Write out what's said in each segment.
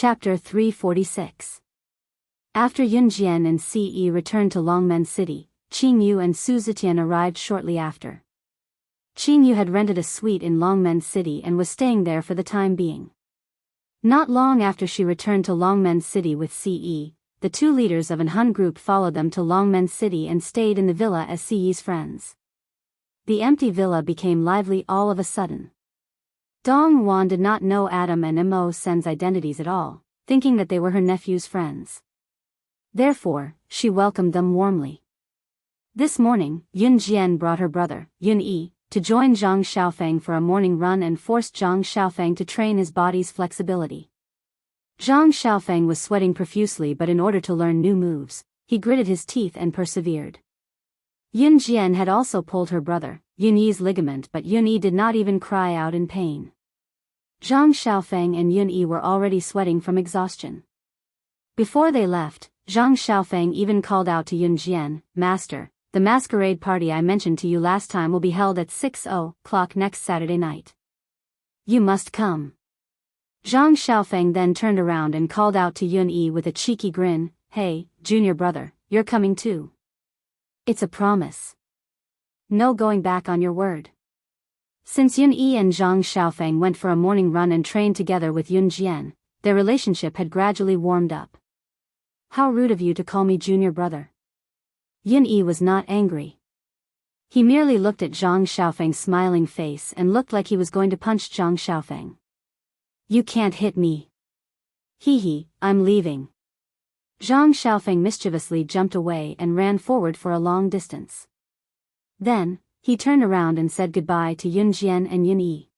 Chapter 346. After Yunjian and Ce returned to Longmen City, Qingyu and Su Zetian arrived shortly after. Qingyu had rented a suite in Longmen City and was staying there for the time being. Not long after she returned to Longmen City with Ce, the two leaders of an Hun group followed them to Longmen City and stayed in the villa as Ce's friends. The empty villa became lively all of a sudden. Dong Wan did not know Adam and Mo Sen's identities at all, thinking that they were her nephew's friends. Therefore, she welcomed them warmly. This morning, Yun Jian brought her brother, Yun Yi, to join Zhang Xiaofeng for a morning run and forced Zhang Xiaofeng to train his body's flexibility. Zhang Xiaofeng was sweating profusely, but in order to learn new moves, he gritted his teeth and persevered. Yun Jian had also pulled her brother, Yun Yi's ligament, but Yun Yi did not even cry out in pain. Zhang Xiaofeng and Yun Yi were already sweating from exhaustion. Before they left, Zhang Xiaofeng even called out to Yun Jian, "Master, the masquerade party I mentioned to you last time will be held at 6:00 next Saturday night. You must come." Zhang Xiaofeng then turned around and called out to Yun Yi with a cheeky grin, "Hey, junior brother, you're coming too. It's a promise. No going back on your word." Since Yun Yi and Zhang Xiaofeng went for a morning run and trained together with Yun Jian, their relationship had gradually warmed up. "How rude of you to call me junior brother." Yun Yi was not angry. He merely looked at Zhang Xiaofeng's smiling face and looked like he was going to punch Zhang Xiaofeng. "You can't hit me. Hee, I'm leaving." Zhang Xiaofeng mischievously jumped away and ran forward for a long distance. Then, he turned around and said goodbye to Yun Jian and Yun Yi.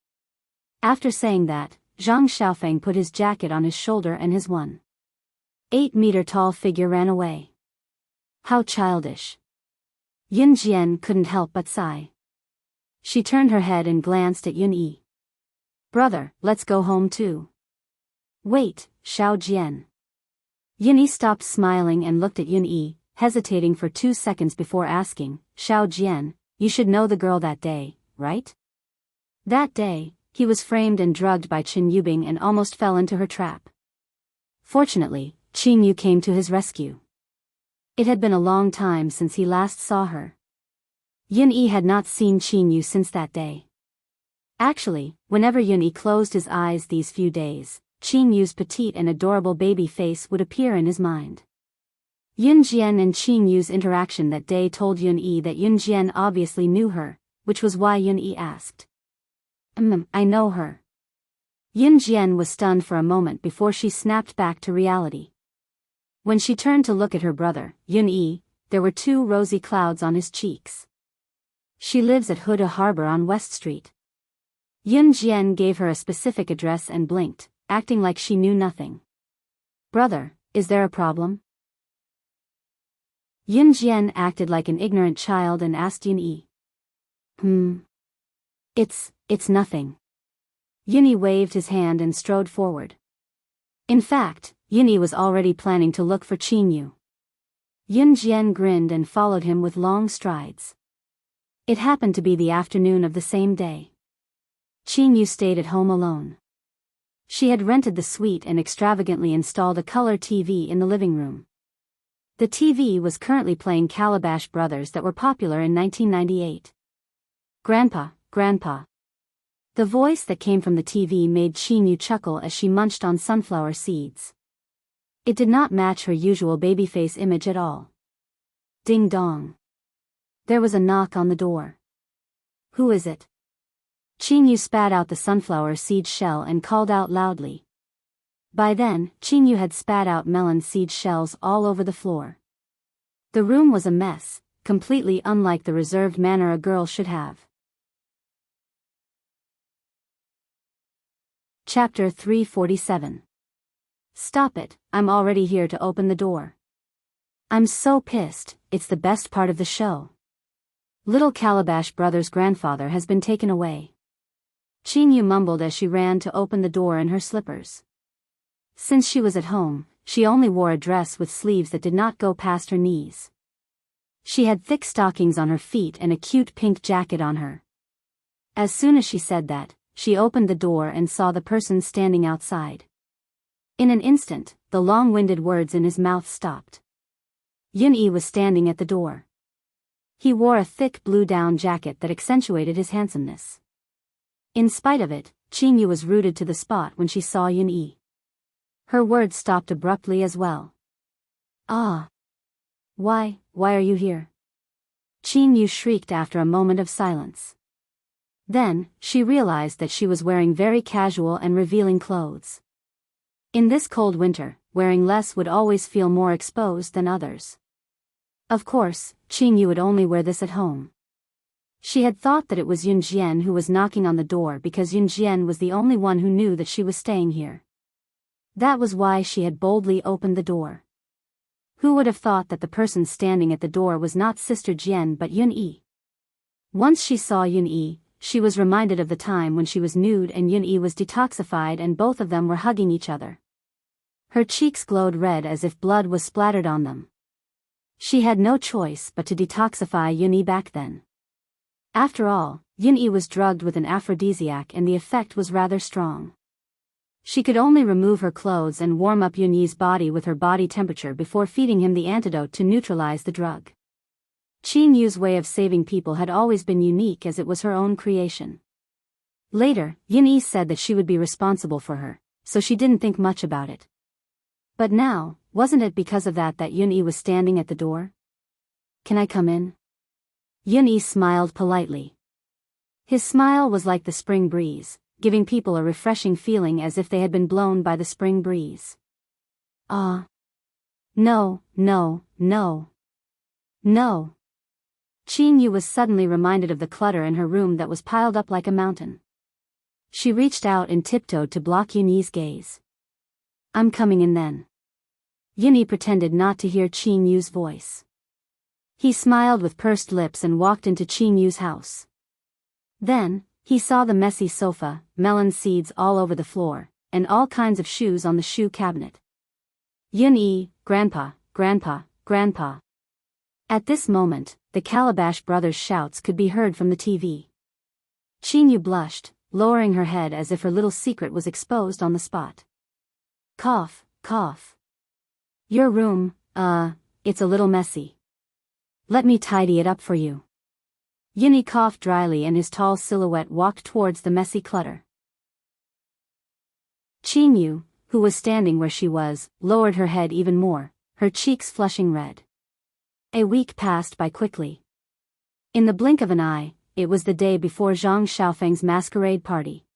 After saying that, Zhang Xiaofeng put his jacket on his shoulder and his 1.8-meter-tall figure ran away. How childish. Yun Jian couldn't help but sigh. She turned her head and glanced at Yun Yi. "Brother, let's go home too." "Wait, Xiao Jian." Yun Yi stopped smiling and looked at Yun Yi, hesitating for 2 seconds before asking, "Xiao Jian, you should know the girl that day, right?" That day, he was framed and drugged by Qin Yubing and almost fell into her trap. Fortunately, Qin Yu came to his rescue. It had been a long time since he last saw her. Yun Yi had not seen Qin Yu since that day. Actually, whenever Yun Yi closed his eyes these few days, Qin Yu's petite and adorable baby face would appear in his mind. Yun Jian and Qin Yu's interaction that day told Yun Yi that Yun Jian obviously knew her, which was why Yun Yi asked, I know her." Yun Jian was stunned for a moment before she snapped back to reality. When she turned to look at her brother, Yun Yi, there were 2 rosy clouds on his cheeks. "She lives at Huda Harbor on West Street." Yun Jian gave her a specific address and blinked, acting like she knew nothing. "Brother, is there a problem?" Yun Jian acted like an ignorant child and asked Yun Yi. It's nothing." Yun Yi waved his hand and strode forward. In fact, Yun Yi was already planning to look for Qin Yu. Yun Jian grinned and followed him with long strides. It happened to be the afternoon of the same day. Qin Yu stayed at home alone. She had rented the suite and extravagantly installed a color TV in the living room. The TV was currently playing Calabash Brothers that were popular in 1998. "Grandpa, Grandpa." The voice that came from the TV made Qin Yu chuckle as she munched on sunflower seeds. It did not match her usual babyface image at all. Ding dong. There was a knock on the door. "Who is it?" Qin Yu spat out the sunflower seed shell and called out loudly. By then, Qin Yu had spat out melon seed shells all over the floor. The room was a mess, completely unlike the reserved manner a girl should have. Chapter 347. Stop it, I'm already here to open the door. I'm so pissed, it's the best part of the show. Little Calabash Brothers' grandfather has been taken away. Qin Yu mumbled as she ran to open the door in her slippers. Since she was at home, she only wore a dress with sleeves that did not go past her knees. She had thick stockings on her feet and a cute pink jacket on her. As soon as she said that, she opened the door and saw the person standing outside. In an instant, the long-winded words in his mouth stopped. Yun-yi was standing at the door. He wore a thick blue down jacket that accentuated his handsomeness. In spite of it, Qingyu was rooted to the spot when she saw Yun-yi. Her words stopped abruptly as well. Ah! Why are you here? Qingyu shrieked after a moment of silence. Then, she realized that she was wearing very casual and revealing clothes. In this cold winter, wearing less would always feel more exposed than others. Of course, Qingyu would only wear this at home. She had thought that it was Yun Jian who was knocking on the door because Yun Jian was the only one who knew that she was staying here. That was why she had boldly opened the door. Who would have thought that the person standing at the door was not Sister Jian but Yun-yi? Once she saw Yun-yi, she was reminded of the time when she was nude and Yun-yi was detoxified and both of them were hugging each other. Her cheeks glowed red as if blood was splattered on them. She had no choice but to detoxify Yun-yi back then. After all, Yun-yi was drugged with an aphrodisiac and the effect was rather strong. She could only remove her clothes and warm up Yun-yi's body with her body temperature before feeding him the antidote to neutralize the drug. Qingyu's way of saving people had always been unique as it was her own creation. Later, Yun-yi said that she would be responsible for her, so she didn't think much about it. But now, wasn't it because of that Yun-yi was standing at the door? Can I come in? Yun-yi smiled politely. His smile was like the spring breeze, giving people a refreshing feeling as if they had been blown by the spring breeze. Ah. No. Qingyu was suddenly reminded of the clutter in her room that was piled up like a mountain. She reached out and tiptoed to block Yun-yi's gaze. I'm coming in then. Yun-yi pretended not to hear Qingyu's voice. He smiled with pursed lips and walked into Qingyu's house. Then, he saw the messy sofa, melon seeds all over the floor, and all kinds of shoes on the shoe cabinet. Yun-yi, Grandpa. At this moment, the Calabash brothers' shouts could be heard from the TV. Qingyu blushed, lowering her head as if her little secret was exposed on the spot. Cough. Your room, it's a little messy. Let me tidy it up for you. Yun-yi coughed dryly and his tall silhouette walked towards the messy clutter. Qingyu, who was standing where she was, lowered her head even more, her cheeks flushing red. A week passed by quickly. In the blink of an eye, it was the day before Zhang Xiaofeng's masquerade party.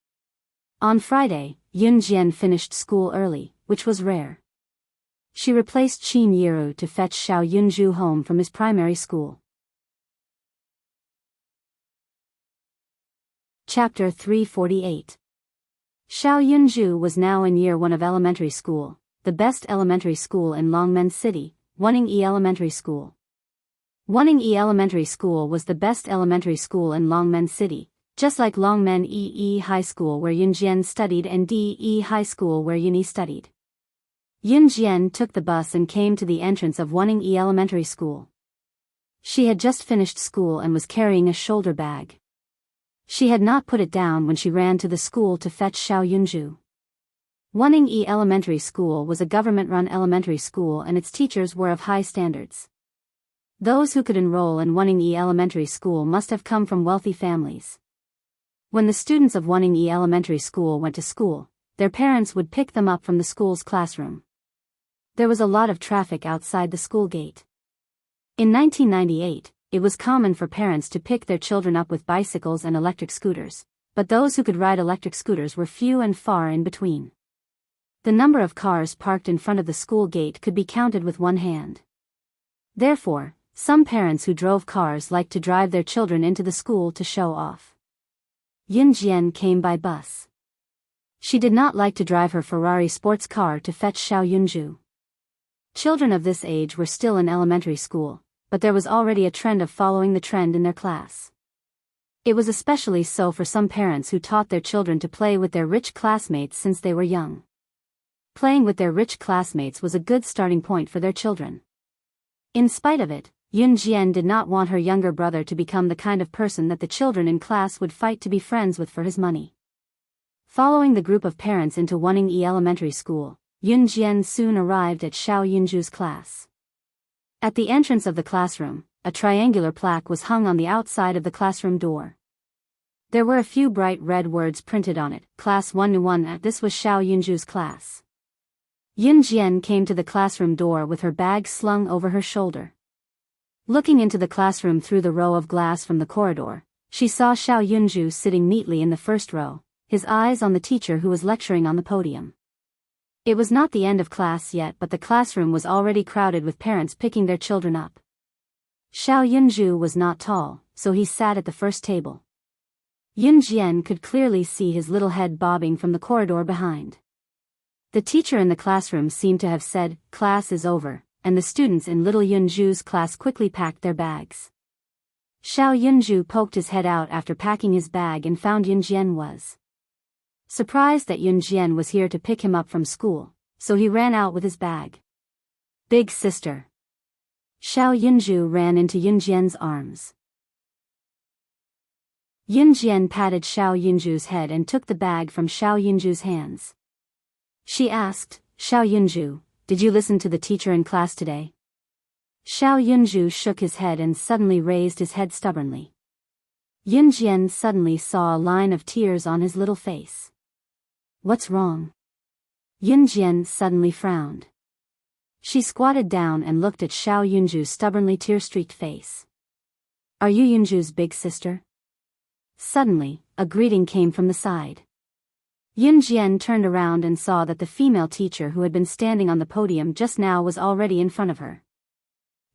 On Friday, Yun Jian finished school early, which was rare. She replaced Qin Yiru to fetch Xiao Yunzhu home from his primary school. Chapter 348. Xiao Yunzhu was now in year 1 of elementary school, the best elementary school in Longmen City, Wuning-yi Elementary School. Wuning-yi Elementary School was the best elementary school in Longmen City, just like Longmen-yi High School where Yunjian studied and D-yi High School where Yun-yi studied. Yunjian took the bus and came to the entrance of Wuning-yi Elementary School. She had just finished school and was carrying a shoulder bag. She had not put it down when she ran to the school to fetch Xiao Yunzhu. Wuning-yi Elementary School was a government-run elementary school and its teachers were of high standards. Those who could enroll in Wuning-yi Elementary School must have come from wealthy families. When the students of Wuning-yi Elementary School went to school, their parents would pick them up from the school's classroom. There was a lot of traffic outside the school gate. In 1998, it was common for parents to pick their children up with bicycles and electric scooters, but those who could ride electric scooters were few and far in between. The number of cars parked in front of the school gate could be counted with one hand. Therefore, some parents who drove cars liked to drive their children into the school to show off. Yun Jian came by bus. She did not like to drive her Ferrari sports car to fetch Xiao Yunzhu. Children of this age were still in elementary school, but there was already a trend of following the trend in their class. It was especially so for some parents who taught their children to play with their rich classmates since they were young. Playing with their rich classmates was a good starting point for their children. In spite of it, Yun Jian did not want her younger brother to become the kind of person that the children in class would fight to be friends with for his money. Following the group of parents into Wuning-yi Elementary School, Yunjian soon arrived at Xiao Yunju's class. At the entrance of the classroom, a triangular plaque was hung on the outside of the classroom door. There were a few bright red words printed on it, Class 1-1. This was Xiao Yunju's class. Yunjian came to the classroom door with her bag slung over her shoulder. Looking into the classroom through the row of glass from the corridor, she saw Xiao Yunju sitting neatly in the first row, his eyes on the teacher who was lecturing on the podium. It was not the end of class yet, but the classroom was already crowded with parents picking their children up. Xiao Yunju was not tall, so he sat at the first table. Yunjian could clearly see his little head bobbing from the corridor behind. The teacher in the classroom seemed to have said, "Class is over," and the students in little Yunju's class quickly packed their bags. Xiao Yunju poked his head out after packing his bag and found Yunjian was surprised that Yunjian was here to pick him up from school, so he ran out with his bag. "Big sister." Xiao Yunju ran into Yunjian's arms. Yunjian patted Xiao Yunju's head and took the bag from Xiao Yunju's hands. She asked, "Xiao Yunju, did you listen to the teacher in class today?" Xiao Yunju shook his head and suddenly raised his head stubbornly. Yunjian suddenly saw a line of tears on his little face. "What's wrong?" Yunjian suddenly frowned. She squatted down and looked at Xiao Yunju's stubbornly tear-streaked face. "Are you Yunju's big sister?" Suddenly, a greeting came from the side. Yunjian turned around and saw that the female teacher who had been standing on the podium just now was already in front of her.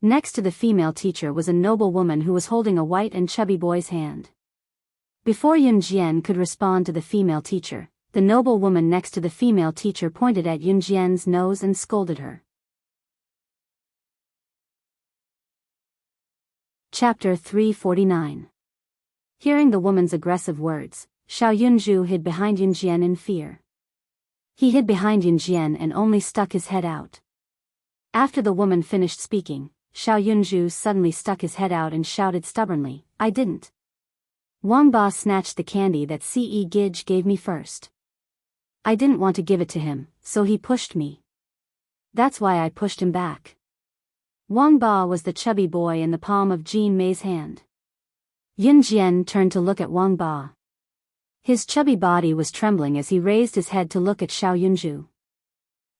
Next to the female teacher was a noble woman who was holding a white and chubby boy's hand. Before Yunjian could respond to the female teacher, the noble woman next to the female teacher pointed at Yunjian's nose and scolded her. Chapter 349. Hearing the woman's aggressive words, Xiao Yunju hid behind Yunjian in fear. He hid behind Yunjian and only stuck his head out. After the woman finished speaking, Xiao Yunju suddenly stuck his head out and shouted stubbornly, "I didn't. Wang Ba snatched the candy that Ce Gij gave me first. I didn't want to give it to him, so he pushed me. That's why I pushed him back." Wang Ba was the chubby boy in the palm of Jin Mei's hand. Yunjian turned to look at Wang Ba. His chubby body was trembling as he raised his head to look at Xiao Yunju.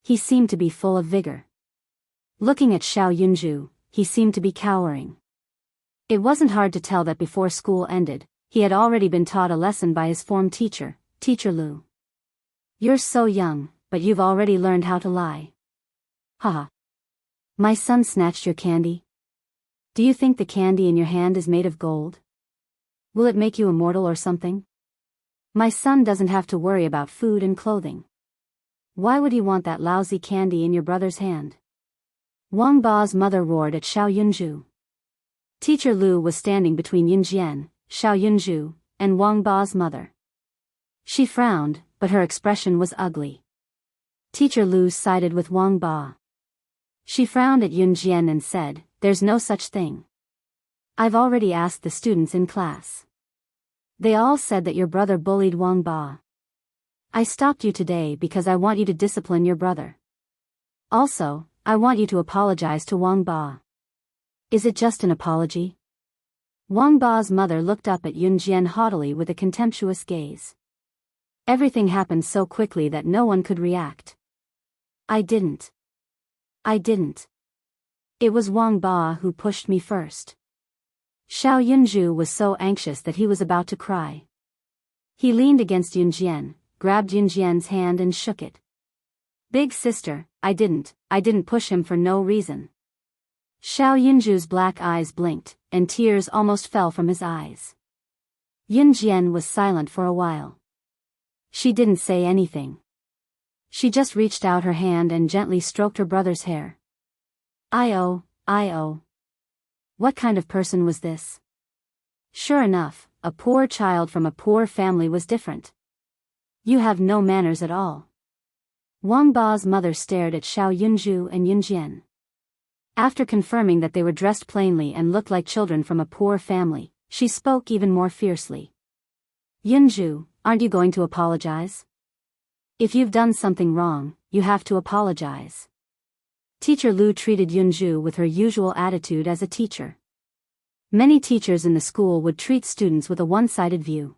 He seemed to be full of vigor. Looking at Xiao Yunju, he seemed to be cowering. It wasn't hard to tell that before school ended, he had already been taught a lesson by his form teacher, Teacher Lu. "You're so young, but you've already learned how to lie. Haha. My son snatched your candy? Do you think the candy in your hand is made of gold? Will it make you immortal or something? My son doesn't have to worry about food and clothing. Why would he want that lousy candy in your brother's hand?" Wang Ba's mother roared at Xiao Yunju. Teacher Lu was standing between Yunjian, Xiao Yunju, and Wang Ba's mother. She frowned, but her expression was ugly. Teacher Lu sided with Wang Ba. She frowned at Yunjian and said, "There's no such thing. I've already asked the students in class. They all said that your brother bullied Wang Ba. I stopped you today because I want you to discipline your brother. Also, I want you to apologize to Wang Ba. Is it just an apology?" Wang Ba's mother looked up at Yunjian haughtily with a contemptuous gaze. Everything happened so quickly that no one could react. I didn't. It was Wang Ba who pushed me first." Xiao Yunju was so anxious that he was about to cry. He leaned against Yunjian, grabbed Yunjian's hand and shook it. "Big sister, I didn't push him for no reason." Xiao Yunju's black eyes blinked, and tears almost fell from his eyes. Yunjian was silent for a while. She didn't say anything. She just reached out her hand and gently stroked her brother's hair. I-oh. What kind of person was this? Sure enough, a poor child from a poor family was different. You have no manners at all. Wang Ba's mother stared at Xiao Yunju and Yunjian. After confirming that they were dressed plainly and looked like children from a poor family, she spoke even more fiercely. "Yunju, aren't you going to apologize? If you've done something wrong, you have to apologize. Teacher Lu treated Yunju with her usual attitude as a teacher. Many teachers in the school would treat students with a one-sided view.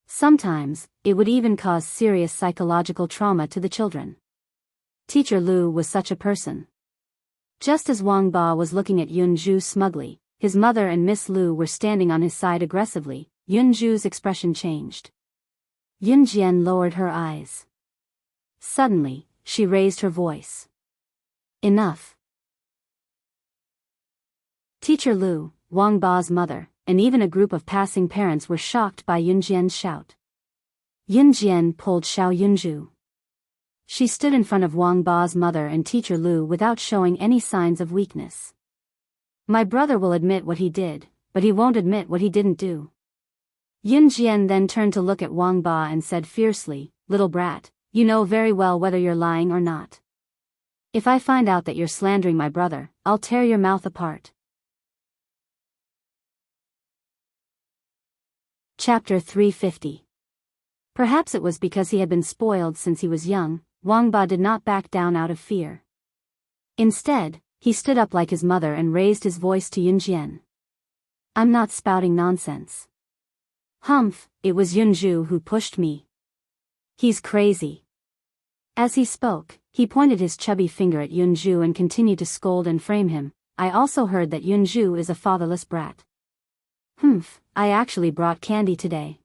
Sometimes, it would even cause serious psychological trauma to the children. Teacher Lu was such a person. Just as Wang Ba was looking at Yunju smugly, his mother and Miss Lu were standing on his side aggressively. Yunju's expression changed. Yunjian lowered her eyes. Suddenly, she raised her voice. Enough. Teacher Lu, Wang Ba's mother, and even a group of passing parents were shocked by Yunjian's shout. Yunjian pulled Xiao Yunju. She stood in front of Wang Ba's mother and Teacher Lu without showing any signs of weakness. My brother will admit what he did, but he won't admit what he didn't do. Yunjian then turned to look at Wang Ba and said fiercely, "Little brat, you know very well whether you're lying or not. If I find out that you're slandering my brother, I'll tear your mouth apart." Chapter 350. Perhaps it was because he had been spoiled since he was young, Wang Ba did not back down out of fear. Instead, he stood up like his mother and raised his voice to Yunjian. "I'm not spouting nonsense. Humph, it was Yunju who pushed me. He's crazy." As he spoke, he pointed his chubby finger at Yunju and continued to scold and frame him. "I also heard that Yunju is a fatherless brat. Humph, I actually brought candy today.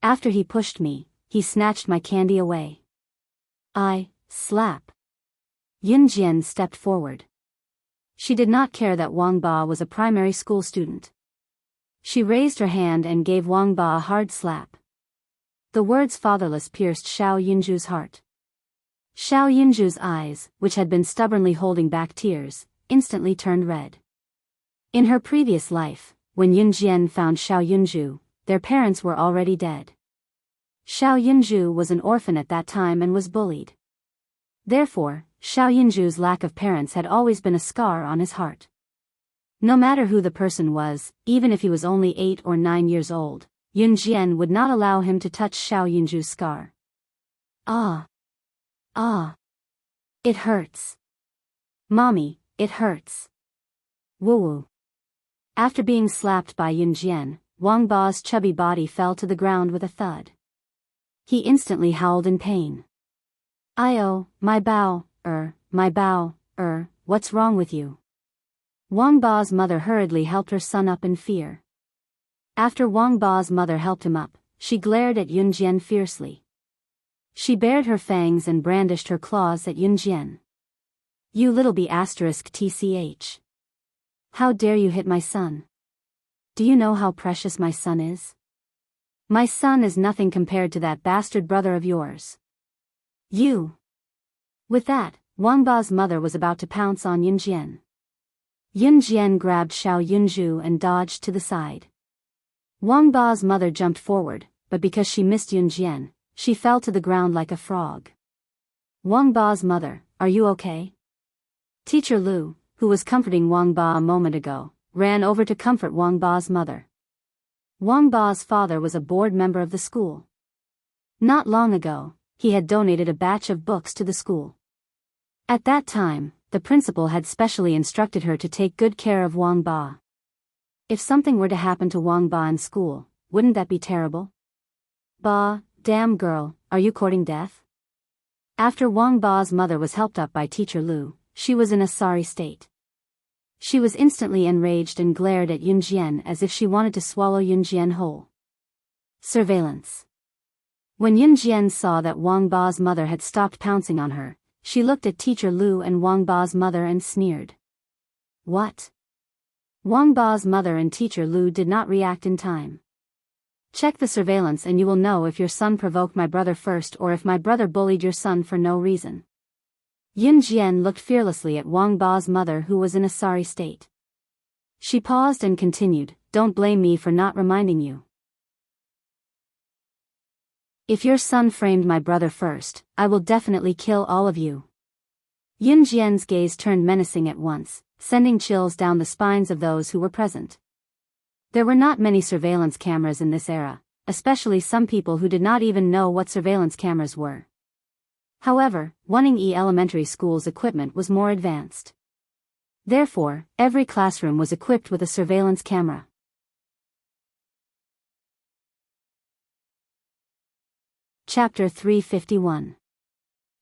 After he pushed me, he snatched my candy away. Slap." Yunjian stepped forward. She did not care that Wang Ba was a primary school student. She raised her hand and gave Wang Ba a hard slap. The words fatherless pierced Xiao Yunju's heart. Xiao Yunju's eyes, which had been stubbornly holding back tears, instantly turned red. In her previous life, when Yunjian found Xiao Yunju, their parents were already dead. Xiao Yunju was an orphan at that time and was bullied. Therefore, Xiao Yunju's lack of parents had always been a scar on his heart. No matter who the person was, even if he was only 8 or 9 years old, Yunjian would not allow him to touch Xiao Yunju's scar. Ah! It hurts. Mommy, it hurts. Woo-woo. After being slapped by Yunjian, Wang Ba's chubby body fell to the ground with a thud. He instantly howled in pain. My bow, what's wrong with you?" Wang Ba's mother hurriedly helped her son up in fear. After Wang Ba's mother helped him up, she glared at Yunjian fiercely. She bared her fangs and brandished her claws at Yunjian. "You little b*tch. How dare you hit my son? Do you know how precious my son is? My son is nothing compared to that bastard brother of yours. You!" With that, Wang Ba's mother was about to pounce on Yunjian. Yunjian grabbed Xiao Yunju and dodged to the side. Wang Ba's mother jumped forward, but because she missed Yunjian, she fell to the ground like a frog. "Wang Ba's mother, are you okay?" Teacher Lu, who was comforting Wang Ba a moment ago, ran over to comfort Wang Ba's mother. Wang Ba's father was a board member of the school. Not long ago, he had donated a batch of books to the school. At that time, the principal had specially instructed her to take good care of Wang Ba. If something were to happen to Wang Ba in school, wouldn't that be terrible? "Ba, damn girl, are you courting death?" After Wang Ba's mother was helped up by Teacher Lu, she was in a sorry state. She was instantly enraged and glared at Yunjian as if she wanted to swallow Yunjian whole. Surveillance. When Yunjian saw that Wang Ba's mother had stopped pouncing on her, she looked at Teacher Lu and Wang Ba's mother and sneered. "What?" Wang Ba's mother and Teacher Lu did not react in time. "Check the surveillance and you will know if your son provoked my brother first or if my brother bullied your son for no reason." Yunjian looked fearlessly at Wang Ba's mother who was in a sorry state. She paused and continued, "Don't blame me for not reminding you. If your son framed my brother first, I will definitely kill all of you." Yunjian's gaze turned menacing at once, sending chills down the spines of those who were present. There were not many surveillance cameras in this era, especially some people who did not even know what surveillance cameras were. However, Wuxia Elementary School's equipment was more advanced. Therefore, every classroom was equipped with a surveillance camera. Chapter 351.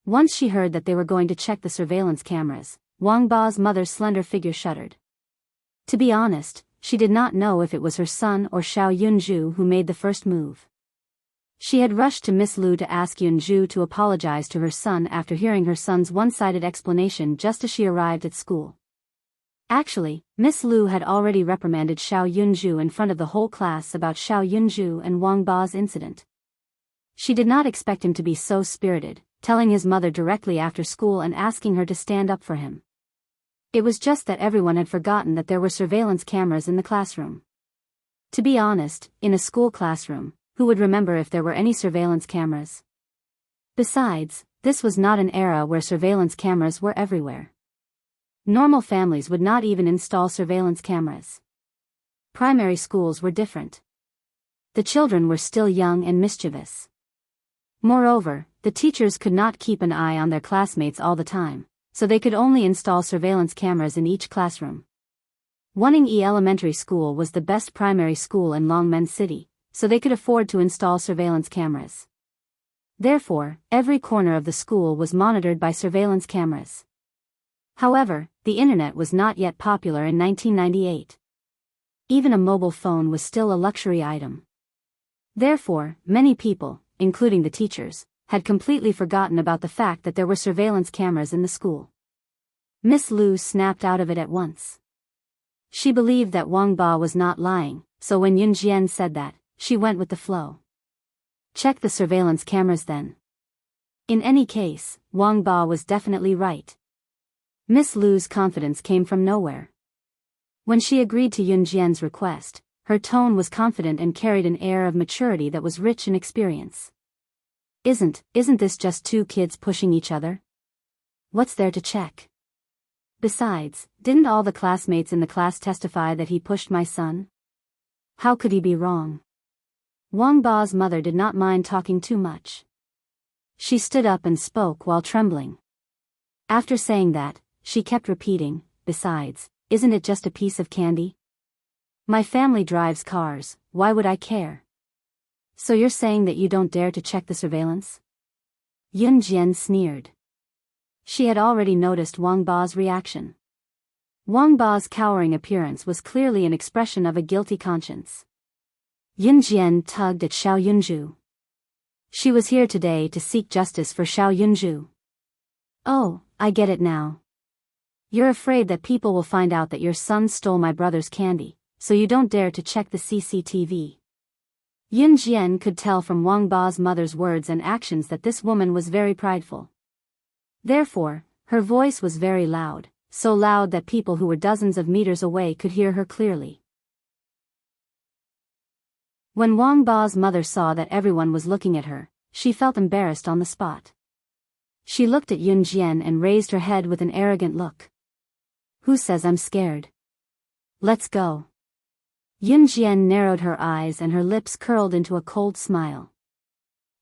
Once she heard that they were going to check the surveillance cameras, Wang Ba's mother's slender figure shuddered. To be honest, she did not know if it was her son or Xiao Yunzhu who made the first move. She had rushed to Miss Lu to ask Yunzhu to apologize to her son after hearing her son's one-sided explanation just as she arrived at school. Actually, Miss Lu had already reprimanded Xiao Yunzhu in front of the whole class about Xiao Yunzhu and Wang Ba's incident. She did not expect him to be so spirited, telling his mother directly after school and asking her to stand up for him. It was just that everyone had forgotten that there were surveillance cameras in the classroom. To be honest, in a school classroom, who would remember if there were any surveillance cameras? Besides, this was not an era where surveillance cameras were everywhere. Normal families would not even install surveillance cameras. Primary schools were different. The children were still young and mischievous. Moreover, the teachers could not keep an eye on their classmates all the time, so they could only install surveillance cameras in each classroom. Wuxia Elementary School was the best primary school in Longmen City, so they could afford to install surveillance cameras. Therefore, every corner of the school was monitored by surveillance cameras. However, the internet was not yet popular in 1998. Even a mobile phone was still a luxury item. Therefore, many people, including the teachers, had completely forgotten about the fact that there were surveillance cameras in the school. Miss Lu snapped out of it at once. She believed that Wang Ba was not lying, so when Yun Jian said that, she went with the flow. Check the surveillance cameras then. In any case, Wang Ba was definitely right. Miss Lu's confidence came from nowhere. When she agreed to Yun Jian's request, her tone was confident and carried an air of maturity that was rich in experience. Isn't this just two kids pushing each other? What's there to check? Besides, didn't all the classmates in the class testify that he pushed my son? How could he be wrong? Wang Ba's mother did not mind talking too much. She stood up and spoke while trembling. After saying that, she kept repeating, besides, isn't it just a piece of candy? My family drives cars, why would I care? So you're saying that you don't dare to check the surveillance? Yun Jian sneered. She had already noticed Wang Ba's reaction. Wang Ba's cowering appearance was clearly an expression of a guilty conscience. Yun Jian tugged at Xiao Yunzhu. She was here today to seek justice for Xiao Yunzhu. Oh, I get it now. You're afraid that people will find out that your son stole my brother's candy, so you don't dare to check the CCTV. Yun Jian could tell from Wang Ba's mother's words and actions that this woman was very prideful. Therefore, her voice was very loud, so loud that people who were dozens of meters away could hear her clearly. When Wang Ba's mother saw that everyone was looking at her, she felt embarrassed on the spot. She looked at Yun Jian and raised her head with an arrogant look. Who says I'm scared? Let's go. Yun Jian narrowed her eyes and her lips curled into a cold smile.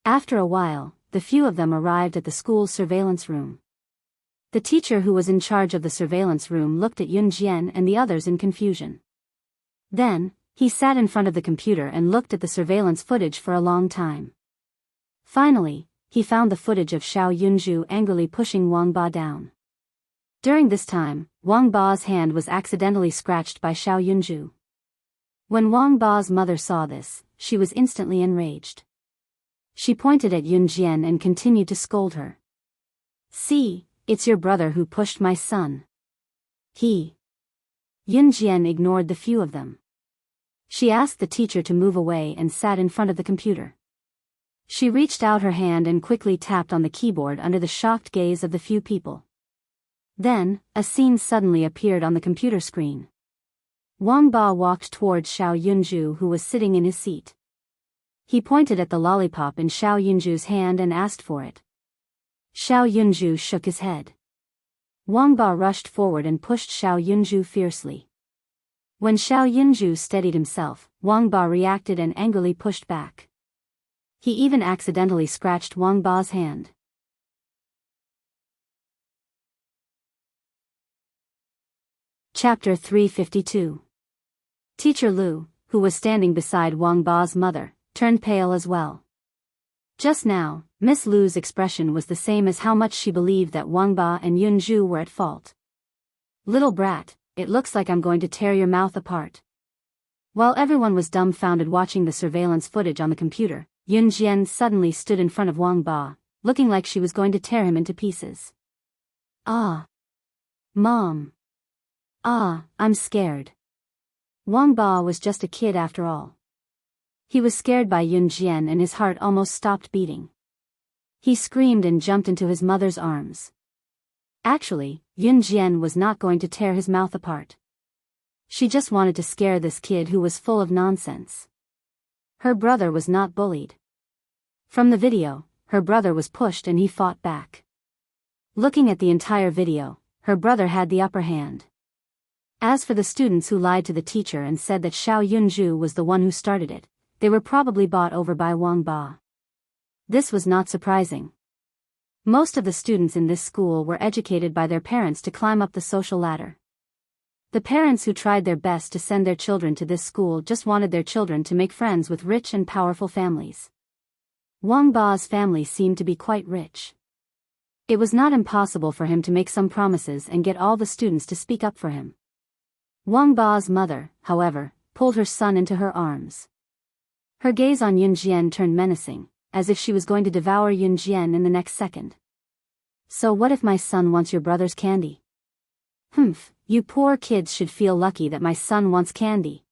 After a while, the few of them arrived at the school's surveillance room. The teacher who was in charge of the surveillance room looked at Yun Jian and the others in confusion. Then, he sat in front of the computer and looked at the surveillance footage for a long time. Finally, he found the footage of Xiao Yunzhu angrily pushing Wang Ba down. During this time, Wang Ba's hand was accidentally scratched by Xiao Yunzhu. When Wang Ba's mother saw this, she was instantly enraged. She pointed at Yun Jian and continued to scold her. See, it's your brother who pushed my son. Yun Jian ignored the few of them. She asked the teacher to move away and sat in front of the computer. She reached out her hand and quickly tapped on the keyboard under the shocked gaze of the few people. Then, a scene suddenly appeared on the computer screen. Wang Ba walked towards Xiao Yunzhu who was sitting in his seat. He pointed at the lollipop in Xiao Yunzhu's hand and asked for it. Xiao Yunzhu shook his head. Wang Ba rushed forward and pushed Xiao Yunzhu fiercely. When Xiao Yunzhu steadied himself, Wang Ba reacted and angrily pushed back. He even accidentally scratched Wang Ba's hand. Chapter 352. Teacher Lu, who was standing beside Wang Ba's mother, turned pale as well. Just now, Miss Lu's expression was the same as how much she believed that Wang Ba and Yun Zhu were at fault. "Little brat, it looks like I'm going to tear your mouth apart." While everyone was dumbfounded watching the surveillance footage on the computer, Yun Jian suddenly stood in front of Wang Ba, looking like she was going to tear him into pieces. "Ah. Mom. Ah, I'm scared." Wang Ba was just a kid after all. He was scared by Yun Jian and his heart almost stopped beating. He screamed and jumped into his mother's arms. Actually, Yun Jian was not going to tear his mouth apart. She just wanted to scare this kid who was full of nonsense. Her brother was not bullied. From the video, her brother was pushed and he fought back. Looking at the entire video, her brother had the upper hand. As for the students who lied to the teacher and said that Xiao Yunzhu was the one who started it, they were probably bought over by Wang Ba. This was not surprising. Most of the students in this school were educated by their parents to climb up the social ladder. The parents who tried their best to send their children to this school just wanted their children to make friends with rich and powerful families. Wang Ba's family seemed to be quite rich. It was not impossible for him to make some promises and get all the students to speak up for him. Wang Ba's mother, however, pulled her son into her arms. Her gaze on Yun Jian turned menacing, as if she was going to devour Yun Jian in the next second. "So what if my son wants your brother's candy?" "Humph, you poor kids should feel lucky that my son wants candy."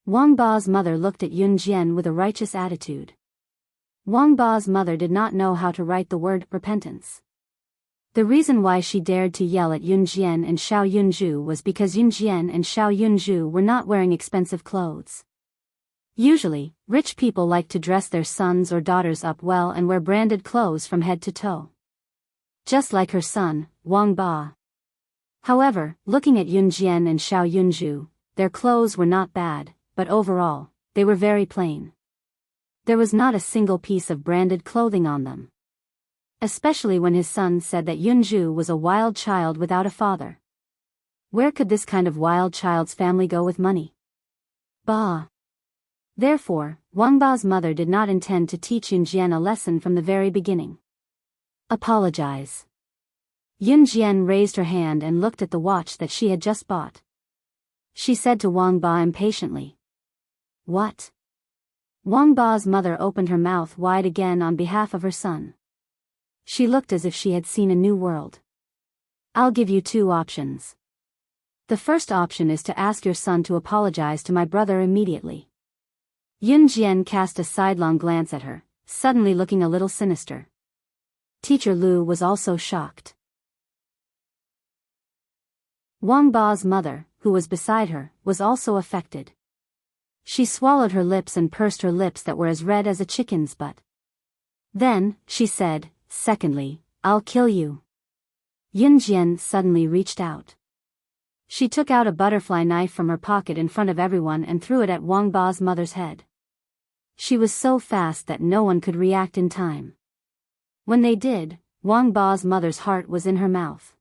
Wang Ba's mother looked at Yun Jian with a righteous attitude. Wang Ba's mother did not know how to write the word repentance. The reason why she dared to yell at Yun Jian and Xiao Yunzhu was because Yun Jian and Xiao Yunzhu were not wearing expensive clothes. Usually, rich people like to dress their sons or daughters up well and wear branded clothes from head to toe. Just like her son, Wang Ba. However, looking at Yun Jian and Xiao Yunzhu, their clothes were not bad, but overall, they were very plain. There was not a single piece of branded clothing on them. Especially when his son said that Yunzhu was a wild child without a father. Where could this kind of wild child's family go with money? Ba. Therefore, Wang Ba's mother did not intend to teach Yun Jian a lesson from the very beginning. "Apologize." Yun Jian raised her hand and looked at the watch that she had just bought. She said to Wang Ba impatiently. "What?" Wang Ba's mother opened her mouth wide again on behalf of her son. She looked as if she had seen a new world. "I'll give you two options. The first option is to ask your son to apologize to my brother immediately." Yun Jian cast a sidelong glance at her, suddenly looking a little sinister. Teacher Lu was also shocked. Wang Ba's mother, who was beside her, was also affected. She swallowed her lips and pursed her lips that were as red as a chicken's butt. Then, she said, "Secondly, I'll kill you." Yun Jian suddenly reached out. She took out a butterfly knife from her pocket in front of everyone and threw it at Wang Ba's mother's head. She was so fast that no one could react in time. When they did, Wang Ba's mother's heart was in her mouth.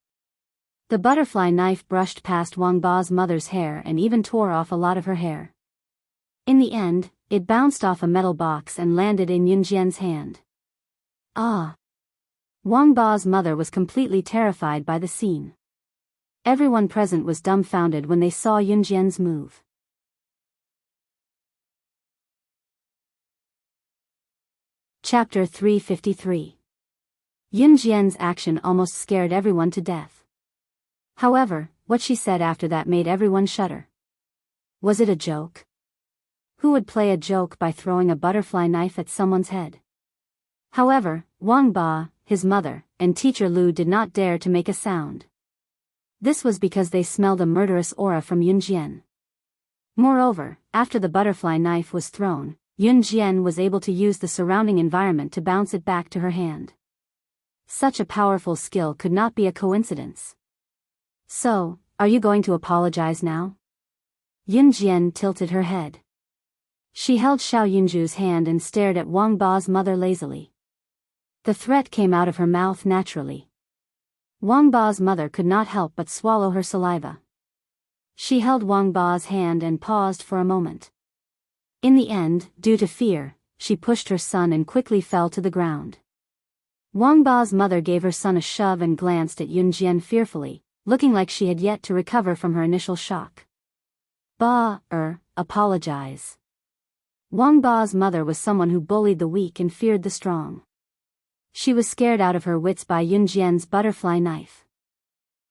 The butterfly knife brushed past Wang Ba's mother's hair and even tore off a lot of her hair. In the end, it bounced off a metal box and landed in Yun Jian's hand. Ah! Wang Ba's mother was completely terrified by the scene. Everyone present was dumbfounded when they saw Yun Jian's move. Chapter 353. Yun Jian's action almost scared everyone to death. However, what she said after that made everyone shudder. Was it a joke? Who would play a joke by throwing a butterfly knife at someone's head? However, Wang Ba, his mother, and Teacher Lu did not dare to make a sound. This was because they smelled a murderous aura from Yun Jian. Moreover, after the butterfly knife was thrown, Yun Jian was able to use the surrounding environment to bounce it back to her hand. Such a powerful skill could not be a coincidence. "So, are you going to apologize now?" Yun Jian tilted her head. She held Xiao Yunzhu's hand and stared at Wang Ba's mother lazily. The threat came out of her mouth naturally. Wang Ba's mother could not help but swallow her saliva. She held Wang Ba's hand and paused for a moment. In the end, due to fear, she pushed her son and quickly fell to the ground. Wang Ba's mother gave her son a shove and glanced at Yunjian fearfully, looking like she had yet to recover from her initial shock. Apologize. Wang Ba's mother was someone who bullied the weak and feared the strong. She was scared out of her wits by Yunjian's butterfly knife.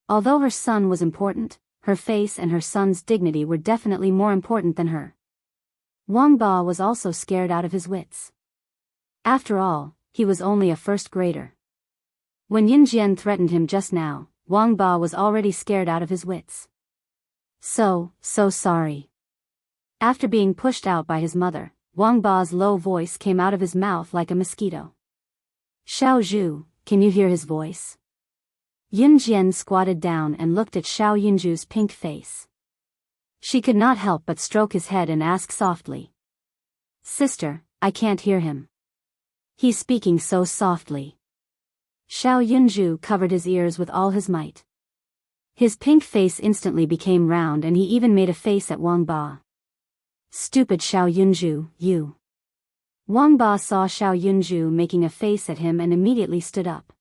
Although her son was important, her face and her son's dignity were definitely more important than her. Wang Ba was also scared out of his wits. After all, he was only a first grader. When Yunjian threatened him just now, Wang Ba was already scared out of his wits. So sorry. After being pushed out by his mother, Wang Ba's low voice came out of his mouth like a mosquito. Xiao Zhu, can you hear his voice? Yunjian squatted down and looked at Xiao Yunju's pink face. She could not help but stroke his head and ask softly. Sister, I can't hear him. He's speaking so softly. Xiao Yunju covered his ears with all his might. His pink face instantly became round and he even made a face at Wang Ba. Stupid Xiao Yunju, you. Wang Ba saw Xiao Yunju making a face at him and immediately stood up.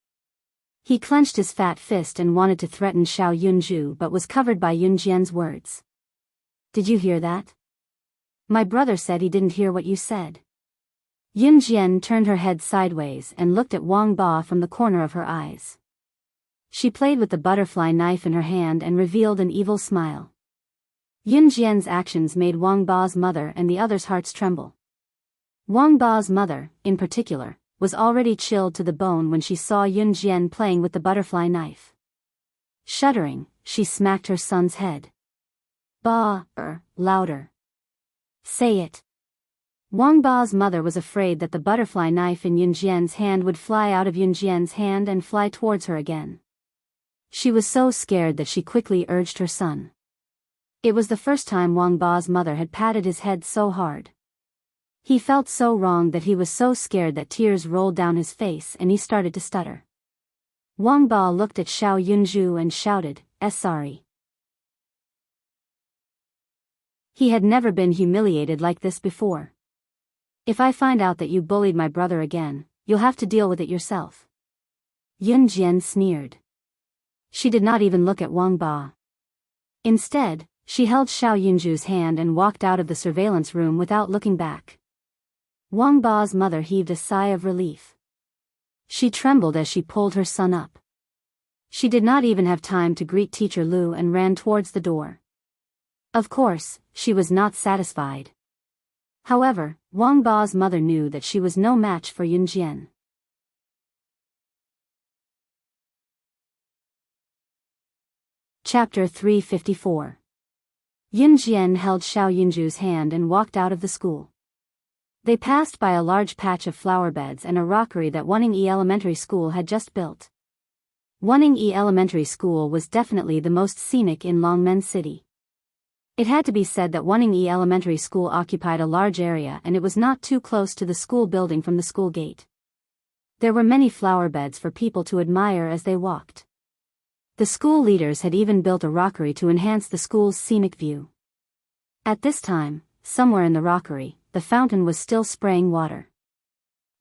He clenched his fat fist and wanted to threaten Xiao Yunju but was covered by Yunjian's words. Did you hear that? My brother said he didn't hear what you said. Yunjian turned her head sideways and looked at Wang Ba from the corner of her eyes. She played with the butterfly knife in her hand and revealed an evil smile. Yunjian's actions made Wang Ba's mother and the others' hearts tremble. Wang Ba's mother, in particular, was already chilled to the bone when she saw Yunjian playing with the butterfly knife. Shuddering, she smacked her son's head. Louder. Say it. Wang Ba's mother was afraid that the butterfly knife in Yunjian's hand would fly out of Yunjian's hand and fly towards her again. She was so scared that she quickly urged her son. It was the first time Wang Ba's mother had patted his head so hard. He felt so wrong that he was so scared that tears rolled down his face and he started to stutter. Wang Ba looked at Xiao Yunju and shouted, sorry. He had never been humiliated like this before. If I find out that you bullied my brother again, you'll have to deal with it yourself. Yunjian sneered. She did not even look at Wang Ba. Instead, she held Xiao Yunju's hand and walked out of the surveillance room without looking back. Wang Ba's mother heaved a sigh of relief. She trembled as she pulled her son up. She did not even have time to greet Teacher Lu and ran towards the door. Of course, she was not satisfied. However, Wang Ba's mother knew that she was no match for Yunjian. Chapter 354. Yunjian held Xiao Yunju's hand and walked out of the school. They passed by a large patch of flower beds and a rockery that Wuning Elementary School had just built. Wuning Elementary School was definitely the most scenic in Longmen City. It had to be said that Wuning Elementary School occupied a large area and it was not too close to the school building from the school gate. There were many flower beds for people to admire as they walked. The school leaders had even built a rockery to enhance the school's scenic view. At this time, somewhere in the rockery, the fountain was still spraying water.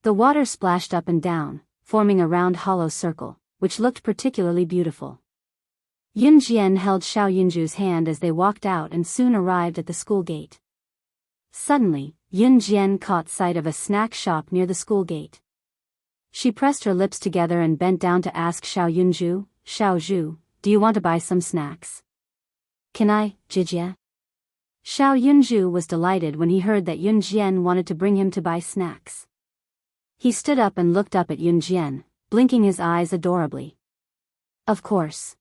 The water splashed up and down, forming a round hollow circle, which looked particularly beautiful. Yunjian held Xiao Yunju's hand as they walked out and soon arrived at the school gate. Suddenly, Yunjian caught sight of a snack shop near the school gate. She pressed her lips together and bent down to ask Xiao Yunju, Xiao Zhu, do you want to buy some snacks? Can I, Jijie? Xiao Yunju was delighted when he heard that Yunjian wanted to bring him to buy snacks. He stood up and looked up at Yunjian, blinking his eyes adorably. Of course.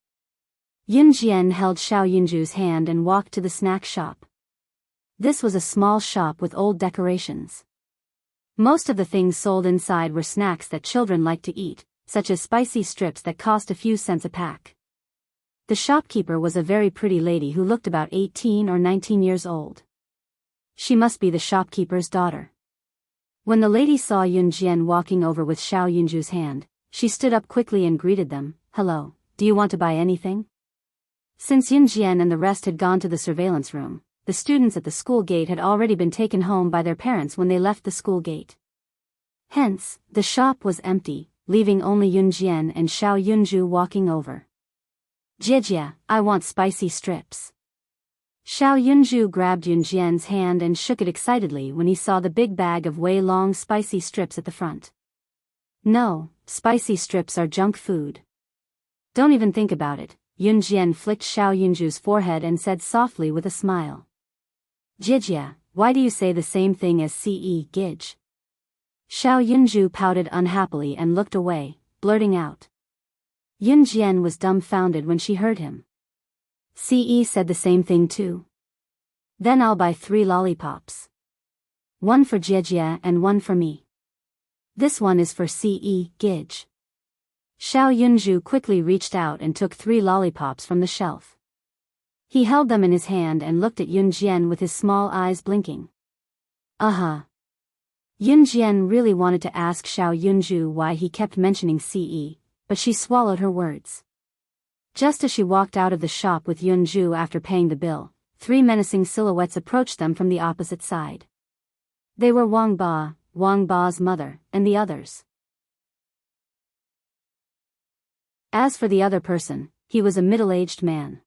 Yunjian held Xiao Yunju's hand and walked to the snack shop. This was a small shop with old decorations. Most of the things sold inside were snacks that children like to eat, such as spicy strips that cost a few cents a pack. The shopkeeper was a very pretty lady who looked about 18 or 19 years old. She must be the shopkeeper's daughter. When the lady saw Yunjian walking over with Xiao Yunju's hand, she stood up quickly and greeted them. Hello, do you want to buy anything? Since Yun Jian and the rest had gone to the surveillance room, the students at the school gate had already been taken home by their parents when they left the school gate. Hence, the shop was empty, leaving only Yun Jian and Xiao Yunju walking over. "Jie, I want spicy strips." Xiao Yunju grabbed Yun Jian's hand and shook it excitedly when he saw the big bag of way-long spicy strips at the front. "No, spicy strips are junk food. Don't even think about it." Yun Jian flicked Xiao Yunju's forehead and said softly with a smile. "Jie, why do you say the same thing as Gij?" Xiao Yunju pouted unhappily and looked away, blurting out. Yun Jian was dumbfounded when she heard him. Said the same thing too. "Then I'll buy 3 lollipops. One for Jie and one for me. This one is for Gij." Xiao Yunju quickly reached out and took 3 lollipops from the shelf. He held them in his hand and looked at Yun Jian with his small eyes blinking. Yun Jian really wanted to ask Xiao Yunju why he kept mentioning but she swallowed her words. Just as she walked out of the shop with Yunju after paying the bill, 3 menacing silhouettes approached them from the opposite side. They were Wang Ba's mother, and the others. As for the other person, he was a middle-aged man.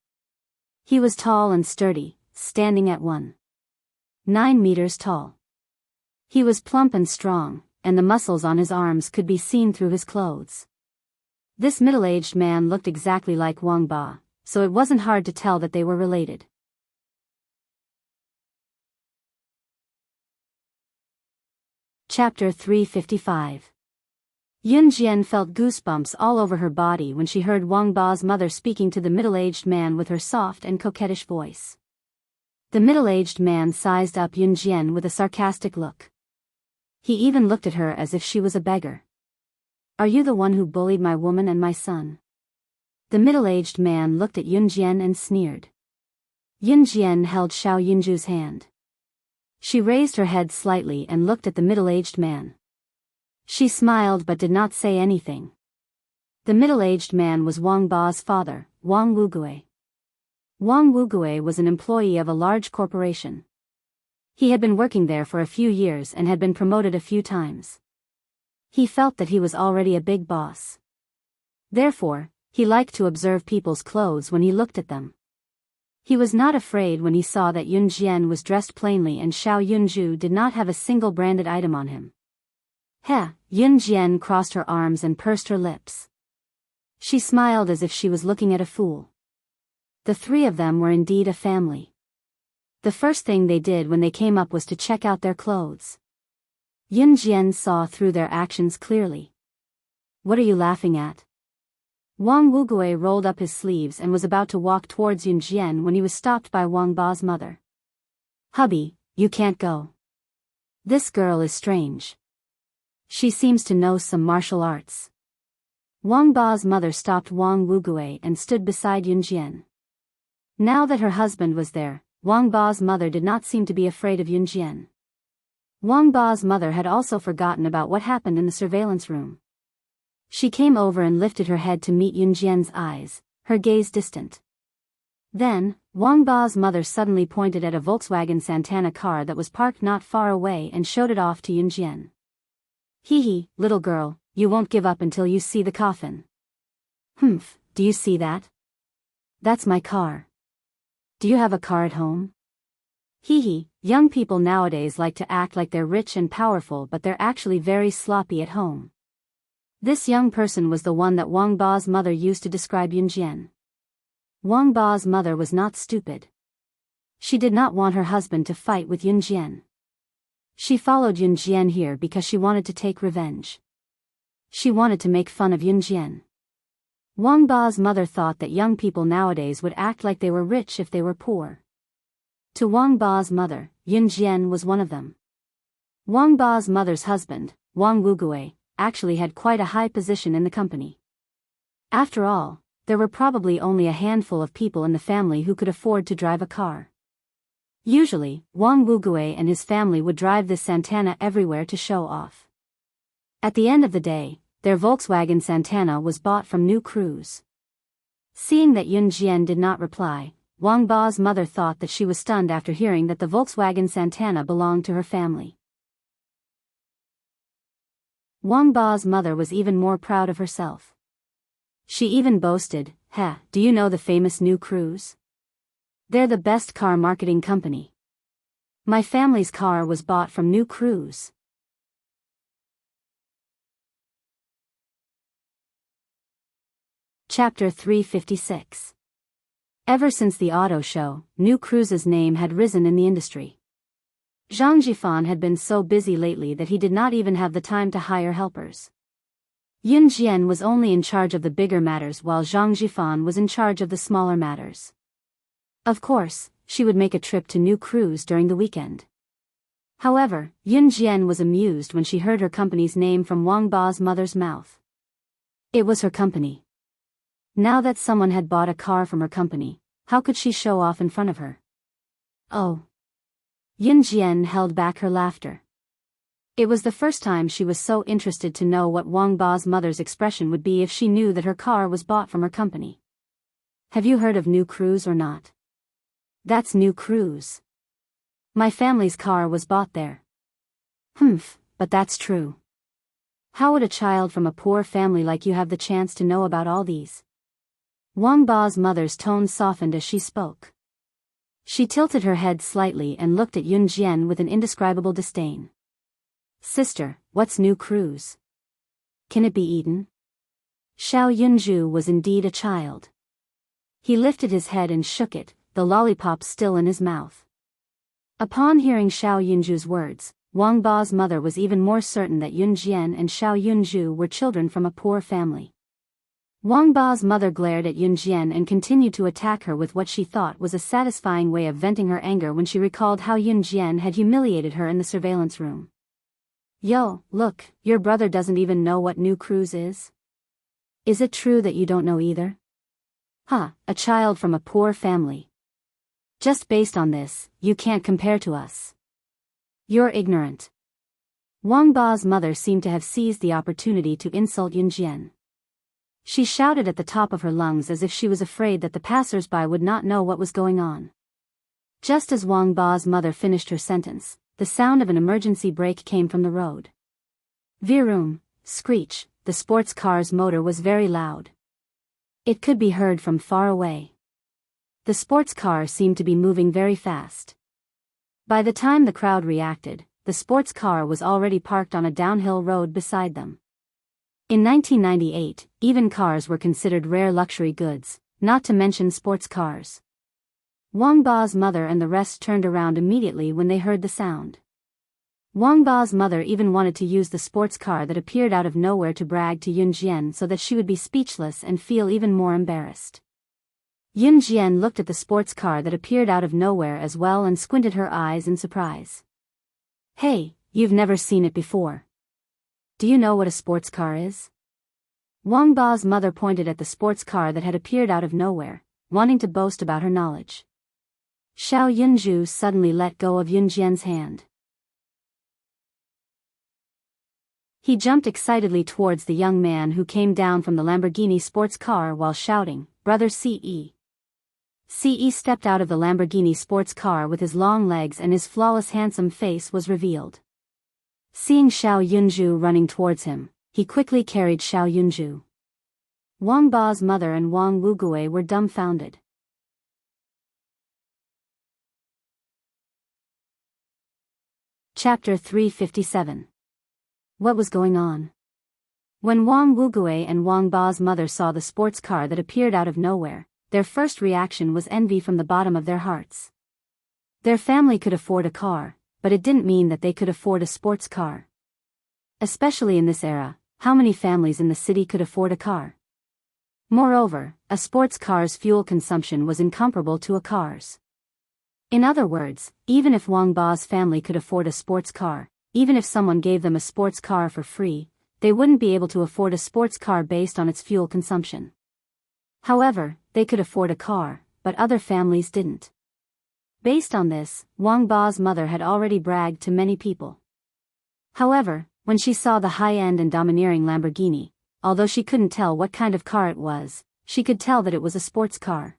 He was tall and sturdy, standing at 1.9 meters tall. He was plump and strong, and the muscles on his arms could be seen through his clothes. This middle-aged man looked exactly like Wang Ba, so it wasn't hard to tell that they were related. Chapter 355. Yun Jian felt goosebumps all over her body when she heard Wang Ba's mother speaking to the middle-aged man with her soft and coquettish voice. The middle-aged man sized up Yun Jian with a sarcastic look. He even looked at her as if she was a beggar. "Are you the one who bullied my woman and my son?" The middle-aged man looked at Yun Jian and sneered. Yun Jian held Xiao Yunju's hand. She raised her head slightly and looked at the middle-aged man. She smiled but did not say anything. The middle-aged man was Wang Ba's father, Wang Wugue. Wang Wugue was an employee of a large corporation. He had been working there for a few years and had been promoted a few times. He felt that he was already a big boss. Therefore, he liked to observe people's clothes when he looked at them. He was not afraid when he saw that Yun Jian was dressed plainly and Xiao Yunju did not have a single branded item on him. Yun Jian crossed her arms and pursed her lips. She smiled as if she was looking at a fool. The 3 of them were indeed a family. The first thing they did when they came up was to check out their clothes. Yun Jian saw through their actions clearly. "What are you laughing at?" Wang Wugue rolled up his sleeves and was about to walk towards Yun Jian when he was stopped by Wang Ba's mother. "Hubby, you can't go. This girl is strange. She seems to know some martial arts." Wang Ba's mother stopped Wang Wugue and stood beside Yun Jian. Now that her husband was there, Wang Ba's mother did not seem to be afraid of Yun Jian. Wang Ba's mother had also forgotten about what happened in the surveillance room. She came over and lifted her head to meet Yun Jian's eyes, her gaze distant. Then, Wang Ba's mother suddenly pointed at a Volkswagen Santana car that was parked not far away and showed it off to Yun Jian. Little girl, you won't give up until you see the coffin." "Humph, do you see that? That's my car. Do you have a car at home?" Young people nowadays like to act like they're rich and powerful but they're actually very sloppy at home." This young person was the one that Wang Ba's mother used to describe Yun Jian. Wang Ba's mother was not stupid. She did not want her husband to fight with Yun Jian. She followed Yun Jian here because she wanted to take revenge. She wanted to make fun of Yun Jian. Wang Ba's mother thought that young people nowadays would act like they were rich if they were poor. To Wang Ba's mother, Yun Jian was one of them. Wang Ba's mother's husband, Wang Wugue, actually had quite a high position in the company. After all, there were probably only a handful of people in the family who could afford to drive a car. Usually, Wang Wugue and his family would drive this Santana everywhere to show off. At the end of the day, their Volkswagen Santana was bought from New Cruise. Seeing that Yun Jian did not reply, Wang Ba's mother thought that she was stunned after hearing that the Volkswagen Santana belonged to her family. Wang Ba's mother was even more proud of herself. She even boasted, do you know the famous New Cruise? They're the best car marketing company. My family's car was bought from New Cruise. Chapter 356. Ever since the auto show, New Cruise's name had risen in the industry. Zhang Jifan had been so busy lately that he did not even have the time to hire helpers. Yun Jian was only in charge of the bigger matters while Zhang Jifan was in charge of the smaller matters. Of course, she would make a trip to New Cruise during the weekend. However, Yun Jian was amused when she heard her company's name from Wang Ba's mother's mouth. It was her company. Now that someone had bought a car from her company, how could she show off in front of her? Oh. Yun Jian held back her laughter. It was the first time she was so interested to know what Wang Ba's mother's expression would be if she knew that her car was bought from her company. Have you heard of New Cruise or not? That's New Cruise. My family's car was bought there. But that's true. How would a child from a poor family like you have the chance to know about all these? Wang Ba's mother's tone softened as she spoke. She tilted her head slightly and looked at Yun Jian with an indescribable disdain. Sister, what's New Cruise? Can it be eaten? Xiao Yunju was indeed a child. He lifted his head and shook it, the lollipop still in his mouth. Upon hearing Xiao Yunju's words, Wang Ba's mother was even more certain that Yun Jian and Xiao Yunju were children from a poor family. Wang Ba's mother glared at Yun Jian and continued to attack her with what she thought was a satisfying way of venting her anger when she recalled how Yun Jian had humiliated her in the surveillance room. Yo, look, your brother doesn't even know what New Cruise is? Is it true that you don't know either? A child from a poor family. Just based on this, you can't compare to us. You're ignorant. Wang Ba's mother seemed to have seized the opportunity to insult Yun Jian. She shouted at the top of her lungs as if she was afraid that the passers-by would not know what was going on. Just as Wang Ba's mother finished her sentence, the sound of an emergency brake came from the road. Vroom, screech, the sports car's motor was very loud. It could be heard from far away. The sports car seemed to be moving very fast. By the time the crowd reacted, the sports car was already parked on a downhill road beside them. In 1998, even cars were considered rare luxury goods, not to mention sports cars. Wang Ba's mother and the rest turned around immediately when they heard the sound. Wang Ba's mother even wanted to use the sports car that appeared out of nowhere to brag to Yun Jian so that she would be speechless and feel even more embarrassed. Yun Jian looked at the sports car that appeared out of nowhere as well and squinted her eyes in surprise. Hey, you've never seen it before. Do you know what a sports car is? Wang Ba's mother pointed at the sports car that had appeared out of nowhere, wanting to boast about her knowledge. Xiao Yunju suddenly let go of Yun Jian's hand. He jumped excitedly towards the young man who came down from the Lamborghini sports car while shouting, "Brother CE." CE stepped out of the Lamborghini sports car with his long legs and his flawless handsome face was revealed. Seeing Xiao Yunju running towards him, he quickly carried Xiao Yunju. Wang Ba's mother and Wang Wugui were dumbfounded. Chapter 357. What was going on? When Wang Wugui and Wang Ba's mother saw the sports car that appeared out of nowhere, their first reaction was envy from the bottom of their hearts. Their family could afford a car, but it didn't mean that they could afford a sports car. Especially in this era, how many families in the city could afford a car? Moreover, a sports car's fuel consumption was incomparable to a car's. In other words, even if Wang Ba's family could afford a sports car, even if someone gave them a sports car for free, they wouldn't be able to afford a sports car based on its fuel consumption. However, they could afford a car, but other families didn't. Based on this, Wang Ba's mother had already bragged to many people. However, when she saw the high-end and domineering Lamborghini, although she couldn't tell what kind of car it was, she could tell that it was a sports car.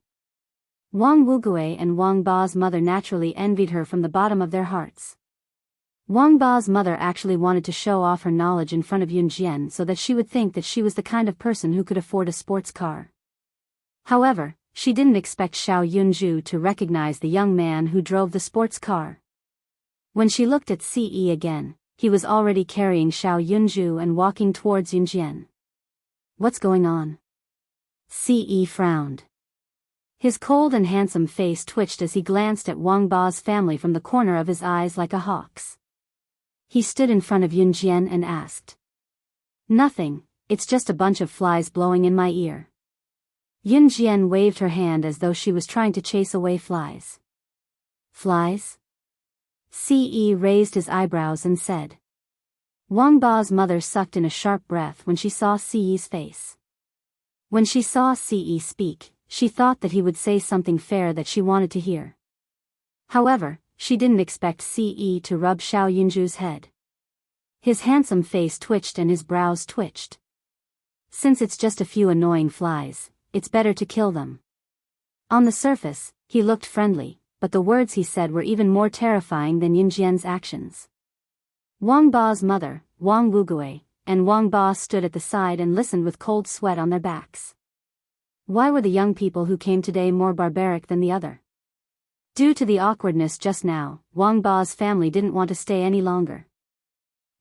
Wang Wugui and Wang Ba's mother naturally envied her from the bottom of their hearts. Wang Ba's mother actually wanted to show off her knowledge in front of Yun Jian so that she would think that she was the kind of person who could afford a sports car. However, she didn't expect Xiao Yunju to recognize the young man who drove the sports car. When she looked at Ce again, he was already carrying Xiao Yunju and walking towards Yun Jian. What's going on? Ce frowned. His cold and handsome face twitched as he glanced at Wang Ba's family from the corner of his eyes like a hawk's. He stood in front of Yun Jian and asked. Nothing, it's just a bunch of flies blowing in my ear. Yun Jian waved her hand as though she was trying to chase away flies. Flies? Ce raised his eyebrows and said. Wang Ba's mother sucked in a sharp breath when she saw Ce's face. When she saw Ce speak, she thought that he would say something fair that she wanted to hear. However, she didn't expect Ce to rub Xiao Yunju's head. His handsome face twitched and his brows twitched. Since it's just a few annoying flies, it's better to kill them. On the surface, he looked friendly, but the words he said were even more terrifying than Yun Jian's actions. Wang Ba's mother, Wang Wugui, and Wang Ba stood at the side and listened with cold sweat on their backs. Why were the young people who came today more barbaric than the other? Due to the awkwardness just now, Wang Ba's family didn't want to stay any longer.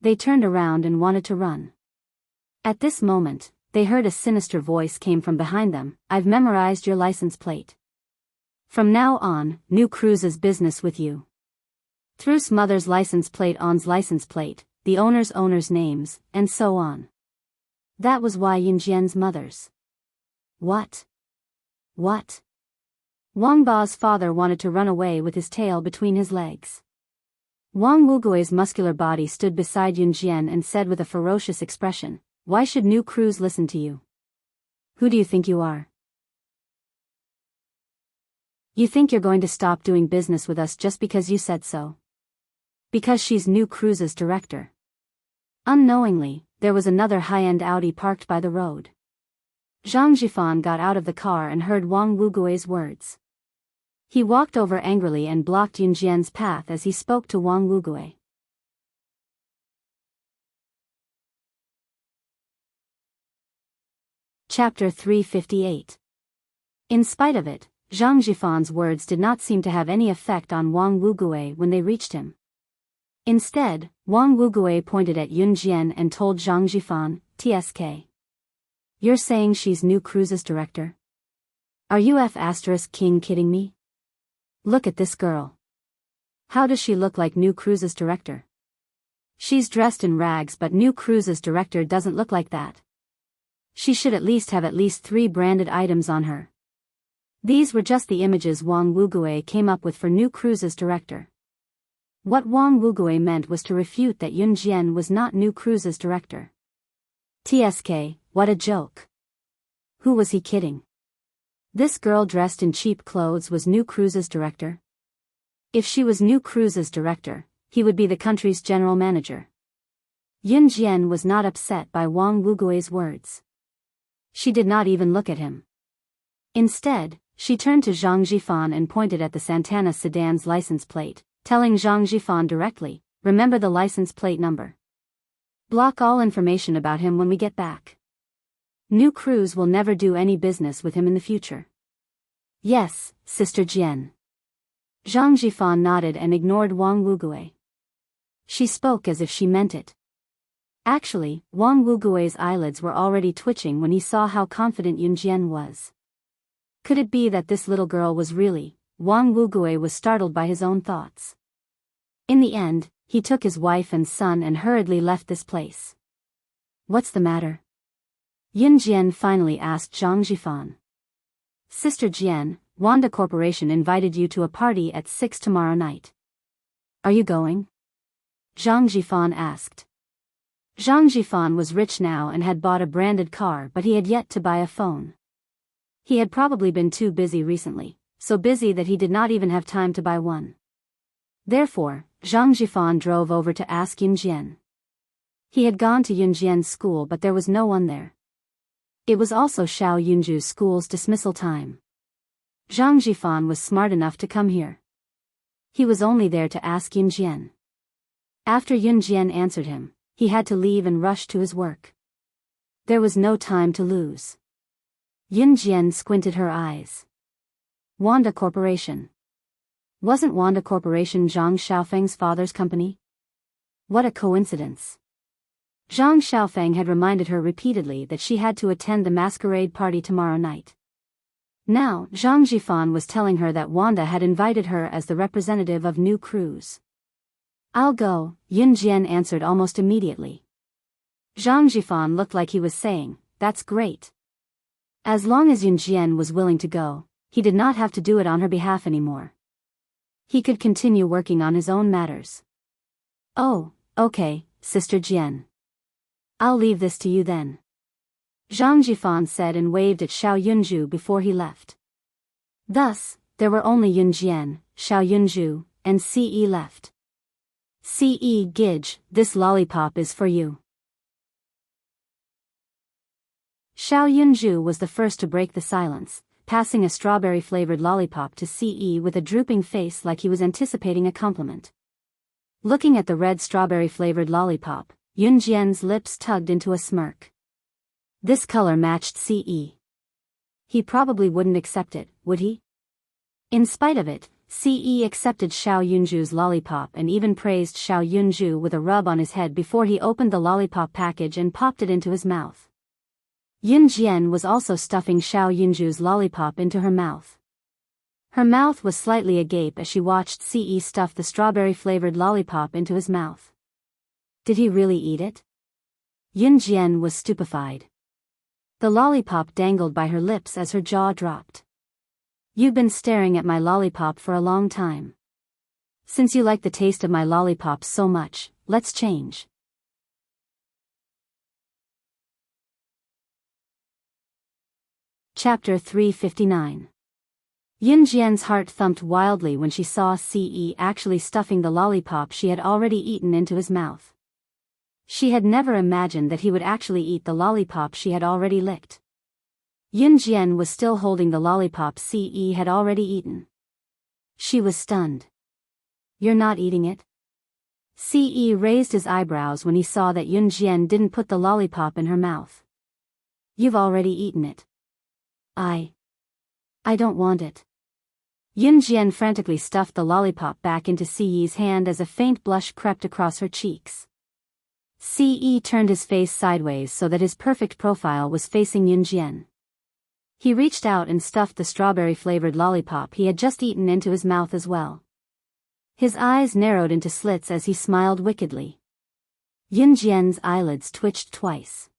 They turned around and wanted to run. At this moment, they heard a sinister voice came from behind them. I've memorized your license plate. From now on, New Cruise's business with you. Thru's mother's license plate, On's license plate, the owner's names, and so on. That was why Yun Jian's mother's. What? Wang Ba's father wanted to run away with his tail between his legs. Wang Wugui's muscular body stood beside Yun Jian and said with a ferocious expression, why should New Cruise listen to you? Who do you think you are? You think you're going to stop doing business with us just because you said so? Because she's New Cruise's director. Unknowingly, there was another high-end Audi parked by the road. Zhang Jifan got out of the car and heard Wang Wugui's words. He walked over angrily and blocked Yun Jian's path as he spoke to Wang Wugui. Chapter 358. In spite of it, Zhang Jifan's words did not seem to have any effect on Wang Wugui when they reached him. Instead, Wang Wugui pointed at Yun Jian and told Zhang Jifan, TSK. You're saying she's New Cruise's director? Are you King kidding me? Look at this girl. How does she look like New Cruise's director? She's dressed in rags, but New Cruise's director doesn't look like that. She should at least have 3 branded items on her. These were just the images Wang Wugui came up with for New Cruise's director. What Wang Wugui meant was to refute that Yun Jian was not New Cruise's director. TSK, what a joke. Who was he kidding? This girl dressed in cheap clothes was New Cruise's director? If she was New Cruise's director, he would be the country's general manager. Yun Jian was not upset by Wang Wugui's words. She did not even look at him. Instead, she turned to Zhang Jifan and pointed at the Santana sedan's license plate, telling Zhang Jifan directly, remember the license plate number. Block all information about him when we get back. New Cruise will never do any business with him in the future. Yes, Sister Jian. Zhang Jifan nodded and ignored Wang Wugui. She spoke as if she meant it. Actually, Wang Wugui's eyelids were already twitching when he saw how confident Yun Jian was. Could it be that this little girl was really? Wang Wugui was startled by his own thoughts. In the end, he took his wife and son and hurriedly left this place. What's the matter? Yun Jian finally asked Zhang Jifan. Sister Jian, Wanda Corporation invited you to a party at 6 tomorrow night. Are you going? Zhang Jifan asked. Zhang Jifan was rich now and had bought a branded car, but he had yet to buy a phone. He had probably been too busy recently, so busy that he did not even have time to buy one. Therefore, Zhang Jifan drove over to ask Yun Jian. He had gone to Yun Jian's school, but there was no one there. It was also Xiao Yunju's school's dismissal time. Zhang Jifan was smart enough to come here. He was only there to ask Yunjian. After Yunjian answered him, he had to leave and rush to his work. There was no time to lose. Yunjian squinted her eyes. Wanda Corporation. Wasn't Wanda Corporation Zhang Xiaofeng's father's company? What a coincidence. Zhang Xiaofeng had reminded her repeatedly that she had to attend the masquerade party tomorrow night. Now, Zhang Jifan was telling her that Wanda had invited her as the representative of New Cruise. I'll go, Yunjian answered almost immediately. Zhang Jifan looked like he was saying, that's great. As long as Yunjian was willing to go, he did not have to do it on her behalf anymore. He could continue working on his own matters. Oh, okay, Sister Jian. I'll leave this to you then. Zhang Jifan said and waved at Xiao Yunju before he left. Thus, there were only Yunjian, Xiao Yunju, and Ce left. Ce Gidge, this lollipop is for you. Xiao Yunju was the first to break the silence, passing a strawberry-flavored lollipop to Ce with a drooping face like he was anticipating a compliment. Looking at the red strawberry-flavored lollipop, Yunjian's lips tugged into a smirk. This color matched Ce. He probably wouldn't accept it, would he? In spite of it, Ce accepted Xiao Yunju's lollipop and even praised Xiao Yunju with a rub on his head before he opened the lollipop package and popped it into his mouth. Yunjian was also stuffing Xiao Yunju's lollipop into her mouth. Her mouth was slightly agape as she watched Ce stuff the strawberry-flavored lollipop into his mouth. Did he really eat it? Yunjian was stupefied. The lollipop dangled by her lips as her jaw dropped. You've been staring at my lollipop for a long time. Since you like the taste of my lollipop so much, let's change. Chapter 359. Yunjian's heart thumped wildly when she saw Ce actually stuffing the lollipop she had already eaten into his mouth. She had never imagined that he would actually eat the lollipop she had already licked. Yunjian was still holding the lollipop Ce had already eaten. She was stunned. You're not eating it? Ce raised his eyebrows when he saw that Yunjian didn't put the lollipop in her mouth. You've already eaten it. I don't want it. Yunjian frantically stuffed the lollipop back into Ce's hand as a faint blush crept across her cheeks. Ce turned his face sideways so that his perfect profile was facing Yunjian. He reached out and stuffed the strawberry-flavored lollipop he had just eaten into his mouth as well. His eyes narrowed into slits as he smiled wickedly. Yunjian's eyelids twitched twice.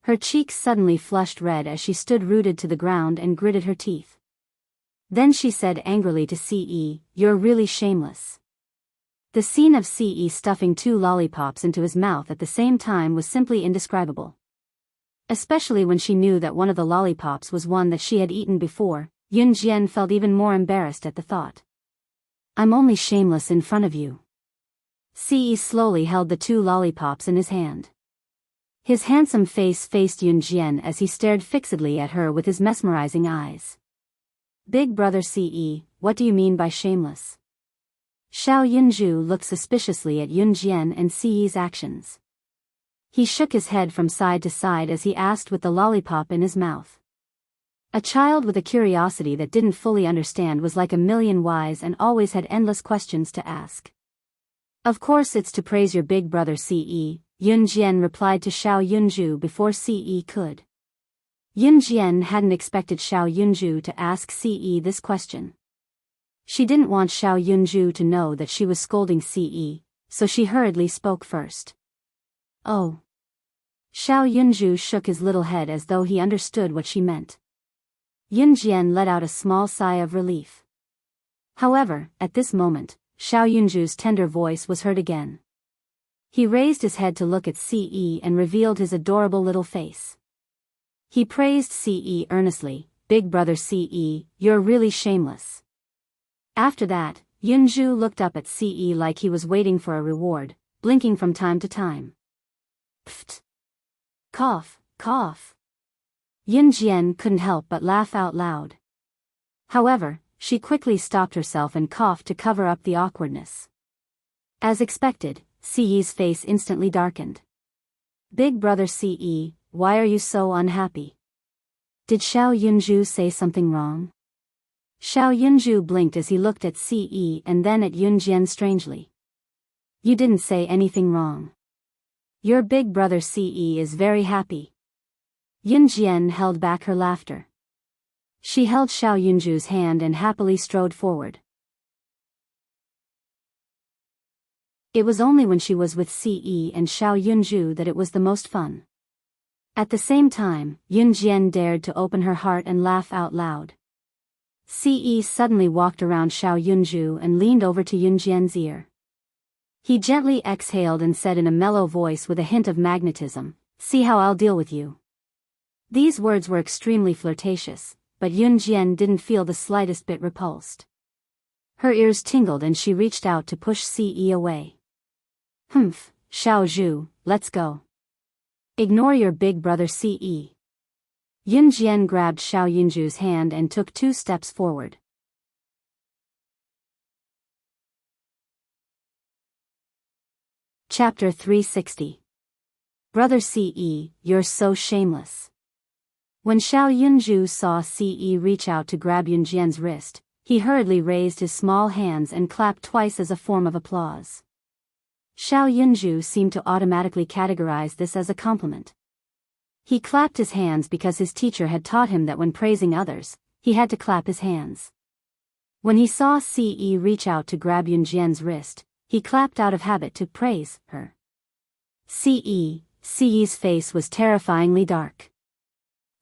Her cheeks suddenly flushed red as she stood rooted to the ground and gritted her teeth. Then she said angrily to Ce, "You're really shameless." The scene of Ce stuffing 2 lollipops into his mouth at the same time was simply indescribable. Especially when she knew that one of the lollipops was one that she had eaten before, Yunjian felt even more embarrassed at the thought. I'm only shameless in front of you. Ce slowly held the 2 lollipops in his hand. His handsome face faced Yunjian as he stared fixedly at her with his mesmerizing eyes. Big brother Ce, what do you mean by shameless? Xiao Yunju looked suspiciously at Yunjian and Ce's actions. He shook his head from side to side as he asked with the lollipop in his mouth. A child with a curiosity that didn't fully understand was like a million whys and always had endless questions to ask. Of course it's to praise your big brother Ce, Yunjian replied to Xiao Yunju before Ce could. Yunjian hadn't expected Xiao Yunju to ask Ce this question. She didn't want Xiao Yunju to know that she was scolding Ce, so she hurriedly spoke first. Oh. Xiao Yunju shook his little head as though he understood what she meant. Yunjian let out a small sigh of relief. However, at this moment, Xiao Yunju's tender voice was heard again. He raised his head to look at Ce and revealed his adorable little face. He praised Ce earnestly, "Big brother Ce, you're really shameless." After that, Yunju looked up at Ce like he was waiting for a reward, blinking from time to time. Pfft. Cough, cough. Yun Jian couldn't help but laugh out loud. However, she quickly stopped herself and coughed to cover up the awkwardness. As expected, Siyi's face instantly darkened. Big brother Ce, why are you so unhappy? Did Xiao Yunju say something wrong? Xiao Yunju blinked as he looked at Ce and then at Yun Jian strangely. You didn't say anything wrong. Your big brother Ce is very happy. Yun Jian held back her laughter. She held Xiao Yunju's hand and happily strode forward. It was only when she was with Ce and Xiao Yunju that it was the most fun. At the same time, Yun Jian dared to open her heart and laugh out loud. Ce suddenly walked around Xiao Yunju and leaned over to Yun Jian's ear. He gently exhaled and said in a mellow voice with a hint of magnetism, "See how I'll deal with you." These words were extremely flirtatious, but Yun Jian didn't feel the slightest bit repulsed. Her ears tingled and she reached out to push Ce away. Humph, Xiao Zhu, let's go. Ignore your big brother Ce. Yun Jian grabbed Xiao Yunju's hand and took 2 steps forward. Chapter 360. Brother Ce, you're so shameless. When Xiao Yunju saw Ce reach out to grab Yun Jian's wrist, he hurriedly raised his small hands and clapped twice as a form of applause. Xiao Yunju seemed to automatically categorize this as a compliment. He clapped his hands because his teacher had taught him that when praising others, he had to clap his hands. When he saw Ce reach out to grab Yun Jian's wrist, he clapped out of habit to praise her. Ce's face was terrifyingly dark.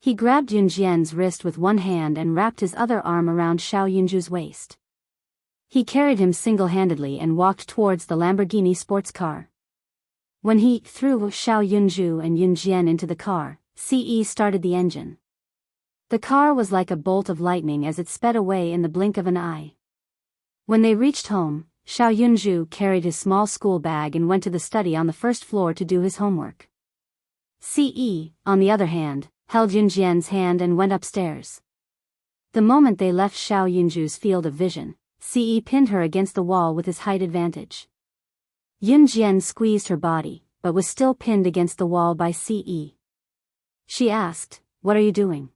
He grabbed Yun Jian's wrist with one hand and wrapped his other arm around Xiao Yunju's waist. He carried him single-handedly and walked towards the Lamborghini sports car. When he threw Xiao Yunju and Yun Jian into the car, Ce started the engine. The car was like a bolt of lightning as it sped away in the blink of an eye. When they reached home, Xiao Yunju carried his small school bag and went to the study on the first floor to do his homework. Ce, on the other hand, held Yun Jian's hand and went upstairs. The moment they left Xiao Yunju's field of vision, Ce pinned her against the wall with his height advantage. Yun Jian squeezed her body, but was still pinned against the wall by Ce. She asked, "What are you doing?"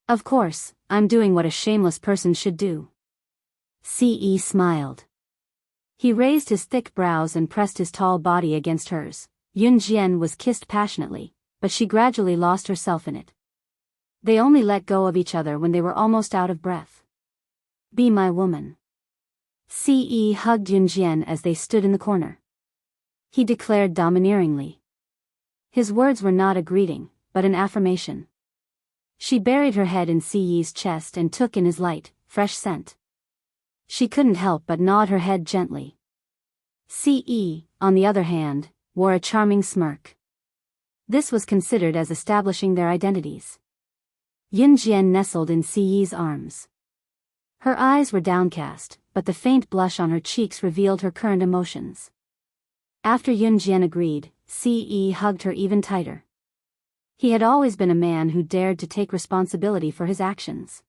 "Of course, I'm doing what a shameless person should do." Ce smiled. He raised his thick brows and pressed his tall body against hers. Yun Jian was kissed passionately, but she gradually lost herself in it. They only let go of each other when they were almost out of breath. "Be my woman." Ce hugged Yun Jian as they stood in the corner. He declared domineeringly. His words were not a greeting, but an affirmation. She buried her head in Ce's chest and took in his light, fresh scent. She couldn't help but nod her head gently. Ce, on the other hand, wore a charming smirk. This was considered as establishing their identities. Yun Jian nestled in Ce's arms. Her eyes were downcast, but the faint blush on her cheeks revealed her current emotions. After Yun Jian agreed, Ce hugged her even tighter. He had always been a man who dared to take responsibility for his actions.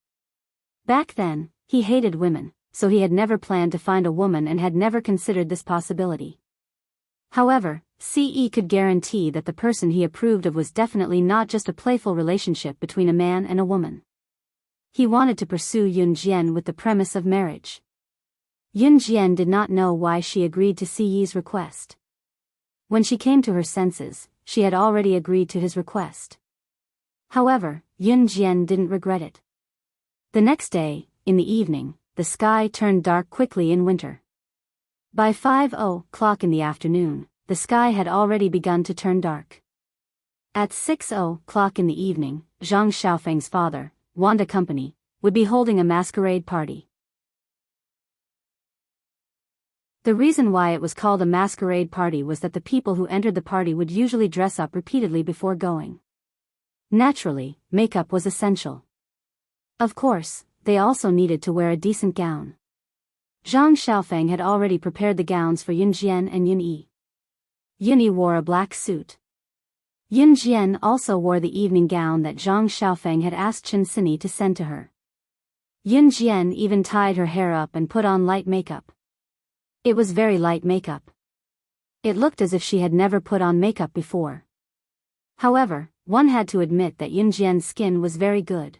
Back then, he hated women, so he had never planned to find a woman and had never considered this possibility. However, Ce could guarantee that the person he approved of was definitely not just a playful relationship between a man and a woman. He wanted to pursue Yun Jian with the premise of marriage. Yun Jian did not know why she agreed to Ce's request. When she came to her senses, she had already agreed to his request. However, Yun Jian didn't regret it. The next day, in the evening, the sky turned dark quickly in winter. By 5:00 in the afternoon, the sky had already begun to turn dark. At 6:00 in the evening, Zhang Xiaofeng's father, Wanda Company, would be holding a masquerade party. The reason why it was called a masquerade party was that the people who entered the party would usually dress up repeatedly before going. Naturally, makeup was essential. Of course, they also needed to wear a decent gown. Zhang Xiaofeng had already prepared the gowns for Yun Jian and Yun Yi. Yun Yi wore a black suit. Yun Jian also wore the evening gown that Zhang Xiaofeng had asked Chen Sini to send to her. Yun Jian even tied her hair up and put on light makeup. It was very light makeup. It looked as if she had never put on makeup before. However, one had to admit that Yun Jian's skin was very good.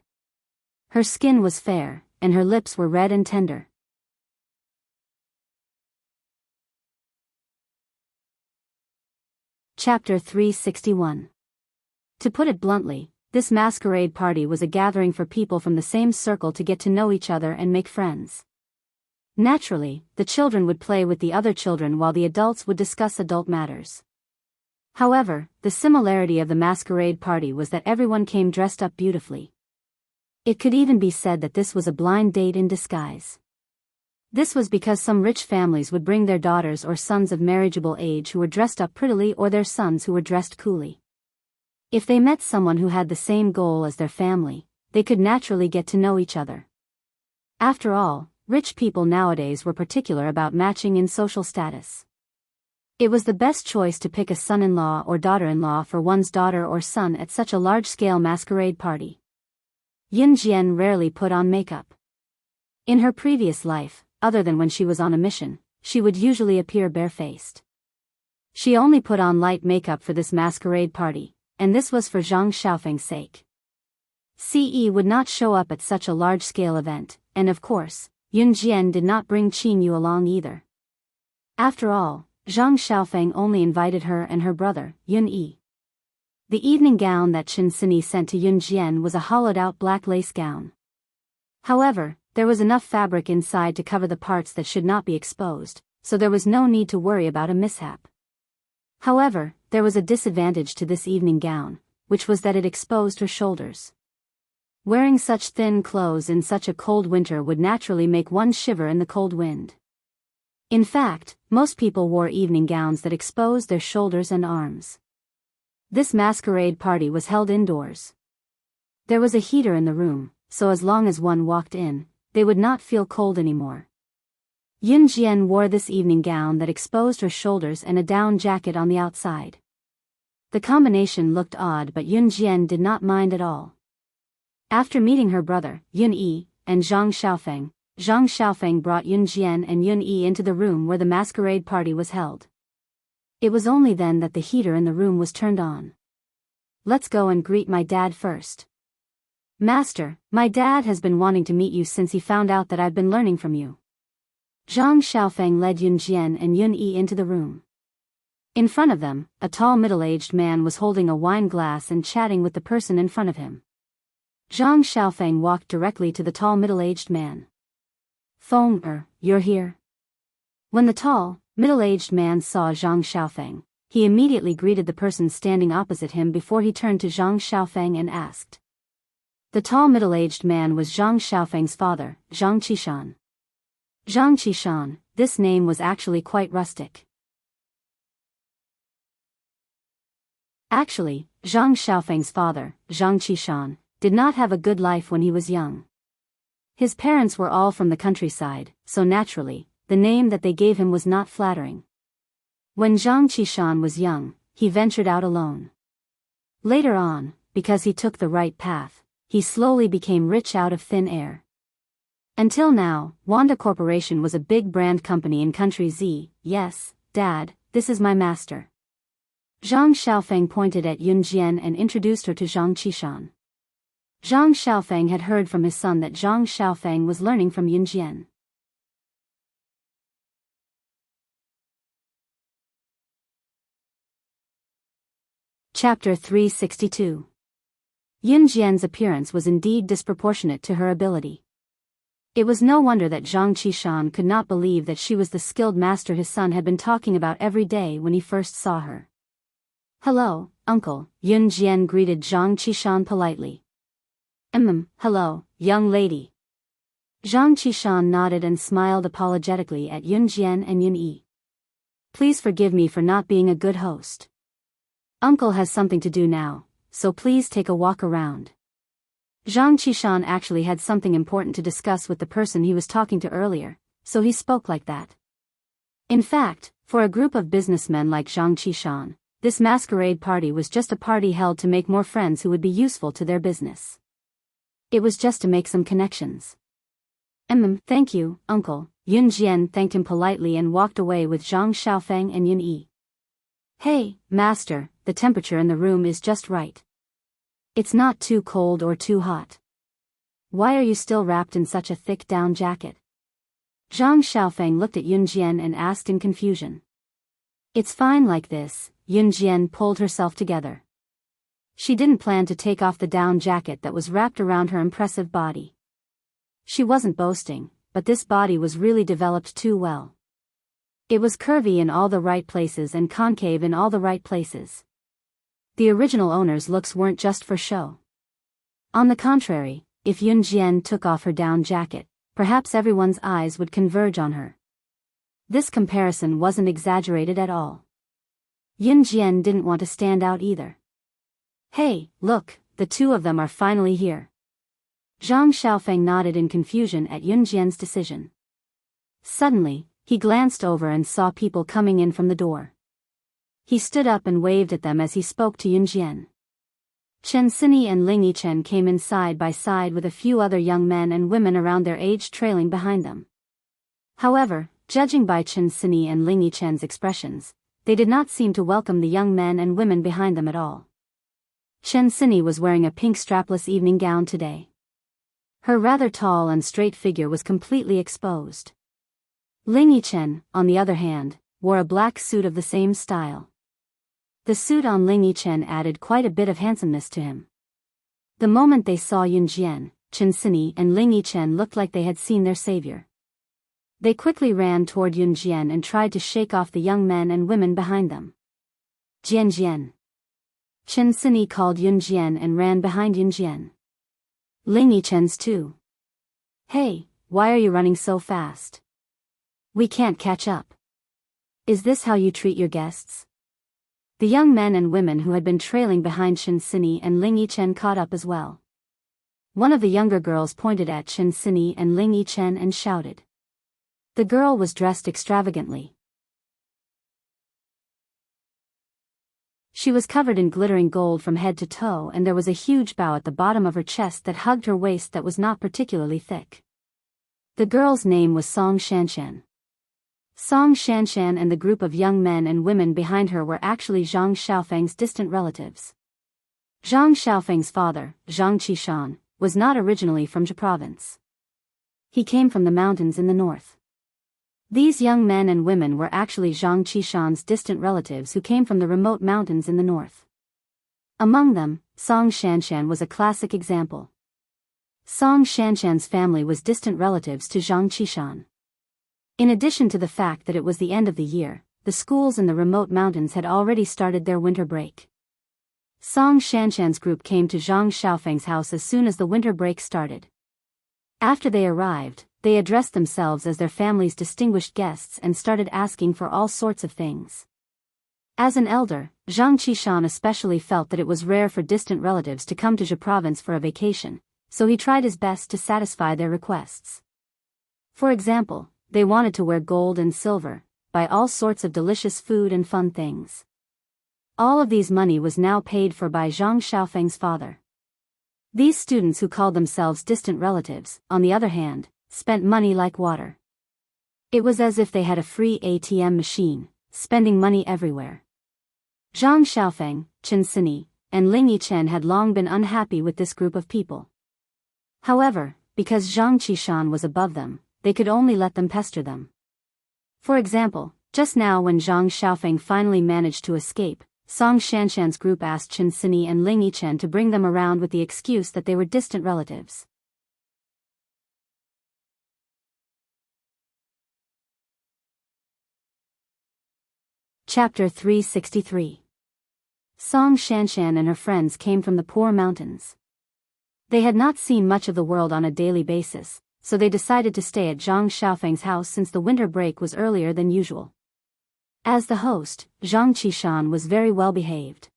Her skin was fair, and her lips were red and tender. Chapter 361. To put it bluntly, this masquerade party was a gathering for people from the same circle to get to know each other and make friends. Naturally, the children would play with the other children while the adults would discuss adult matters. However, the similarity of the masquerade party was that everyone came dressed up beautifully. It could even be said that this was a blind date in disguise. This was because some rich families would bring their daughters or sons of marriageable age who were dressed up prettily or their sons who were dressed coolly. If they met someone who had the same goal as their family, they could naturally get to know each other. After all, rich people nowadays were particular about matching in social status. It was the best choice to pick a son-in-law or daughter-in-law for one's daughter or son at such a large-scale masquerade party. Yun Jian rarely put on makeup. In her previous life, other than when she was on a mission, she would usually appear barefaced. She only put on light makeup for this masquerade party, and this was for Zhang Xiaofeng's sake. CE would not show up at such a large-scale event, and of course, Yun Jian did not bring Qingyu along either. After all, Zhang Xiaofeng only invited her and her brother, Yun Yi. The evening gown that Chen Sini sent to Yun Jian was a hollowed-out black lace gown. However, there was enough fabric inside to cover the parts that should not be exposed, so there was no need to worry about a mishap. However, there was a disadvantage to this evening gown, which was that it exposed her shoulders. Wearing such thin clothes in such a cold winter would naturally make one shiver in the cold wind. In fact, most people wore evening gowns that exposed their shoulders and arms. This masquerade party was held indoors. There was a heater in the room, so as long as one walked in, they would not feel cold anymore. Yun Jian wore this evening gown that exposed her shoulders and a down jacket on the outside. The combination looked odd, but Yun Jian did not mind at all. After meeting her brother, Yun Yi, and Zhang Xiaofeng brought Yun Jian and Yun Yi into the room where the masquerade party was held. It was only then that the heater in the room was turned on. "Let's go and greet my dad first. Master, my dad has been wanting to meet you since he found out that I've been learning from you." Zhang Xiaofeng led Yun Jian and Yun Yi into the room. In front of them, a tall middle-aged man was holding a wine glass and chatting with the person in front of him. Zhang Xiaofeng walked directly to the tall middle-aged man. "Feng, you're here." When the tall, middle-aged man saw Zhang Xiaofeng, he immediately greeted the person standing opposite him before he turned to Zhang Xiaofeng and asked. The tall middle-aged man was Zhang Xiaofeng's father, Zhang Qishan. Zhang Qishan, this name was actually quite rustic. Actually, Zhang Xiaofeng's father, Zhang Qishan, did not have a good life when he was young. His parents were all from the countryside, so naturally, the name that they gave him was not flattering. When Zhang Qishan was young, he ventured out alone. Later on, because he took the right path, he slowly became rich out of thin air. Until now, Wanda Corporation was a big brand company in Country Z. "Yes, Dad, this is my master." Zhang Xiaofeng pointed at Yun Jian and introduced her to Zhang Qishan. Zhang Xiaofeng had heard from his son that Zhang Xiaofeng was learning from Yun Jian. Chapter 362. Yun Jian's appearance was indeed disproportionate to her ability. It was no wonder that Zhang Qishan could not believe that she was the skilled master his son had been talking about every day when he first saw her. "Hello, uncle," Yun Jian greeted Zhang Qishan politely. Hello, young lady." Zhang Qishan nodded and smiled apologetically at Yun Jian and Yun Yi. "Please forgive me for not being a good host. Uncle has something to do now, so please take a walk around." Zhang Qishan actually had something important to discuss with the person he was talking to earlier, so he spoke like that. In fact, for a group of businessmen like Zhang Qishan, this masquerade party was just a party held to make more friends who would be useful to their business. It was just to make some connections. Thank you, uncle. Yun Jian thanked him politely and walked away with Zhang Xiaofeng and Yun Yi. Hey, master, the temperature in the room is just right. It's not too cold or too hot. Why are you still wrapped in such a thick down jacket? Zhang Xiaofeng looked at Yun Jian and asked in confusion. It's fine like this. Yun Jian pulled herself together. She didn't plan to take off the down jacket that was wrapped around her impressive body. She wasn't boasting, but this body was really developed too well. It was curvy in all the right places and concave in all the right places. The original owner's looks weren't just for show. On the contrary, if Yun Jian took off her down jacket, perhaps everyone's eyes would converge on her. This comparison wasn't exaggerated at all. Yun Jian didn't want to stand out either. Hey, look, the two of them are finally here. Zhang Xiaofeng nodded in confusion at Yun Jian's decision. Suddenly, he glanced over and saw people coming in from the door. He stood up and waved at them as he spoke to Yun Jian. Chen Sini and Ling Yichen came in side by side with a few other young men and women around their age trailing behind them. However, judging by Chen Sini and Ling Yichen's expressions, they did not seem to welcome the young men and women behind them at all. Chen Sini was wearing a pink strapless evening gown today. Her rather tall and straight figure was completely exposed. Ling Yichen, on the other hand, wore a black suit of the same style. The suit on Ling Yichen added quite a bit of handsomeness to him. The moment they saw Yun Jian, Chen Sini and Ling Yichen looked like they had seen their savior. They quickly ran toward Yun Jian and tried to shake off the young men and women behind them. Jian Jian. Chen Sini called Yun Jian and ran behind Yun Jian. Ling Yichen's too. Hey, why are you running so fast? We can't catch up. Is this how you treat your guests? The young men and women who had been trailing behind Chen Sini and Ling Yichen caught up as well. One of the younger girls pointed at Chen Sini and Ling Yichen and shouted. The girl was dressed extravagantly. She was covered in glittering gold from head to toe, and there was a huge bow at the bottom of her chest that hugged her waist that was not particularly thick. The girl's name was Song Shanshan. Song Shanshan and the group of young men and women behind her were actually Zhang Xiaofeng's distant relatives. Zhang Xiaofeng's father, Zhang Qishan, was not originally from Zhe province. He came from the mountains in the north. These young men and women were actually Zhang Qishan's distant relatives who came from the remote mountains in the north. Among them, Song Shanshan was a classic example. Song Shanshan's family was distant relatives to Zhang Qishan. In addition to the fact that it was the end of the year, the schools in the remote mountains had already started their winter break. Song Shanshan's group came to Zhang Xiaofeng's house as soon as the winter break started. After they arrived, they addressed themselves as their family's distinguished guests and started asking for all sorts of things. As an elder, Zhang Qishan especially felt that it was rare for distant relatives to come to Zhe province for a vacation, so he tried his best to satisfy their requests. For example, they wanted to wear gold and silver, buy all sorts of delicious food and fun things. All of these money was now paid for by Zhang Xiaofeng's father. These students who called themselves distant relatives, on the other hand, spent money like water. It was as if they had a free ATM machine, spending money everywhere. Zhang Xiaofeng, Chen Sini, and Ling Yichen had long been unhappy with this group of people. However, because Zhang Qishan was above them, they could only let them pester them. For example, just now when Zhang Xiaofeng finally managed to escape, Song Shanshan's group asked Chen Sini and Ling Yichen to bring them around with the excuse that they were distant relatives. Chapter 363. Song Shanshan and her friends came from the poor mountains. They had not seen much of the world on a daily basis, so they decided to stay at Zhang Xiaofeng's house since the winter break was earlier than usual. As the host, Zhang Qishan was very well behaved.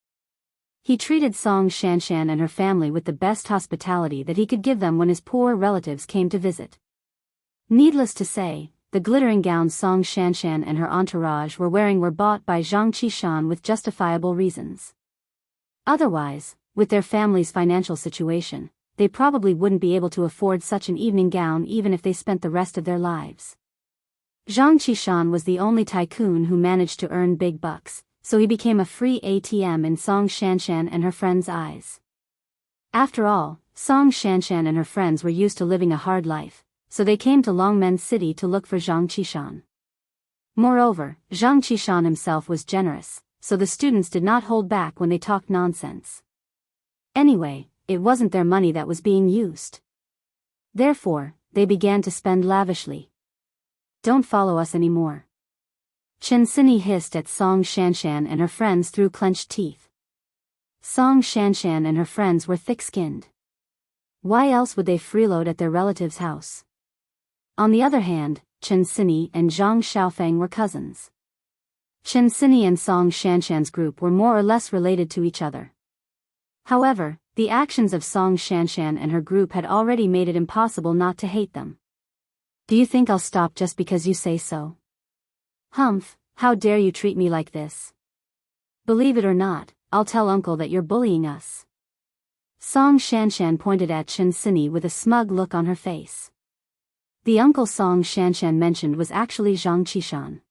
He treated Song Shanshan and her family with the best hospitality that he could give them when his poor relatives came to visit. Needless to say, the glittering gowns Song Shanshan and her entourage were wearing were bought by Zhang Qishan with justifiable reasons. Otherwise, with their family's financial situation, they probably wouldn't be able to afford such an evening gown even if they spent the rest of their lives. Zhang Qishan was the only tycoon who managed to earn big bucks, so he became a free ATM in Song Shanshan and her friends' eyes. After all, Song Shanshan and her friends were used to living a hard life, so they came to Longmen City to look for Zhang Qishan. Moreover, Zhang Qishan himself was generous, so the students did not hold back when they talked nonsense. Anyway, it wasn't their money that was being used. Therefore, they began to spend lavishly. "Don't follow us anymore," Chen Sini hissed at Song Shanshan and her friends through clenched teeth. Song Shanshan and her friends were thick-skinned. Why else would they freeload at their relative's house? On the other hand, Chen Sini and Zhang Xiaofeng were cousins. Chen Sini and Song Shanshan's group were more or less related to each other. However, the actions of Song Shanshan and her group had already made it impossible not to hate them. "Do you think I'll stop just because you say so? Humph, how dare you treat me like this? Believe it or not, I'll tell Uncle that you're bullying us." Song Shanshan pointed at Chen Sini with a smug look on her face. The uncle Song Shanshan mentioned was actually Zhang Qishan.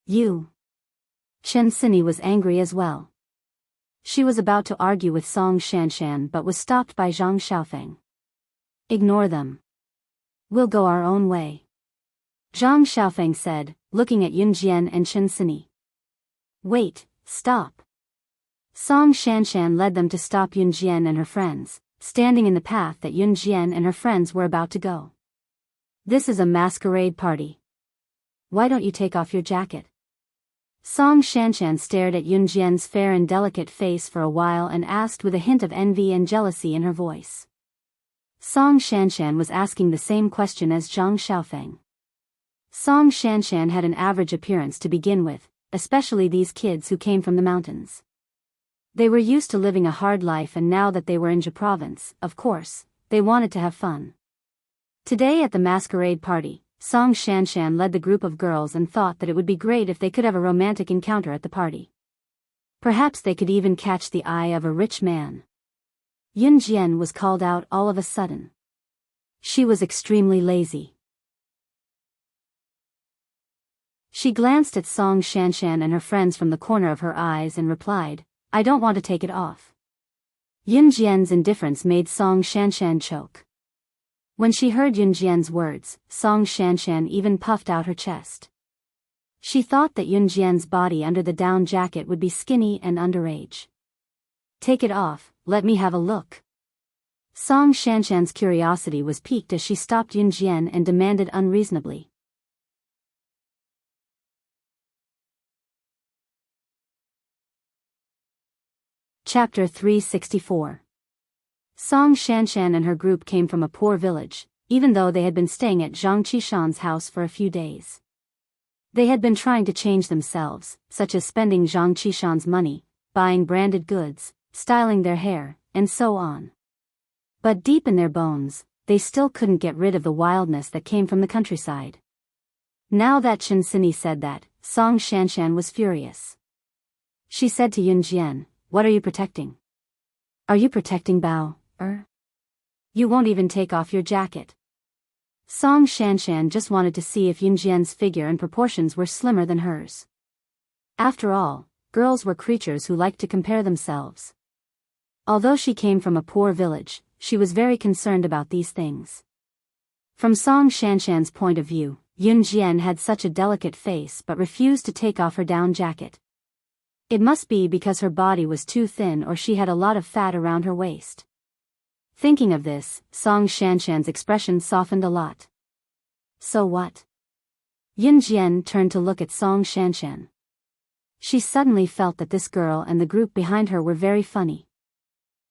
"You." Chen Sini was angry as well. She was about to argue with Song Shanshan but was stopped by Zhang Xiaofeng. "Ignore them. We'll go our own way," Zhang Xiaofeng said, looking at Yunjian and Chen Sini. "Wait, stop." Song Shanshan led them to stop Yunjian and her friends, standing in the path that Yunjian and her friends were about to go. "This is a masquerade party. Why don't you take off your jacket?" Song Shanshan stared at Yunjian's fair and delicate face for a while and asked with a hint of envy and jealousy in her voice. Song Shanshan was asking the same question as Zhang Xiaofeng. Song Shanshan had an average appearance to begin with, especially these kids who came from the mountains. They were used to living a hard life, and now that they were in Jia province, of course, they wanted to have fun. Today at the masquerade party, Song Shanshan led the group of girls and thought that it would be great if they could have a romantic encounter at the party. Perhaps they could even catch the eye of a rich man. Yunjian was called out all of a sudden. She was extremely lazy. She glanced at Song Shanshan and her friends from the corner of her eyes and replied, "I don't want to take it off." Yunjian's indifference made Song Shanshan choke. When she heard Yunjian's words, Song Shanshan even puffed out her chest. She thought that Yunjian's body under the down jacket would be skinny and underage. "Take it off, let me have a look." Song Shanshan's curiosity was piqued as she stopped Yunjian and demanded unreasonably. Chapter 364. Song Shanshan and her group came from a poor village, even though they had been staying at Zhang Qishan's house for a few days. They had been trying to change themselves, such as spending Zhang Qishan's money, buying branded goods, styling their hair, and so on. But deep in their bones, they still couldn't get rid of the wildness that came from the countryside. Now that Chen Sini said that, Song Shanshan was furious. She said to Yunjian, "What are you protecting? Are you protecting Bao? You won't even take off your jacket." Song Shanshan just wanted to see if Yunjian's figure and proportions were slimmer than hers. After all, girls were creatures who liked to compare themselves. Although she came from a poor village, she was very concerned about these things. From Song Shanshan's point of view, Yunjian had such a delicate face but refused to take off her down jacket. It must be because her body was too thin or she had a lot of fat around her waist. Thinking of this, Song Shanshan's expression softened a lot. "So what?" Yunjian turned to look at Song Shanshan. She suddenly felt that this girl and the group behind her were very funny.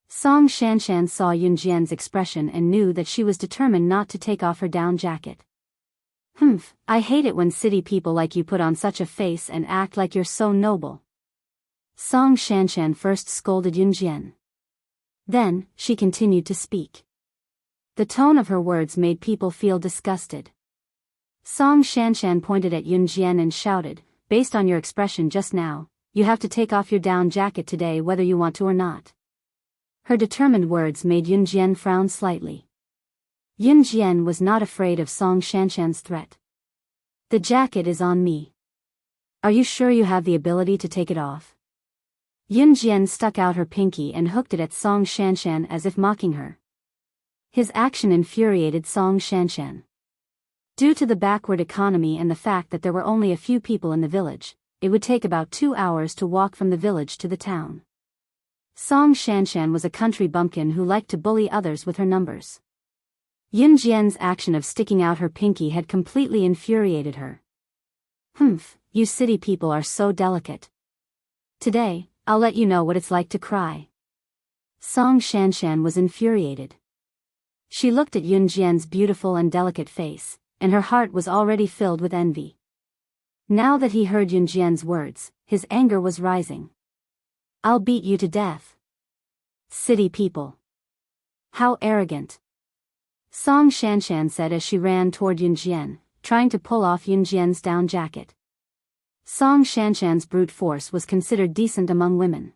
Song Shanshan saw Yunjian's expression and knew that she was determined not to take off her down jacket. "Humph, I hate it when city people like you put on such a face and act like you're so noble." Song Shanshan first scolded Yunjian. Then, she continued to speak. The tone of her words made people feel disgusted. Song Shanshan pointed at Yun Jian and shouted, based on your expression just now, you have to take off your down jacket today whether you want to or not. Her determined words made Yun Jian frown slightly. Yun Jian was not afraid of Song Shanshan's threat. The jacket is on me. Are you sure you have the ability to take it off? Yun Jian stuck out her pinky and hooked it at Song Shanshan as if mocking her. His action infuriated Song Shanshan. Due to the backward economy and the fact that there were only a few people in the village, it would take about 2 hours to walk from the village to the town. Song Shanshan was a country bumpkin who liked to bully others with her numbers. Yun Jian's action of sticking out her pinky had completely infuriated her. Humph, you city people are so delicate. Today, I'll let you know what it's like to cry. Song Shanshan was infuriated. She looked at Yun Jian's beautiful and delicate face, and her heart was already filled with envy. Now that he heard Yun Jian's words, his anger was rising. I'll beat you to death. City people. How arrogant. Song Shanshan said as she ran toward Yun Jian, trying to pull off Yun Jian's down jacket. Song Shanshan's brute force was considered decent among women.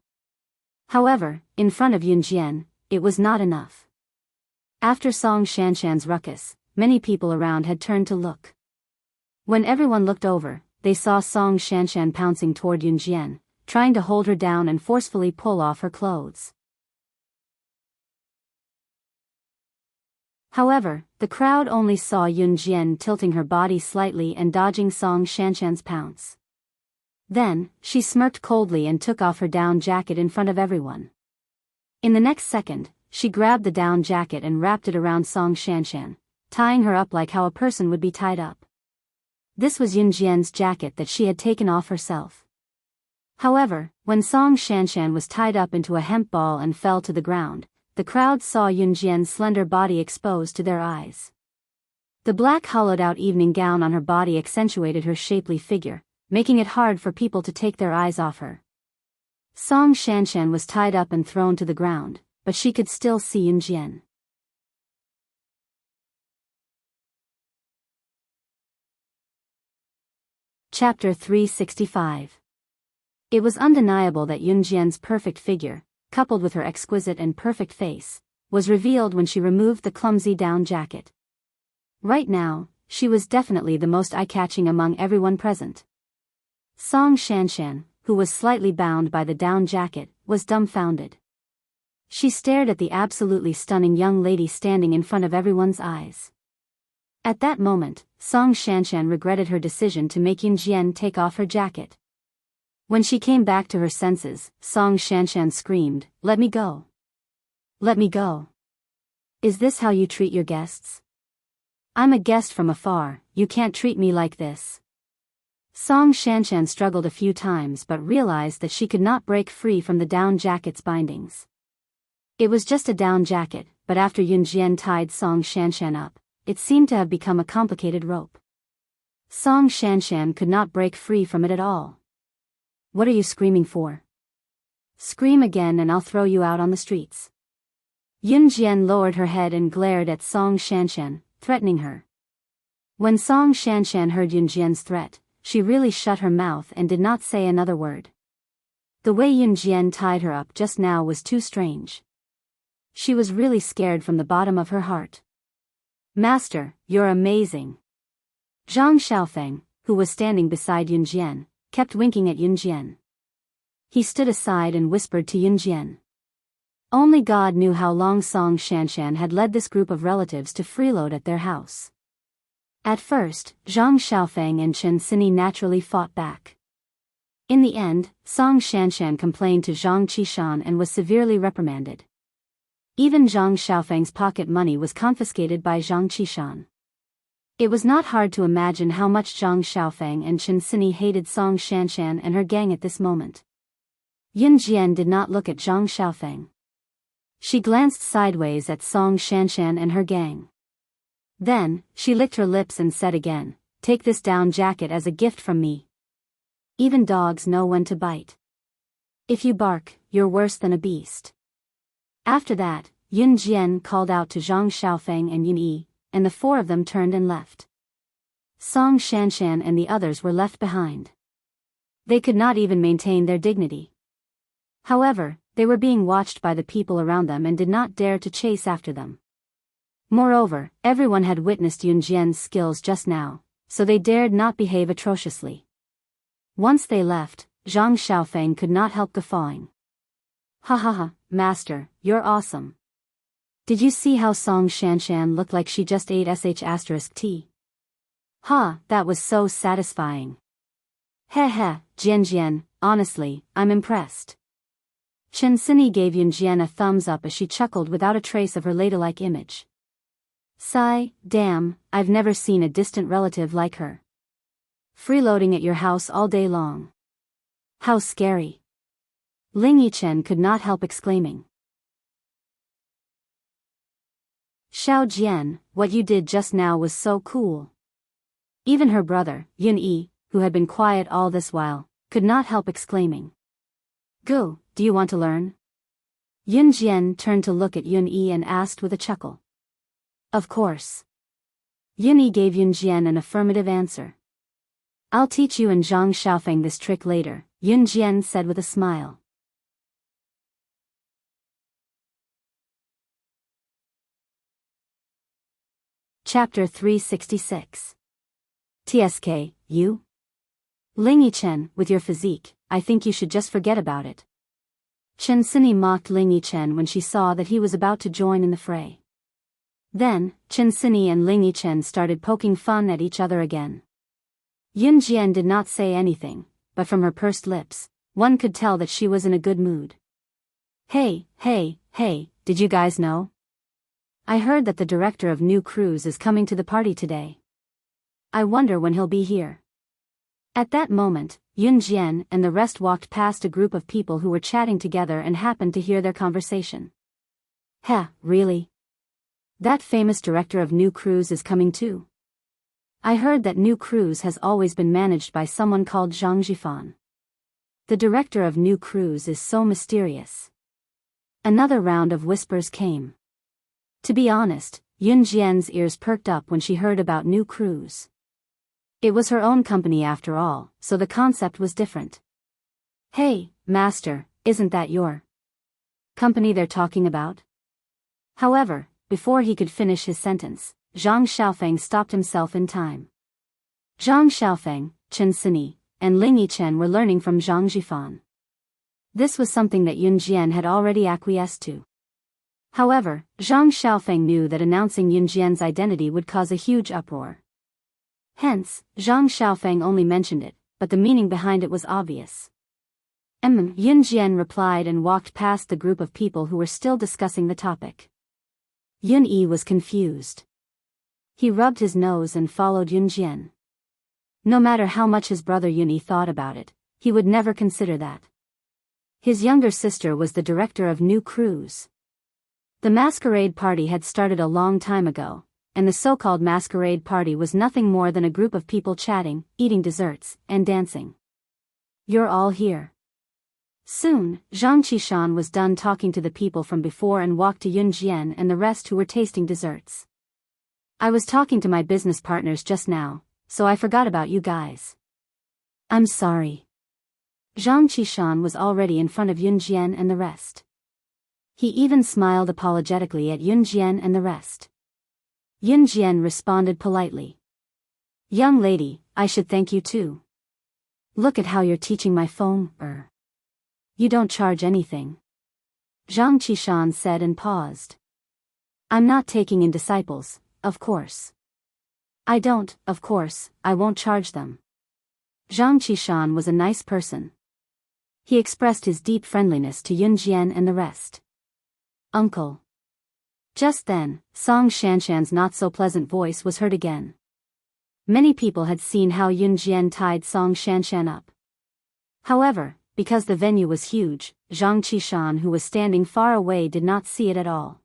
However, in front of Yun Jian, it was not enough. After Song Shanshan's ruckus, many people around had turned to look. When everyone looked over, they saw Song Shanshan pouncing toward Yun Jian, trying to hold her down and forcefully pull off her clothes. However, the crowd only saw Yun Jian tilting her body slightly and dodging Song Shanshan's pounce. Then, she smirked coldly and took off her down jacket in front of everyone. In the next second, she grabbed the down jacket and wrapped it around Song Shanshan, tying her up like how a person would be tied up. This was Yun Jian's jacket that she had taken off herself. However, when Song Shanshan was tied up into a hemp ball and fell to the ground, the crowd saw Yun Jian's slender body exposed to their eyes. The black hollowed-out evening gown on her body accentuated her shapely figure, making it hard for people to take their eyes off her. Song Shanshan was tied up and thrown to the ground, but she could still see Yun Jian. Chapter 365. It was undeniable that Yun Jian's perfect figure, coupled with her exquisite and perfect face, was revealed when she removed the clumsy down jacket. Right now, she was definitely the most eye-catching among everyone present. Song Shanshan, who was slightly bound by the down jacket, was dumbfounded. She stared at the absolutely stunning young lady standing in front of everyone's eyes. At that moment, Song Shanshan regretted her decision to make Yun Jian take off her jacket. When she came back to her senses, Song Shanshan screamed, "Let me go! Let me go! Is this how you treat your guests? I'm a guest from afar, you can't treat me like this." Song Shanshan struggled a few times but realized that she could not break free from the down jacket's bindings. It was just a down jacket, but after Yun Jian tied Song Shanshan up, it seemed to have become a complicated rope. Song Shanshan could not break free from it at all. "What are you screaming for? Scream again and I'll throw you out on the streets." Yun Jian lowered her head and glared at Song Shanshan, threatening her. When Song Shanshan heard Yun Jian's threat, she really shut her mouth and did not say another word. The way Yun Jian tied her up just now was too strange. She was really scared from the bottom of her heart. "Master, you're amazing." Zhang Xiaofeng, who was standing beside Yun Jian, kept winking at Yun Jian. He stood aside and whispered to Yun Jian. Only God knew how long Song Shanshan had led this group of relatives to freeload at their house. At first, Zhang Xiaofeng and Chen Sini naturally fought back. In the end, Song Shanshan complained to Zhang Qishan and was severely reprimanded. Even Zhang Xiaofeng's pocket money was confiscated by Zhang Qishan. It was not hard to imagine how much Zhang Xiaofeng and Chen Sini hated Song Shanshan and her gang at this moment. Yun Jian did not look at Zhang Xiaofeng. She glanced sideways at Song Shanshan and her gang. Then, she licked her lips and said again, "Take this down jacket as a gift from me. Even dogs know when to bite. If you bark, you're worse than a beast." After that, Yun Jian called out to Zhang Xiaofeng and Yun Yi, and the four of them turned and left. Song Shanshan and the others were left behind. They could not even maintain their dignity. However, they were being watched by the people around them and did not dare to chase after them. Moreover, everyone had witnessed Yunjian's skills just now, so they dared not behave atrociously. Once they left, Zhang Xiaofeng could not help guffawing. Ha ha ha, master, you're awesome. Did you see how Song Shanshan looked like she just ate sh*t? Ha, that was so satisfying. Heh heh, Jian, honestly, I'm impressed. Chen Sini gave Yunjian a thumbs up as she chuckled without a trace of her ladylike image. Sigh, damn, I've never seen a distant relative like her. Freeloading at your house all day long. How scary. Ling Yichen could not help exclaiming. Xiao Jian, what you did just now was so cool. Even her brother, Yun Yi, who had been quiet all this while, could not help exclaiming. Go, do you want to learn? Yun Jian turned to look at Yun Yi and asked with a chuckle. Of course. Yun Yi gave Yun Jian an affirmative answer. I'll teach you and Zhang Xiaofeng this trick later, Yun Jian said with a smile. Chapter 366. TSK, you? Ling Yichen, with your physique, I think you should just forget about it. Chen Sini mocked Ling Yichen when she saw that he was about to join in the fray. Then, Chen Sini and Ling Yichen started poking fun at each other again. Yun Jian did not say anything, but from her pursed lips, one could tell that she was in a good mood. Hey, did you guys know? I heard that the director of New Cruise is coming to the party today. I wonder when he'll be here. At that moment, Yun Jian and the rest walked past a group of people who were chatting together and happened to hear their conversation. Heh, really? That famous director of New Cruise is coming too? I heard that New Cruise has always been managed by someone called Zhang Jifan. The director of New Cruise is so mysterious. Another round of whispers came. To be honest, Yun Jian's ears perked up when she heard about New Cruise. It was her own company after all, so the concept was different. Hey, master, isn't that your company they're talking about? However, before he could finish his sentence, Zhang Xiaofeng stopped himself in time. Zhang Xiaofeng, Chen Sini, and Ling Yichen were learning from Zhang Jifan. This was something that Yun Jian had already acquiesced to. However, Zhang Xiaofeng knew that announcing Yun Jian's identity would cause a huge uproar. Hence, Zhang Xiaofeng only mentioned it, but the meaning behind it was obvious. Yun Jian replied and walked past the group of people who were still discussing the topic. Yun Yi was confused. He rubbed his nose and followed Yun Jian. No matter how much his brother Yun Yi thought about it, he would never consider that. His younger sister was the director of New Cruise. The masquerade party had started a long time ago, and the so-called masquerade party was nothing more than a group of people chatting, eating desserts, and dancing. You're all here. Soon, Zhang Qishan was done talking to the people from before and walked to Yun Jian and the rest who were tasting desserts. I was talking to my business partners just now, so I forgot about you guys. I'm sorry. Zhang Qishan was already in front of Yun Jian and the rest. He even smiled apologetically at Yun Jian and the rest. Yun Jian responded politely. Young lady, I should thank you too. Look at how you're teaching my phone, You don't charge anything. Zhang Qishan said and paused. I'm not taking in disciples, of course. I won't charge them. Zhang Qishan was a nice person. He expressed his deep friendliness to Yun Jian and the rest. Uncle. Just then, Song Shanshan's not-so-pleasant voice was heard again. Many people had seen how Yun Jian tied Song Shanshan up. However, because the venue was huge, Zhang Qishan, who was standing far away, did not see it at all.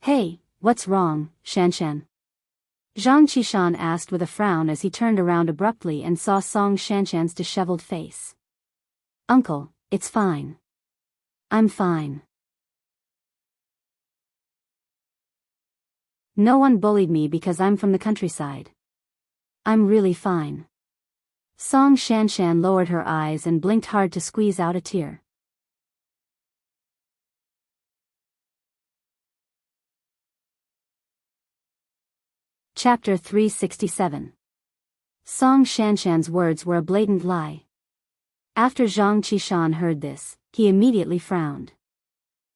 Hey, what's wrong, Shanshan? Zhang Qishan asked with a frown as he turned around abruptly and saw Song Shanshan's disheveled face. Uncle, it's fine. I'm fine. No one bullied me because I'm from the countryside. I'm really fine. Song Shanshan lowered her eyes and blinked hard to squeeze out a tear. Chapter 367. Song Shanshan's words were a blatant lie. After Zhang Qishan heard this, he immediately frowned.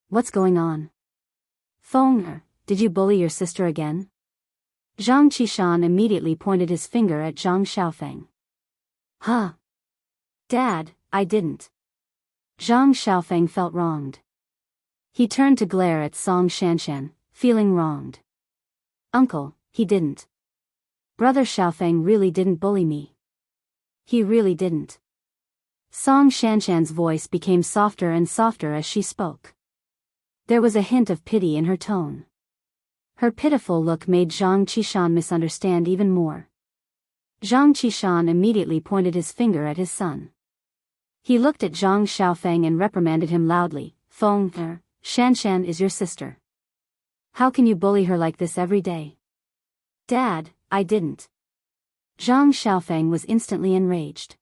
What's going on? Feng, did you bully your sister again? Zhang Qishan immediately pointed his finger at Zhang Xiaofeng. Huh? Dad, I didn't. Zhang Xiaofeng felt wronged. He turned to glare at Song Shanshan, feeling wronged. Uncle, he didn't. Brother Xiaofeng really didn't bully me. He really didn't. Song Shanshan's voice became softer and softer as she spoke. There was a hint of pity in her tone. Her pitiful look made Zhang Qishan misunderstand even more. Zhang Qishan immediately pointed his finger at his son. He looked at Zhang Xiaofeng and reprimanded him loudly. Feng, Shanshan is your sister. How can you bully her like this every day? Dad, I didn't. Zhang Xiaofeng was instantly enraged.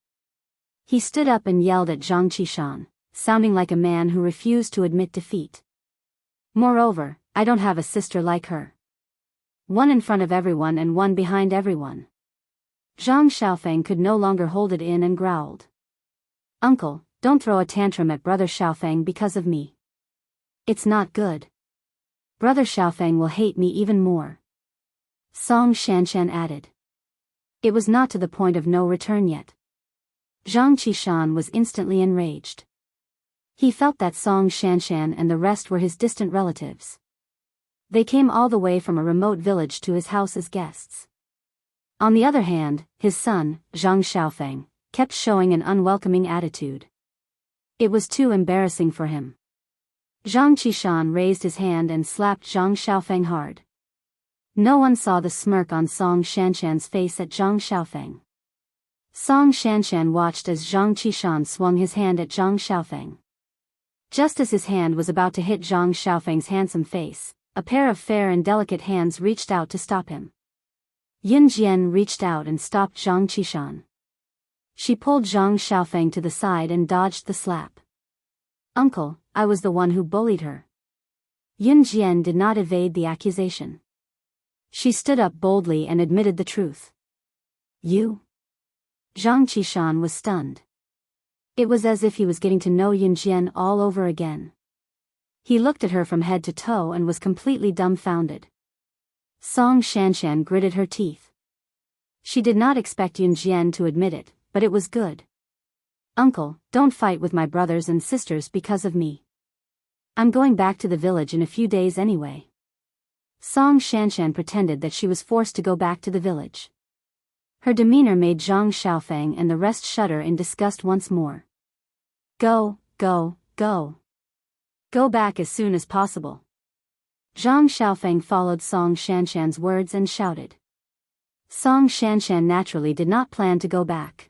He stood up and yelled at Zhang Qishan, sounding like a man who refused to admit defeat. Moreover, I don't have a sister like her. One in front of everyone and one behind everyone. Zhang Xiaofeng could no longer hold it in and growled. Uncle, don't throw a tantrum at Brother Xiaofeng because of me. It's not good. Brother Xiaofeng will hate me even more. Song Shanshan added. It was not to the point of no return yet. Zhang Qishan was instantly enraged. He felt that Song Shanshan and the rest were his distant relatives. They came all the way from a remote village to his house as guests. On the other hand, his son, Zhang Xiaofeng, kept showing an unwelcoming attitude. It was too embarrassing for him. Zhang Qishan raised his hand and slapped Zhang Xiaofeng hard. No one saw the smirk on Song Shanshan's face at Zhang Xiaofeng. Song Shanshan watched as Zhang Qishan swung his hand at Zhang Xiaofeng. Just as his hand was about to hit Zhang Xiaofeng's handsome face, a pair of fair and delicate hands reached out to stop him. Yun Jian reached out and stopped Zhang Qishan. She pulled Zhang Xiaofeng to the side and dodged the slap. Uncle, I was the one who bullied her. Yun Jian did not evade the accusation. She stood up boldly and admitted the truth. You? Zhang Qishan was stunned. It was as if he was getting to know Yun Jian all over again. He looked at her from head to toe and was completely dumbfounded. Song Shanshan gritted her teeth. She did not expect Yun Jian to admit it, but it was good. Uncle, don't fight with my brothers and sisters because of me. I'm going back to the village in a few days anyway. Song Shanshan pretended that she was forced to go back to the village. Her demeanor made Zhang Xiaofeng and the rest shudder in disgust once more. Go, go, go. Go back as soon as possible. Zhang Xiaofeng followed Song Shanshan's words and shouted. Song Shanshan naturally did not plan to go back.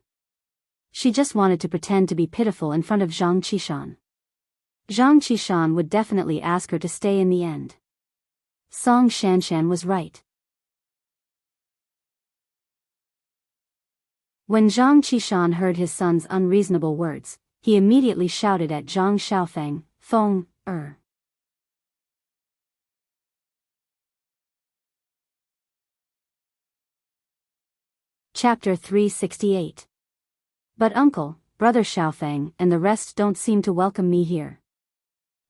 She just wanted to pretend to be pitiful in front of Zhang Qishan. Zhang Qishan would definitely ask her to stay in the end. Song Shanshan was right. When Zhang Qishan heard his son's unreasonable words, he immediately shouted at Zhang Xiaofeng, Feng, Chapter 368. But uncle, brother Xiaofeng and the rest don't seem to welcome me here.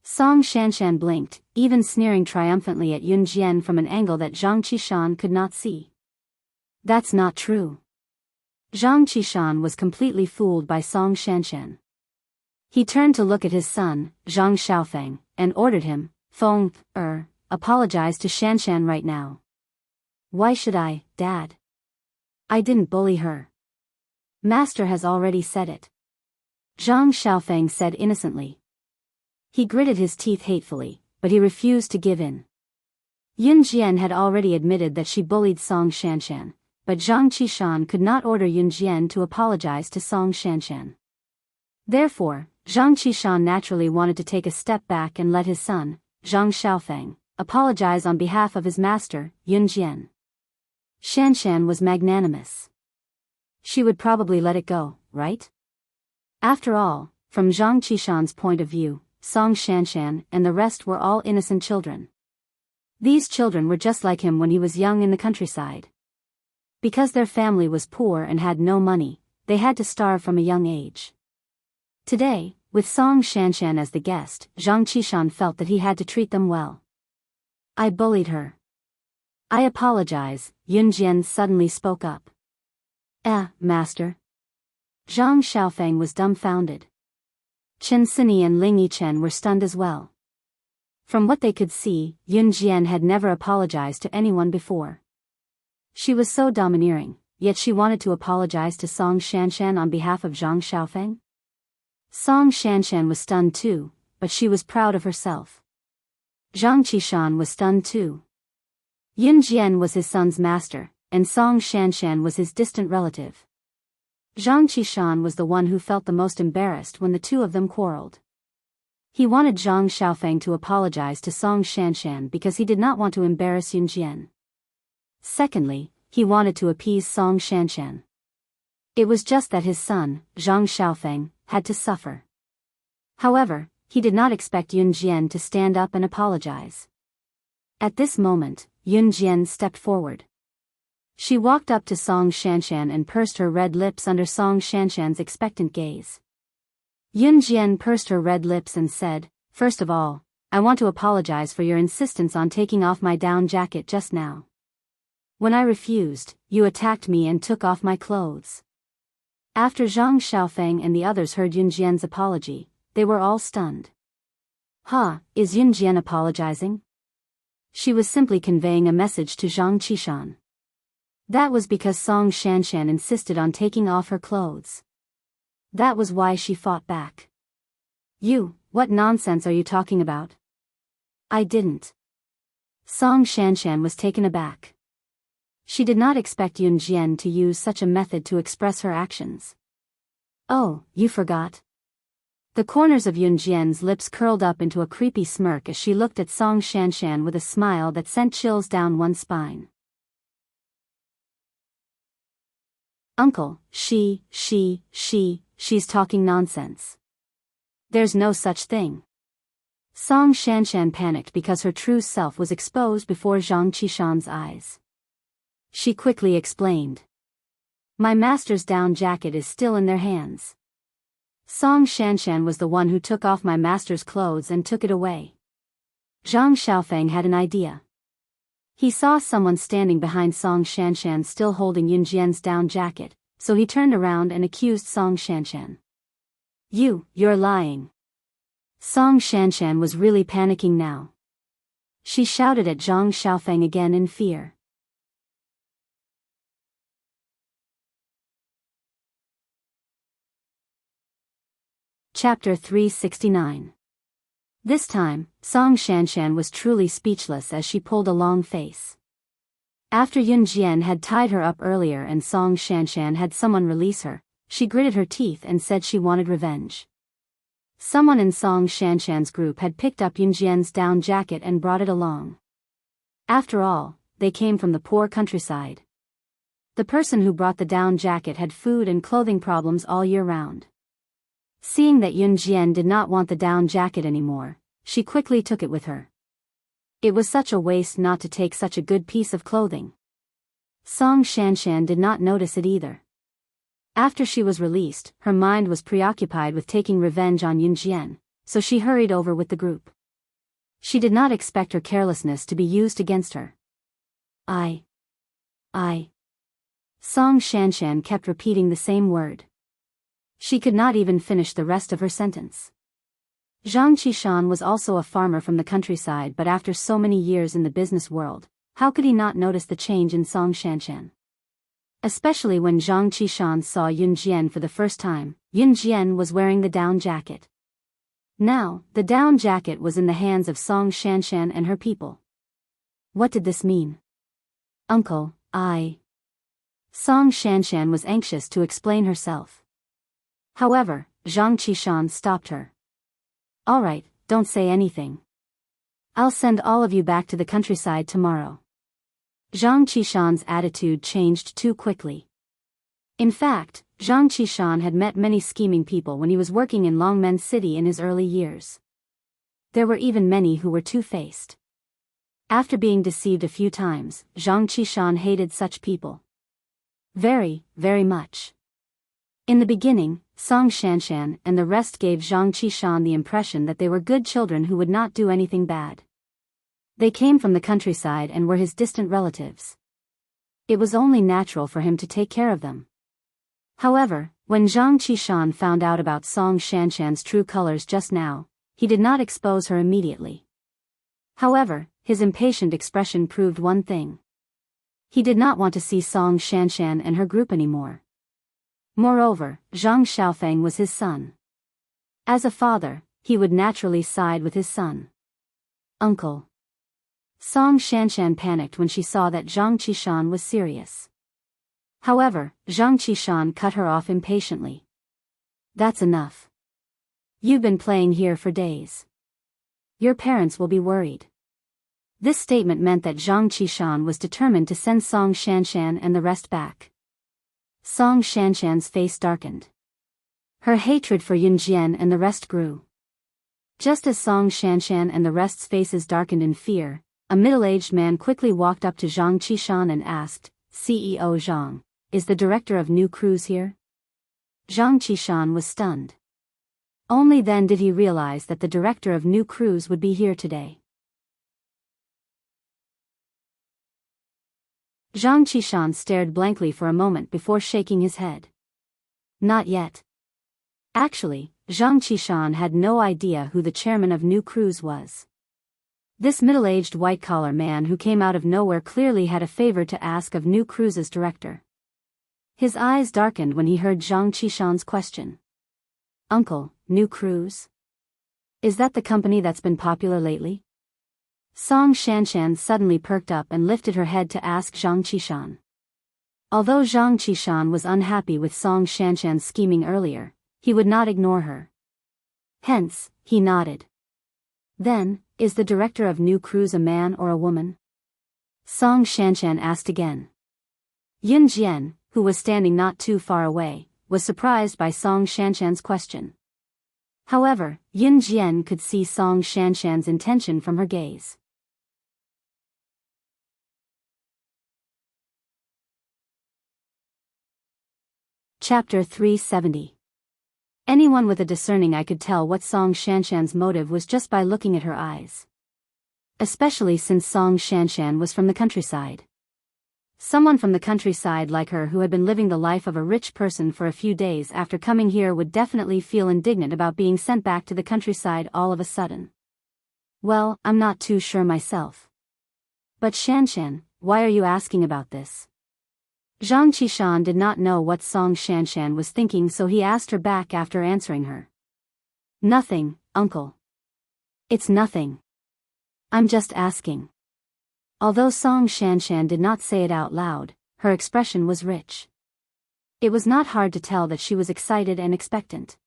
Song Shanshan blinked, even sneering triumphantly at Yun Jian from an angle that Zhang Qishan could not see. That's not true. Zhang Qishan was completely fooled by Song Shanshan. He turned to look at his son, Zhang Xiaofeng, and ordered him, Feng, apologize to Shanshan right now. Why should I, Dad? I didn't bully her. Master has already said it. Zhang Xiaofeng said innocently. He gritted his teeth hatefully, but he refused to give in. Yun Jian had already admitted that she bullied Song Shanshan, but Zhang Qishan could not order Yun Jian to apologize to Song Shanshan. Therefore, Zhang Qishan naturally wanted to take a step back and let his son, Zhang Xiaofeng, apologize on behalf of his master, Yun Jian. Shanshan was magnanimous. She would probably let it go, right? After all, from Zhang Qishan's point of view, Song Shanshan and the rest were all innocent children. These children were just like him when he was young in the countryside. Because their family was poor and had no money, they had to starve from a young age. Today, with Song Shanshan as the guest, Zhang Qishan felt that he had to treat them well. I bullied her. I apologize, Yun Jian suddenly spoke up. Master. Zhang Xiaofeng was dumbfounded. Chen Sini and Ling Yichen were stunned as well. From what they could see, Yun Jian had never apologized to anyone before. She was so domineering, yet she wanted to apologize to Song Shanshan on behalf of Zhang Xiaofeng. Song Shanshan was stunned too, but she was proud of herself. Zhang Qishan was stunned too. Yun Jian was his son's master, and Song Shanshan was his distant relative. Zhang Qishan was the one who felt the most embarrassed when the two of them quarreled. He wanted Zhang Xiaofeng to apologize to Song Shanshan because he did not want to embarrass Yun Jian. Secondly, he wanted to appease Song Shanshan. It was just that his son, Zhang Xiaofeng, had to suffer. However, he did not expect Yun Jian to stand up and apologize. At this moment, Yun Jian stepped forward. She walked up to Song Shanshan and pursed her red lips under Song Shanshan's expectant gaze. Yun Jian pursed her red lips and said, "First of all, I want to apologize for your insistence on taking off my down jacket just now. When I refused, you attacked me and took off my clothes." After Zhang Xiaofeng and the others heard Yun Jian's apology, they were all stunned. Is Yun Jian apologizing? She was simply conveying a message to Zhang Qishan. That was because Song Shanshan insisted on taking off her clothes. That was why she fought back. What nonsense are you talking about? I didn't. Song Shanshan was taken aback. She did not expect Yun Jian to use such a method to express her actions. Oh, you forgot? The corners of Yun Jian's lips curled up into a creepy smirk as she looked at Song Shanshan with a smile that sent chills down one's spine. Uncle, she's talking nonsense. There's no such thing. Song Shanshan panicked because her true self was exposed before Zhang Qishan's eyes. She quickly explained. My master's down jacket is still in their hands. Song Shanshan was the one who took off my master's clothes and took it away. Zhang Xiaofeng had an idea. He saw someone standing behind Song Shanshan still holding Yun Jian's down jacket, so he turned around and accused Song Shanshan. You're lying. Song Shanshan was really panicking now. She shouted at Zhang Xiaofeng again in fear. Chapter 369. This time, Song Shanshan was truly speechless as she pulled a long face. After Yun Jian had tied her up earlier and Song Shanshan had someone release her, she gritted her teeth and said she wanted revenge. Someone in Song Shanshan's group had picked up Yun Jian's down jacket and brought it along. After all, they came from the poor countryside. The person who brought the down jacket had food and clothing problems all year round. Seeing that Yun Jian did not want the down jacket anymore, she quickly took it with her. It was such a waste not to take such a good piece of clothing. Song Shanshan did not notice it either. After she was released, her mind was preoccupied with taking revenge on Yun Jian, so she hurried over with the group. She did not expect her carelessness to be used against her. I. Song Shanshan kept repeating the same word. She could not even finish the rest of her sentence. Zhang Qishan was also a farmer from the countryside, but after so many years in the business world, how could he not notice the change in Song Shanshan? Especially when Zhang Qishan saw Yun Jian for the first time, Yun Jian was wearing the down jacket. Now, the down jacket was in the hands of Song Shanshan and her people. What did this mean? Uncle, Song Shanshan was anxious to explain herself. However, Zhang Qishan stopped her. All right, don't say anything. I'll send all of you back to the countryside tomorrow. Zhang Qishan's attitude changed too quickly. In fact, Zhang Qishan had met many scheming people when he was working in Longmen City in his early years. There were even many who were two-faced. After being deceived a few times, Zhang Qishan hated such people. Very, very much. In the beginning, Song Shanshan and the rest gave Zhang Qishan the impression that they were good children who would not do anything bad. They came from the countryside and were his distant relatives. It was only natural for him to take care of them. However, when Zhang Qishan found out about Song Shanshan's true colors just now, he did not expose her immediately. However, his impatient expression proved one thing. He did not want to see Song Shanshan and her group anymore. Moreover, Zhang Xiaofeng was his son. As a father, he would naturally side with his son. Uncle. Song Shanshan panicked when she saw that Zhang Qishan was serious. However, Zhang Qishan cut her off impatiently. That's enough. You've been playing here for days. Your parents will be worried. This statement meant that Zhang Qishan was determined to send Song Shanshan and the rest back. Song Shanshan's face darkened. Her hatred for Yunjian and the rest grew. Just as Song Shanshan and the rest's faces darkened in fear, a middle-aged man quickly walked up to Zhang Qishan and asked, "CEO Zhang, is the director of new cruise here?" Zhang Qishan was stunned. Only then did he realize that the director of new cruise would be here today. Zhang Qishan stared blankly for a moment before shaking his head. Not yet. Actually, Zhang Qishan had no idea who the chairman of New Cruise was. This middle-aged white-collar man who came out of nowhere clearly had a favor to ask of New Cruise's director. His eyes darkened when he heard Zhang Qishan's question. "Uncle, New Cruise? Is that the company that's been popular lately?" Song Shanshan suddenly perked up and lifted her head to ask Zhang Qishan. Although Zhang Qishan was unhappy with Song Shanshan's scheming earlier, he would not ignore her. Hence, he nodded. "Then, is the director of New Cruise a man or a woman?" Song Shanshan asked again. Yun Jian, who was standing not too far away, was surprised by Song Shanshan's question. However, Yun Jian could see Song Shanshan's intention from her gaze. Chapter 370. Anyone with a discerning eye could tell what Song Shanshan's motive was just by looking at her eyes. Especially since Song Shanshan was from the countryside. Someone from the countryside like her who had been living the life of a rich person for a few days after coming here would definitely feel indignant about being sent back to the countryside all of a sudden. Well, I'm not too sure myself. But Shanshan, why are you asking about this? Zhang Qishan did not know what Song Shanshan was thinking, so he asked her back after answering her. Nothing, uncle. It's nothing. I'm just asking. Although Song Shanshan did not say it out loud, her expression was rich. It was not hard to tell that she was excited and expectant.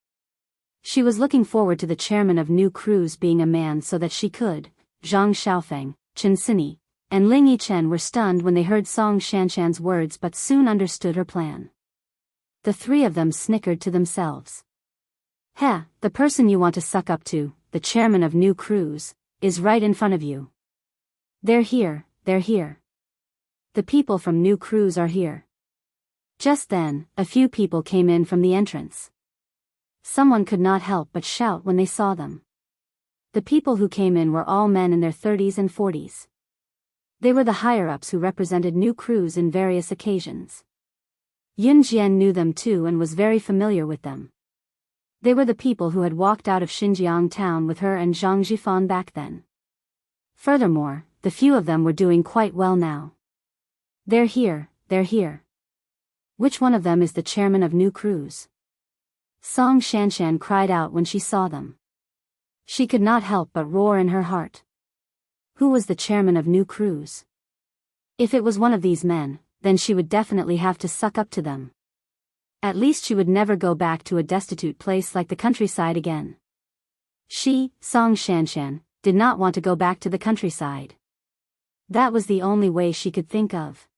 She was looking forward to the chairman of New Cruise being a man so that she could. Zhang Xiaofeng, Chen Sini, and Ling Yichen were stunned when they heard Song Shanshan's words but soon understood her plan. The three of them snickered to themselves. "Heh, the person you want to suck up to, the chairman of New Cruise, is right in front of you. They're here, they're here. The people from New Cruise are here." Just then, a few people came in from the entrance. Someone could not help but shout when they saw them. The people who came in were all men in their 30s and 40s. They were the higher-ups who represented New Cruise in various occasions. Yun Jian knew them too and was very familiar with them. They were the people who had walked out of Xinjiang town with her and Zhang Zhifan back then. Furthermore, the few of them were doing quite well now. They're here, they're here. Which one of them is the chairman of New Cruise? Song Shanshan cried out when she saw them. She could not help but roar in her heart. Who was the chairman of New Cruise? If it was one of these men, then she would definitely have to suck up to them. At least she would never go back to a destitute place like the countryside again. She, Song Shanshan, did not want to go back to the countryside. That was the only way she could think of.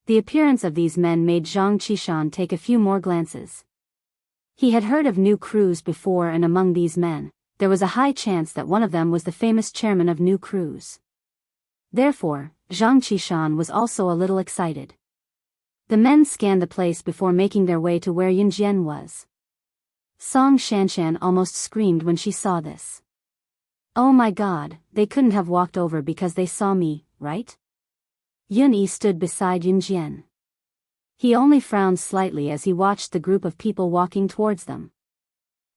The appearance of these men made Zhang Qishan take a few more glances. He had heard of New Cruise before, and among these men, there was a high chance that one of them was the famous chairman of New Cruise. Therefore, Zhang Qishan was also a little excited. The men scanned the place before making their way to where Yunjian was. Song Shanshan almost screamed when she saw this. Oh my god, they couldn't have walked over because they saw me, right? Yunyi stood beside Yunjian. He only frowned slightly as he watched the group of people walking towards them.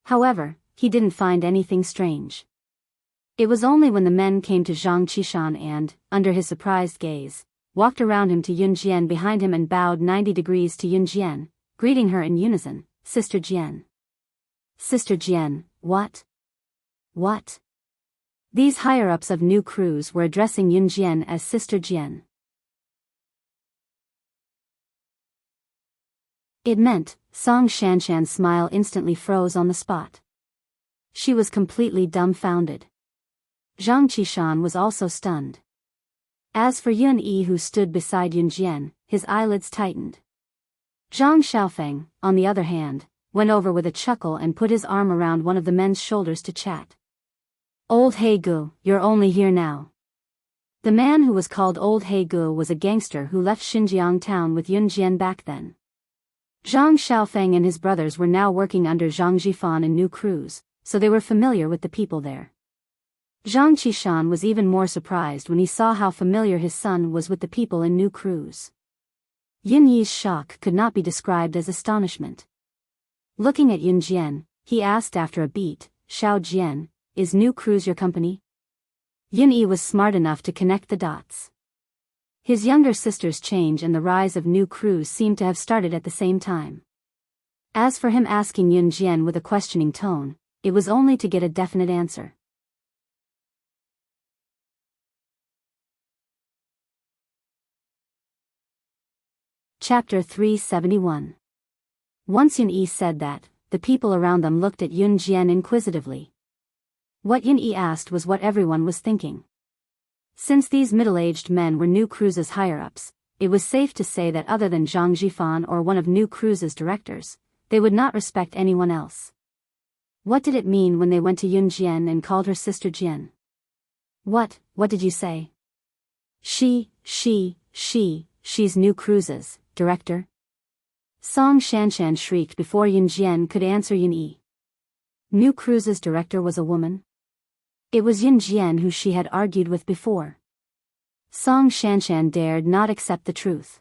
However, he didn't find anything strange. It was only when the men came to Zhang Qishan and, under his surprised gaze, walked around him to Yunjian behind him and bowed 90 degrees to Yunjian, greeting her in unison, Sister Jian. Sister Jian, what? What? These higher-ups of New Cruise were addressing Yunjian as Sister Jian. It meant, Song Shanshan's smile instantly froze on the spot. She was completely dumbfounded. Zhang Qishan was also stunned. As for Yun Yi, who stood beside Yunjian, his eyelids tightened. Zhang Xiaofeng, on the other hand, went over with a chuckle and put his arm around one of the men's shoulders to chat. Old Hegu, you're only here now. The man who was called Old Hegu was a gangster who left Xinjiang town with Yunjian back then. Zhang Xiaofeng and his brothers were now working under Zhang Jifan in New Cruise, so they were familiar with the people there. Zhang Qishan was even more surprised when he saw how familiar his son was with the people in New Cruise. Yin Yi's shock could not be described as astonishment. Looking at Yunjian, he asked after a beat, Xiao Jian, is New Cruise your company? Yin Yi was smart enough to connect the dots. His younger sister's change and the rise of New Cruise seemed to have started at the same time. As for him asking Yunjian with a questioning tone, it was only to get a definite answer. Chapter 371. Once Yun Yi said that, the people around them looked at Yunjian inquisitively. What Yun Yi asked was what everyone was thinking. Since these middle-aged men were New Cruise's higher-ups, it was safe to say that other than Zhang Jifan or one of New Cruise's directors, they would not respect anyone else. What did it mean when they went to Yunjian and called her Sister Jian? What did you say? She's New Cruise's director? Song Shanshan shrieked before Yunjian could answer Yun Yi. New Cruise's director was a woman? It was Yunjian who she had argued with before. Song Shanshan dared not accept the truth.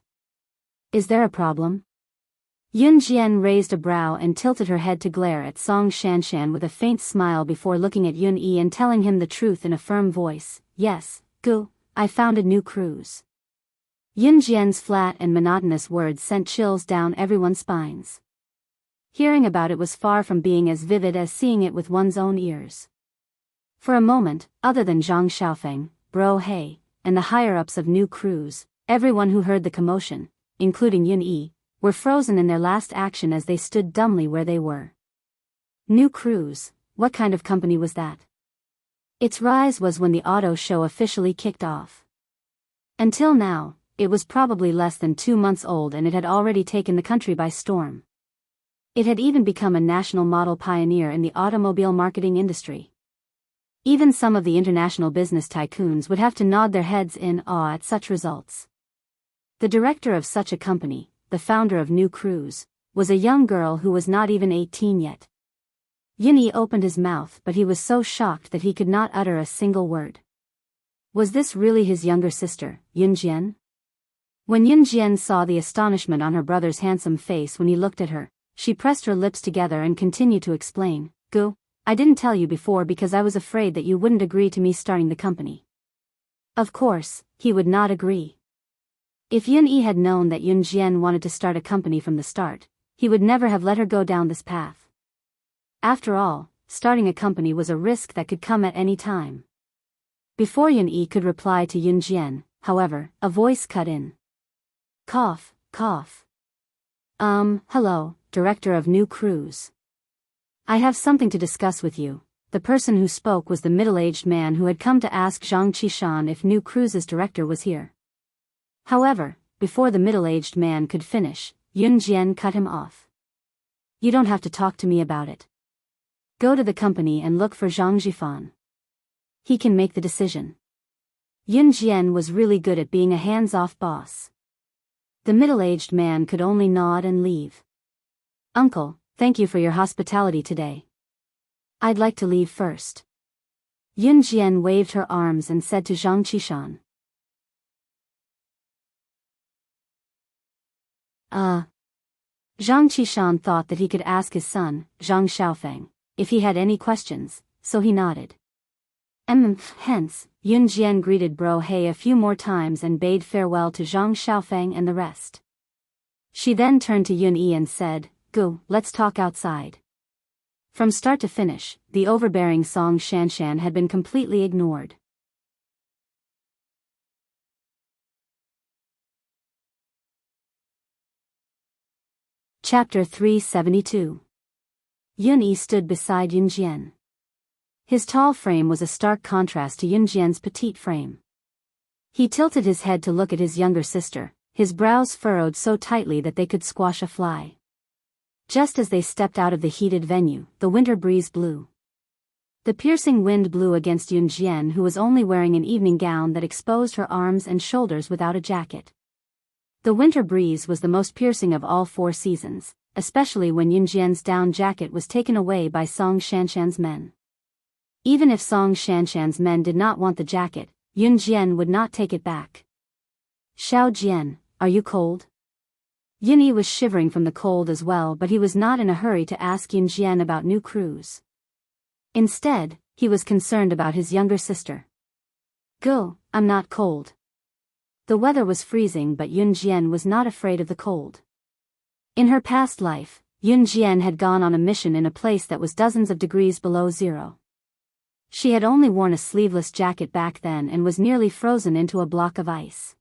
Is there a problem? Yunjian raised a brow and tilted her head to glare at Song Shanshan with a faint smile before looking at Yun Yi and telling him the truth in a firm voice. Yes, Gu, I founded New Cruise. Yunjian's flat and monotonous words sent chills down everyone's spines. Hearing about it was far from being as vivid as seeing it with one's own ears. For a moment, other than Zhang Xiaofeng, Bro He, and the higher-ups of New Cruise, everyone who heard the commotion, including Yun Yi, were frozen in their last action as they stood dumbly where they were. New Cruise, what kind of company was that? Its rise was when the auto show officially kicked off. Until now, it was probably less than 2 months old and it had already taken the country by storm. It had even become a national model pioneer in the automobile marketing industry. Even some of the international business tycoons would have to nod their heads in awe at such results. The director of such a company, the founder of New Cruise, was a young girl who was not even 18 yet. Yun Yi opened his mouth, but he was so shocked that he could not utter a single word. Was this really his younger sister, Yunjian? When Yunjian saw the astonishment on her brother's handsome face when he looked at her, she pressed her lips together and continued to explain, Gu, I didn't tell you before because I was afraid that you wouldn't agree to me starting the company. Of course, he would not agree. If Yun Yi had known that Yunjian wanted to start a company from the start, he would never have let her go down this path. After all, starting a company was a risk that could come at any time. Before Yun Yi could reply to Yunjian, however, a voice cut in. Cough, cough. Hello, Director of New Cruise. I have something to discuss with you. The person who spoke was the middle-aged man who had come to ask Zhang Qishan if New Cruise's director was here. However, before the middle-aged man could finish, Yun Jian cut him off. You don't have to talk to me about it. Go to the company and look for Zhang Jifan. He can make the decision. Yun Jian was really good at being a hands-off boss. The middle-aged man could only nod and leave. Uncle, thank you for your hospitality today. I'd like to leave first. Yun Jian waved her arms and said to Zhang Qishan. Zhang Qishan thought that he could ask his son, Zhang Xiaofeng, if he had any questions, so he nodded. Hence, Yun Jian greeted Bro He a few more times and bade farewell to Zhang Xiaofeng and the rest. She then turned to Yun Yi and said, Go, let's talk outside. From start to finish, the overbearing Song Shanshan had been completely ignored. Chapter 372. Yun Yi stood beside Yun Jian. His tall frame was a stark contrast to Yun Jian's petite frame. He tilted his head to look at his younger sister, his brows furrowed so tightly that they could squash a fly. Just as they stepped out of the heated venue, the winter breeze blew. The piercing wind blew against Yun Jian, who was only wearing an evening gown that exposed her arms and shoulders without a jacket. The winter breeze was the most piercing of all 4 seasons, especially when Yun Jian's down jacket was taken away by Song Shanshan's men. Even if Song Shanshan's men did not want the jacket, Yun Jian would not take it back. Xiao Jian, are you cold? Yun Yi was shivering from the cold as well, but he was not in a hurry to ask Yun Jian about new crews. Instead, he was concerned about his younger sister. Go, I'm not cold. The weather was freezing, but Yun Jian was not afraid of the cold. In her past life, Yun Jian had gone on a mission in a place that was dozens of degrees below zero. She had only worn a sleeveless jacket back then and was nearly frozen into a block of ice.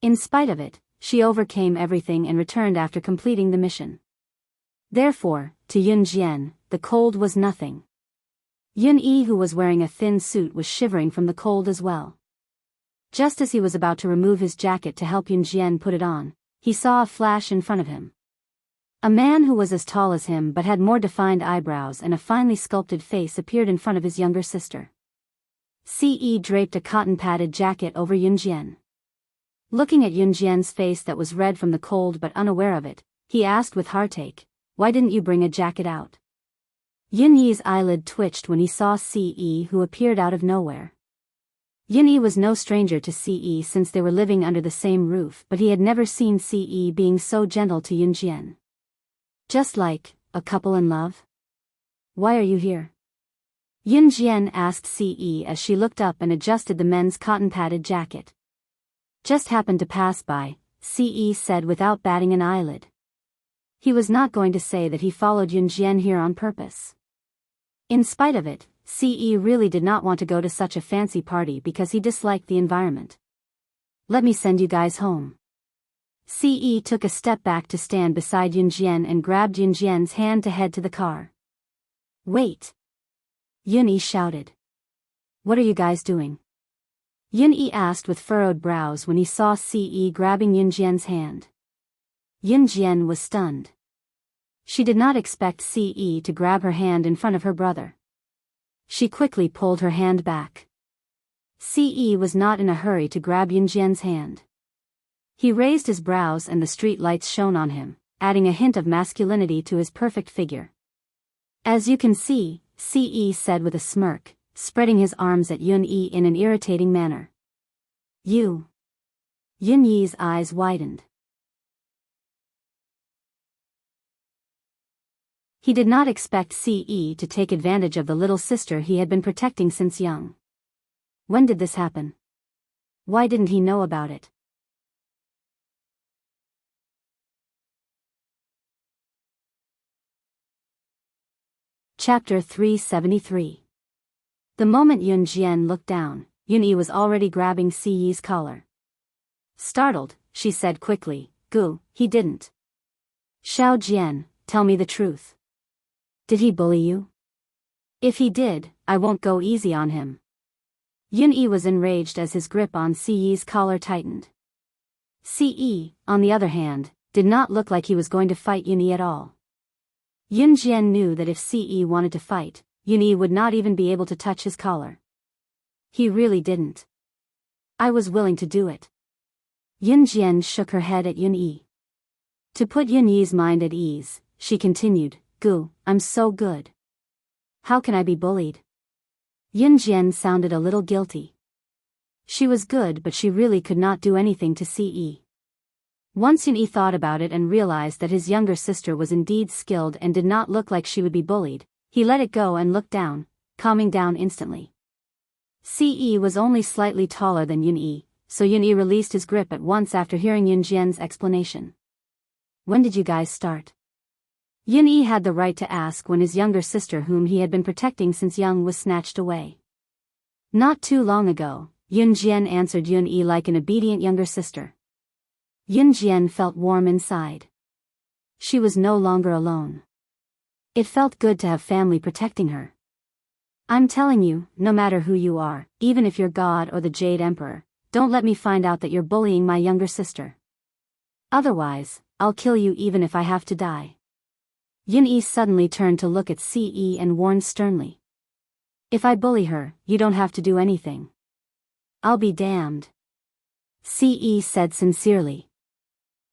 In spite of it, she overcame everything and returned after completing the mission. Therefore, to Yun Jian, the cold was nothing. Yun Yi, who was wearing a thin suit, was shivering from the cold as well. Just as he was about to remove his jacket to help Yun Jian put it on, he saw a flash in front of him. A man who was as tall as him but had more defined eyebrows and a finely sculpted face appeared in front of his younger sister. Ce draped a cotton-padded jacket over Yun Jian. Looking at Yun Jian's face that was red from the cold but unaware of it, he asked with heartache, Why didn't you bring a jacket out? Yun Yi's eyelid twitched when he saw Ce, who appeared out of nowhere. Yun Yi was no stranger to Ce since they were living under the same roof, but he had never seen Ce being so gentle to Yun Jian. Just like a couple in love? Why are you here? Yun Jian asked Ce as she looked up and adjusted the men's cotton-padded jacket. Just happened to pass by, Ce said without batting an eyelid. He was not going to say that he followed Yun Jian here on purpose. In spite of it, Ce really did not want to go to such a fancy party because he disliked the environment. Let me send you guys home. Ce took a step back to stand beside Yun Jian and grabbed Yun Jian's hand to head to the car. Wait! Yun Yi shouted. What are you guys doing? Yun Yi asked with furrowed brows when he saw Ce grabbing Yun Jian's hand. Yun Jian was stunned. She did not expect Ce to grab her hand in front of her brother. She quickly pulled her hand back. Ce was not in a hurry to grab Yun Jian's hand. He raised his brows and the street lights shone on him, adding a hint of masculinity to his perfect figure. As you can see, Ce said with a smirk, spreading his arms at Yun Yi in an irritating manner. You. Yun Yi's eyes widened. He did not expect Ce to take advantage of the little sister he had been protecting since young. When did this happen? Why didn't he know about it? Chapter 373. The moment Yun Jian looked down, Yun Yi was already grabbing Ce's collar. Startled, she said quickly, Gu, he didn't. Xiao Jian, tell me the truth. Did he bully you? If he did, I won't go easy on him. Yun Yi was enraged as his grip on Ce's collar tightened. Ce, on the other hand, did not look like he was going to fight Yunyi at all. Yunjian knew that if Ce wanted to fight, Yunyi would not even be able to touch his collar. He really didn't. I was willing to do it. Yunjian shook her head at Yunyi. To put Yunyi's mind at ease, she continued, "Gu, I'm so good. How can I be bullied?" Yunjian sounded a little guilty. She was good, but she really could not do anything to Ce. Once Yunyi thought about it and realized that his younger sister was indeed skilled and did not look like she would be bullied, he let it go and looked down, calming down instantly. Ce was only slightly taller than Yunyi, so Yunyi released his grip at once after hearing Yunjian's explanation. "When did you guys start?" Yunyi had the right to ask when his younger sister, whom he had been protecting since young, was snatched away. "Not too long ago," Yunjian answered Yunyi like an obedient younger sister. Yunjian felt warm inside. She was no longer alone. It felt good to have family protecting her. "I'm telling you, no matter who you are, even if you're God or the Jade Emperor, don't let me find out that you're bullying my younger sister. Otherwise, I'll kill you even if I have to die." Yunyi suddenly turned to look at Ce and warned sternly. "If I bully her, you don't have to do anything." "I'll be damned," Ce said sincerely.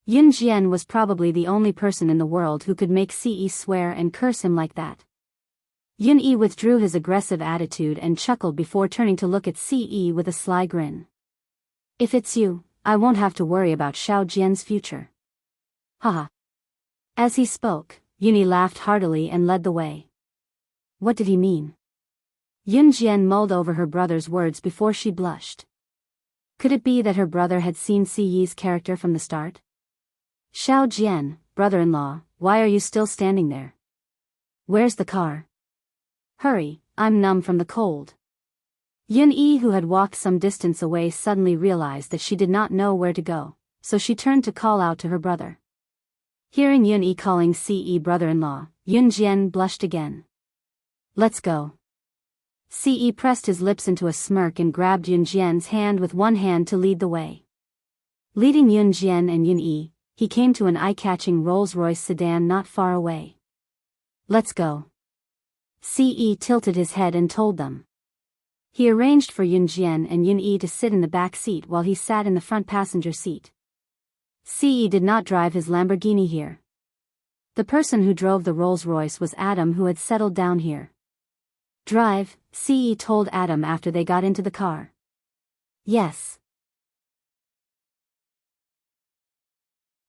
Yunjian was probably the only person in the world who could make Ce swear and curse him like that. Yunyi withdrew his aggressive attitude and chuckled before turning to look at Ce with a sly grin. "If it's you, I won't have to worry about Xiao Jian's future." Haha. As he spoke, Yunyi laughed heartily and led the way. What did he mean? Yunjian mulled over her brother's words before she blushed. Could it be that her brother had seen Ci's character from the start? "Xiao Jian, brother-in-law, why are you still standing there? Where's the car? Hurry, I'm numb from the cold." Yunyi, who had walked some distance away, suddenly realized that she did not know where to go, so she turned to call out to her brother. Hearing Yunyi calling Ce brother-in-law, Yunjian blushed again. "Let's go." Ce pressed his lips into a smirk and grabbed Yunjian's hand with one hand to lead the way. Leading Yunjian and Yunyi, he came to an eye-catching Rolls-Royce sedan not far away. "Let's go." Ce tilted his head and told them. He arranged for Yunjian and Yunyi to sit in the back seat while he sat in the front passenger seat. Ce did not drive his Lamborghini here. The person who drove the Rolls-Royce was Adam, who had settled down here. "Drive," Ce told Adam after they got into the car. "Yes."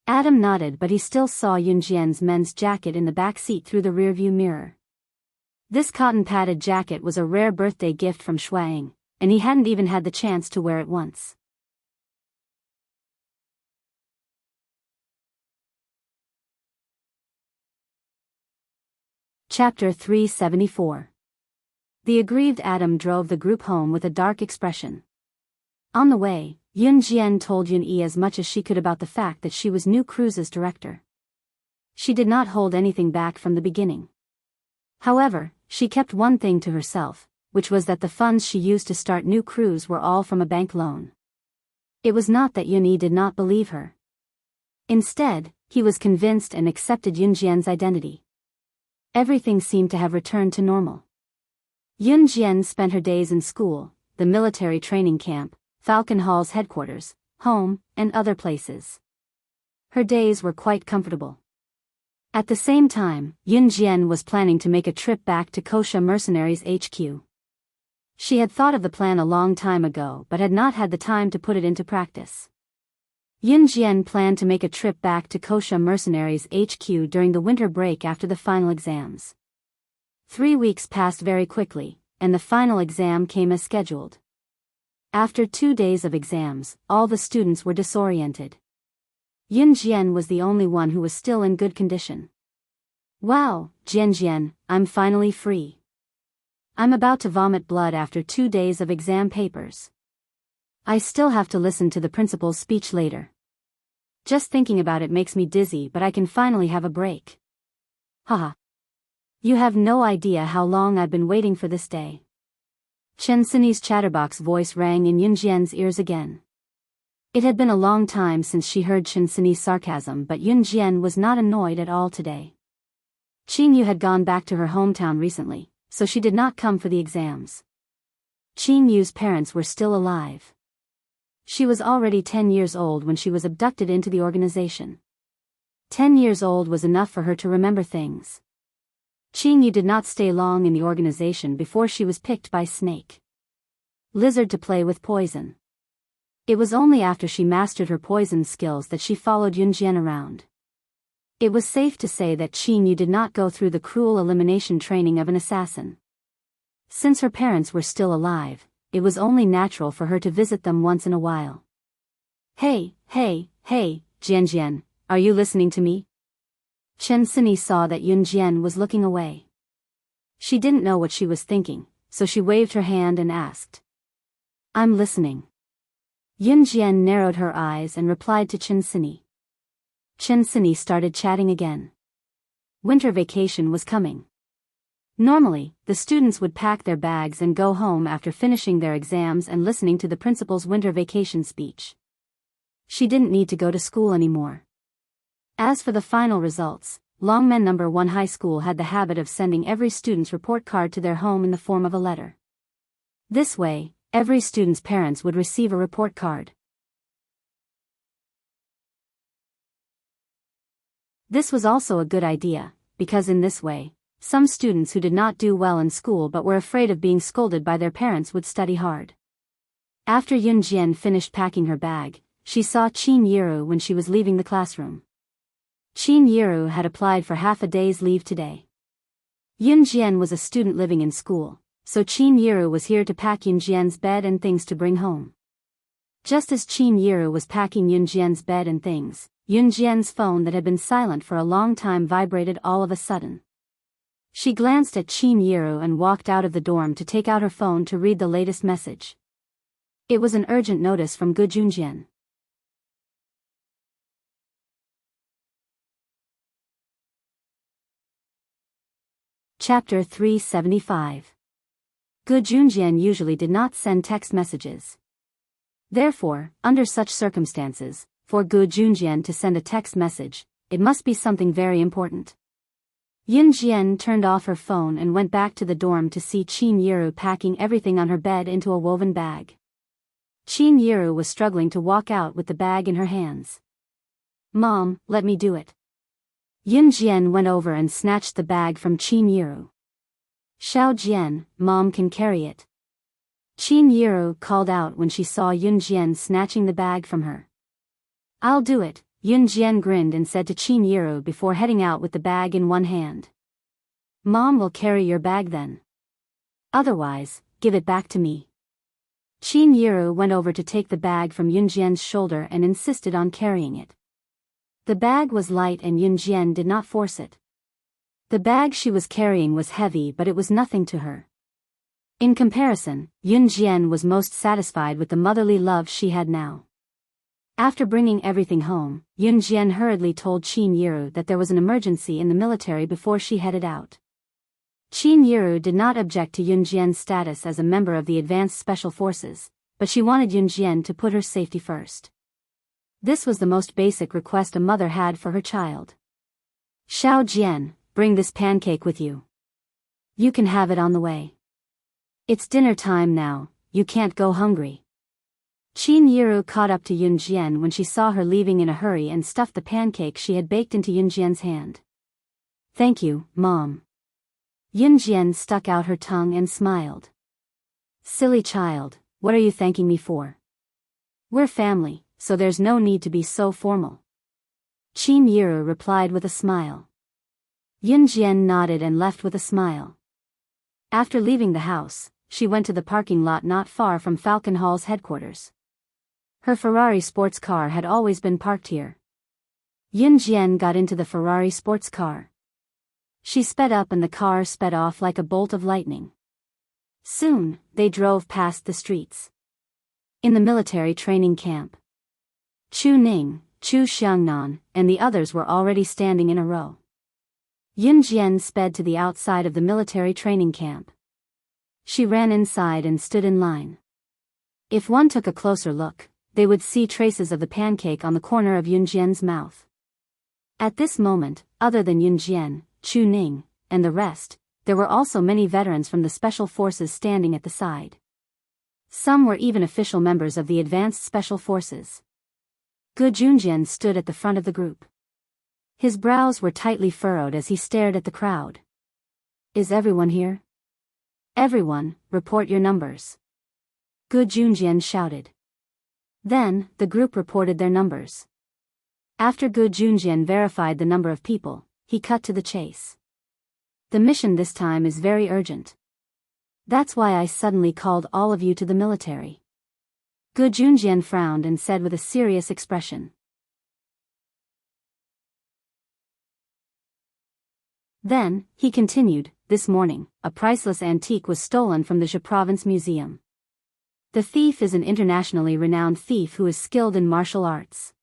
Adam nodded, but he still saw Yunjian's men's jacket in the back seat through the rearview mirror. This cotton-padded jacket was a rare birthday gift from Shuang, and he hadn't even had the chance to wear it once. Chapter 374. The aggrieved Adam drove the group home with a dark expression. On the way, Yunjian told Yunyi as much as she could about the fact that she was New Cruise's director. She did not hold anything back from the beginning. However, she kept one thing to herself, which was that the funds she used to start New Cruise were all from a bank loan. It was not that Yunyi did not believe her. Instead, he was convinced and accepted Yunjian's identity. Everything seemed to have returned to normal. Yunjian spent her days in school, the military training camp, Falcon Hall's headquarters, home, and other places. Her days were quite comfortable. At the same time, Yunjian was planning to make a trip back to Kosha Mercenaries HQ. She had thought of the plan a long time ago but had not had the time to put it into practice. Yunjian planned to make a trip back to Kosha Mercenaries HQ during the winter break after the final exams. 3 weeks passed very quickly, and the final exam came as scheduled. After 2 days of exams, all the students were disoriented. Yunjian was the only one who was still in good condition. "Wow, Jianjian, I'm finally free. I'm about to vomit blood after 2 days of exam papers. I still have to listen to the principal's speech later. Just thinking about it makes me dizzy, but I can finally have a break. Haha. You have no idea how long I've been waiting for this day." Chen Sini's chatterbox voice rang in Yunjian's ears again. It had been a long time since she heard Qinsini's sarcasm, but Yun Jian was not annoyed at all today. Qingyu had gone back to her hometown recently, so she did not come for the exams. Qingyu's parents were still alive. She was already 10 years old when she was abducted into the organization. 10 years old was enough for her to remember things. Qingyu did not stay long in the organization before she was picked by Snake Lizard to play with poison. It was only after she mastered her poison skills that she followed Yunjian around. It was safe to say that Qingyu did not go through the cruel elimination training of an assassin. Since her parents were still alive, it was only natural for her to visit them once in a while. Hey, Jianjian, are you listening to me? Qinsini saw that Yunjian was looking away. She didn't know what she was thinking, so she waved her hand and asked. I'm listening. Yunjian narrowed her eyes and replied to Qinsini. Qinsini started chatting again. Winter vacation was coming. Normally, the students would pack their bags and go home after finishing their exams and listening to the principal's winter vacation speech. She didn't need to go to school anymore. As for the final results, Longmen No. 1 High School had the habit of sending every student's report card to their home in the form of a letter. This way, every student's parents would receive a report card. This was also a good idea, because in this way, some students who did not do well in school but were afraid of being scolded by their parents would study hard. After Yunjian finished packing her bag, she saw Qin Yiru when she was leaving the classroom. Qin Yiru had applied for half a day's leave today. Yunjian was a student living in school, so Qin Yiru was here to pack Yunjian's bed and things to bring home. Just as Qin Yiru was packing Yunjian's bed and things, Yunjian's phone that had been silent for a long time vibrated all of a sudden. She glanced at Qin Yiru and walked out of the dorm to take out her phone to read the latest message. It was an urgent notice from Gu Junjian. Chapter 375. Gu Junjian usually did not send text messages. Therefore, under such circumstances, for Gu Junjian to send a text message, it must be something very important. Yunjian turned off her phone and went back to the dorm to see Qin Yiru packing everything on her bed into a woven bag. Qin Yiru was struggling to walk out with the bag in her hands. Mom, let me do it. Yunjian went over and snatched the bag from Qin Yiru. Xiao Jian, Mom can carry it. Qin Yiru called out when she saw Yunjian snatching the bag from her. I'll do it, Yunjian grinned and said to Qin Yiru before heading out with the bag in one hand. Mom will carry your bag then. Otherwise, give it back to me. Qin Yiru went over to take the bag from Yunjian's shoulder and insisted on carrying it. The bag was light and Yunjian did not force it. The bag she was carrying was heavy, but it was nothing to her. In comparison, Yunjian was most satisfied with the motherly love she had now. After bringing everything home, Yunjian hurriedly told Qin Yiru that there was an emergency in the military before she headed out. Qin Yiru did not object to Yunjian's status as a member of the Advanced Special Forces, but she wanted Yunjian to put her safety first. This was the most basic request a mother had for her child. Xiao Jian, bring this pancake with you. You can have it on the way. It's dinner time now, you can't go hungry. Qin Yiru caught up to Yunjian when she saw her leaving in a hurry and stuffed the pancake she had baked into Yunjian's hand. Thank you, Mom. Yunjian stuck out her tongue and smiled. Silly child, what are you thanking me for? We're family, so there's no need to be so formal. Qin Yiru replied with a smile. Yunjian nodded and left with a smile. After leaving the house, she went to the parking lot not far from Falcon Hall's headquarters. Her Ferrari sports car had always been parked here. Yunjian got into the Ferrari sports car. She sped up and the car sped off like a bolt of lightning. Soon, they drove past the streets. In the military training camp, Chu Ning, Chu Xiangnan, and the others were already standing in a row. Yunjian sped to the outside of the military training camp. She ran inside and stood in line. If one took a closer look, they would see traces of the pancake on the corner of Yunjian's mouth. At this moment, other than Yunjian, Chu Ning, and the rest, there were also many veterans from the special forces standing at the side. Some were even official members of the advanced special forces. Gu Junjian stood at the front of the group. His brows were tightly furrowed as he stared at the crowd. Is everyone here? Everyone, report your numbers. Gu Junjian shouted. Then, the group reported their numbers. After Gu Junjian verified the number of people, he cut to the chase. The mission this time is very urgent. That's why I suddenly called all of you to the military. Gu Junjian frowned and said with a serious expression. Then, he continued, this morning, a priceless antique was stolen from the Zhe Province Museum. The thief is an internationally renowned thief who is skilled in martial arts.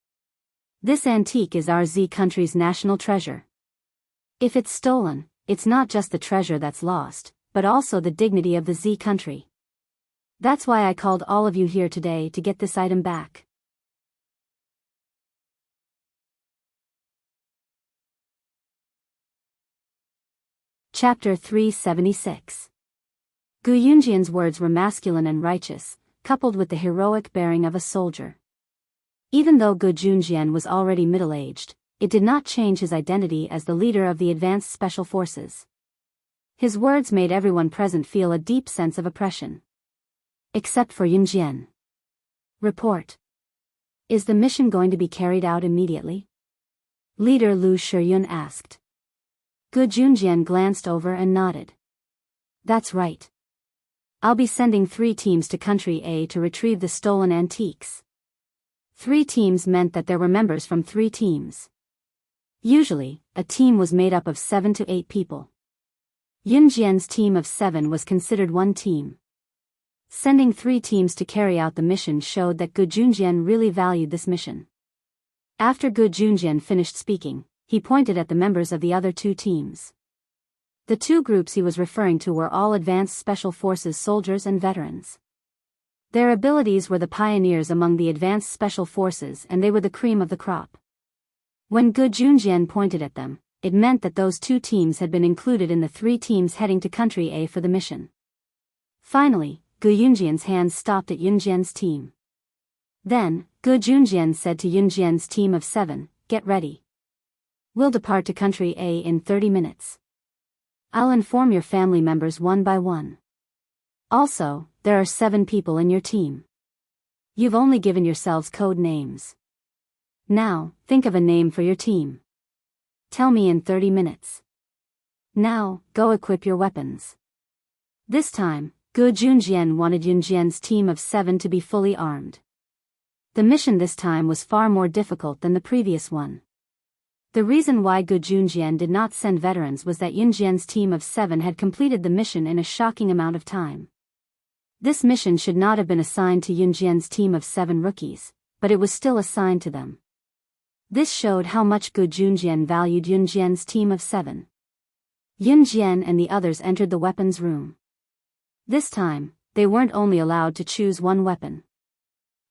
This antique is our Z country's national treasure. If it's stolen, it's not just the treasure that's lost, but also the dignity of the Z country. That's why I called all of you here today to get this item back. Chapter 376. Gu Yunjian's words were masculine and righteous, coupled with the heroic bearing of a soldier. Even though Gu Junjian was already middle-aged, it did not change his identity as the leader of the advanced special forces. His words made everyone present feel a deep sense of oppression. Except for Yunjian. Report. Is the mission going to be carried out immediately? Leader Lu Shiyun asked. Gu Junjian glanced over and nodded. That's right. I'll be sending 3 teams to Country A to retrieve the stolen antiques. 3 teams meant that there were members from 3 teams. Usually, a team was made up of 7 to 8 people. Yunjian's team of 7 was considered one team. Sending 3 teams to carry out the mission showed that Gu Junjian really valued this mission. After Gu Junjian finished speaking, he pointed at the members of the other 2 teams. The 2 groups he was referring to were all advanced special forces soldiers and veterans. Their abilities were the pioneers among the advanced special forces and they were the cream of the crop. When Gu Junjian pointed at them, it meant that those 2 teams had been included in the 3 teams heading to Country A for the mission. Finally, Gu Yunjian's hands stopped at Yunjian's team. Then, Gu Junjian said to Yunjian's team of 7, get ready. We'll depart to Country A in 30 minutes. I'll inform your family members one by one. Also, there are 7 people in your team. You've only given yourselves code names. Now, think of a name for your team. Tell me in 30 minutes. Now, go equip your weapons. This time, Gu Junjian wanted Yunjian's team of 7 to be fully armed. The mission this time was far more difficult than the previous one. The reason why Gu Junjian did not send veterans was that Yunjian's team of 7 had completed the mission in a shocking amount of time. This mission should not have been assigned to Yunjian's team of 7 rookies, but it was still assigned to them. This showed how much Gu Junjian valued Yunjian's team of 7. Yunjian and the others entered the weapons room. This time, they weren't only allowed to choose one weapon.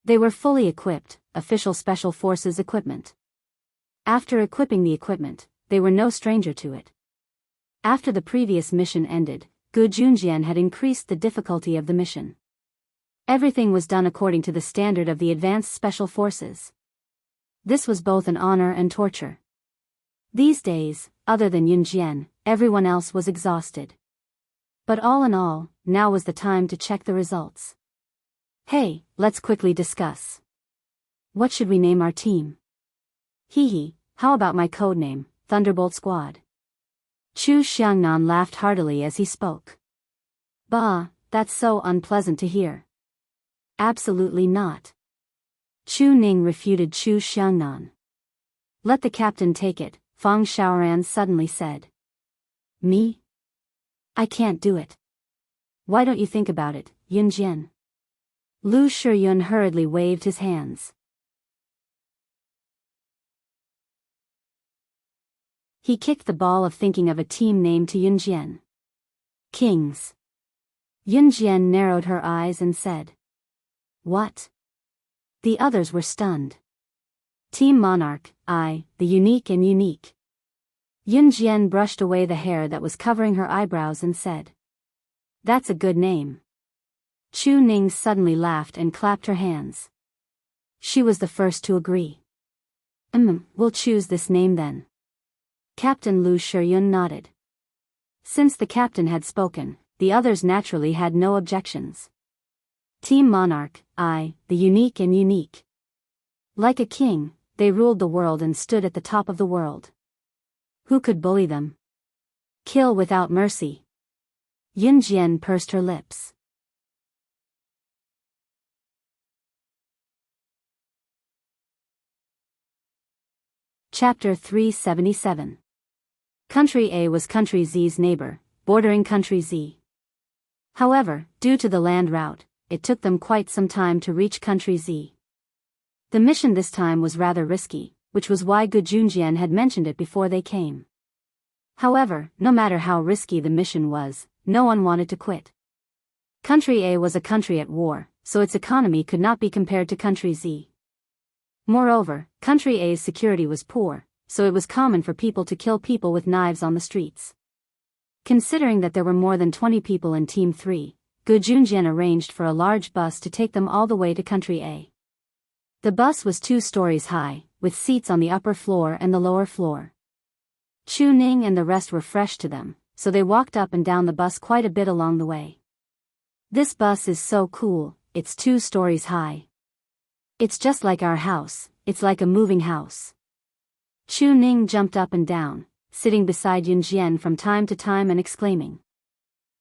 They were fully equipped, official special forces equipment. After equipping the equipment, they were no stranger to it. After the previous mission ended, Gu Junjian had increased the difficulty of the mission. Everything was done according to the standard of the advanced special forces. This was both an honor and torture. These days, other than Yunjian, everyone else was exhausted. But all in all, now was the time to check the results. Hey, let's quickly discuss. What should we name our team? Hee, how about my codename, Thunderbolt Squad? Chu Xiangnan laughed heartily as he spoke. Bah, that's so unpleasant to hear. Absolutely not. Chu Ning refuted Chu Xiangnan. Let the captain take it, Fang Xiaoran suddenly said. Me? I can't do it. Why don't you think about it, Yunjian? Lu Shiyun hurriedly waved his hands. He kicked the ball of thinking of a team name to Yunjian. Kings. Yunjian narrowed her eyes and said. What? The others were stunned. Team Monarch, I, the unique and unique. Yun Jian brushed away the hair that was covering her eyebrows and said. That's a good name. Chu Ning suddenly laughed and clapped her hands. She was the first to agree. We'll choose this name then. Captain Lu Shiyun nodded. Since the captain had spoken, the others naturally had no objections. Team Monarch, I, the unique and unique. Like a king, they ruled the world and stood at the top of the world. Who could bully them? Kill without mercy. Yun Jian pursed her lips. Chapter 377. Country A was Country Z's neighbor, bordering Country Z. However, due to the land route, it took them quite some time to reach Country Z. The mission this time was rather risky, which was why Gu Junjian had mentioned it before they came. However, no matter how risky the mission was, no one wanted to quit. Country A was a country at war, so its economy could not be compared to Country Z. Moreover, Country A's security was poor, so it was common for people to kill people with knives on the streets. Considering that there were more than 20 people in Team 3, Gu Junjian arranged for a large bus to take them all the way to Country A. The bus was 2 stories high, with seats on the upper floor and the lower floor. Chu Ning and the rest were fresh to them, so they walked up and down the bus quite a bit along the way. This bus is so cool, it's 2 stories high. It's just like our house, it's like a moving house. Chu Ning jumped up and down, sitting beside Yun Jian from time to time and exclaiming.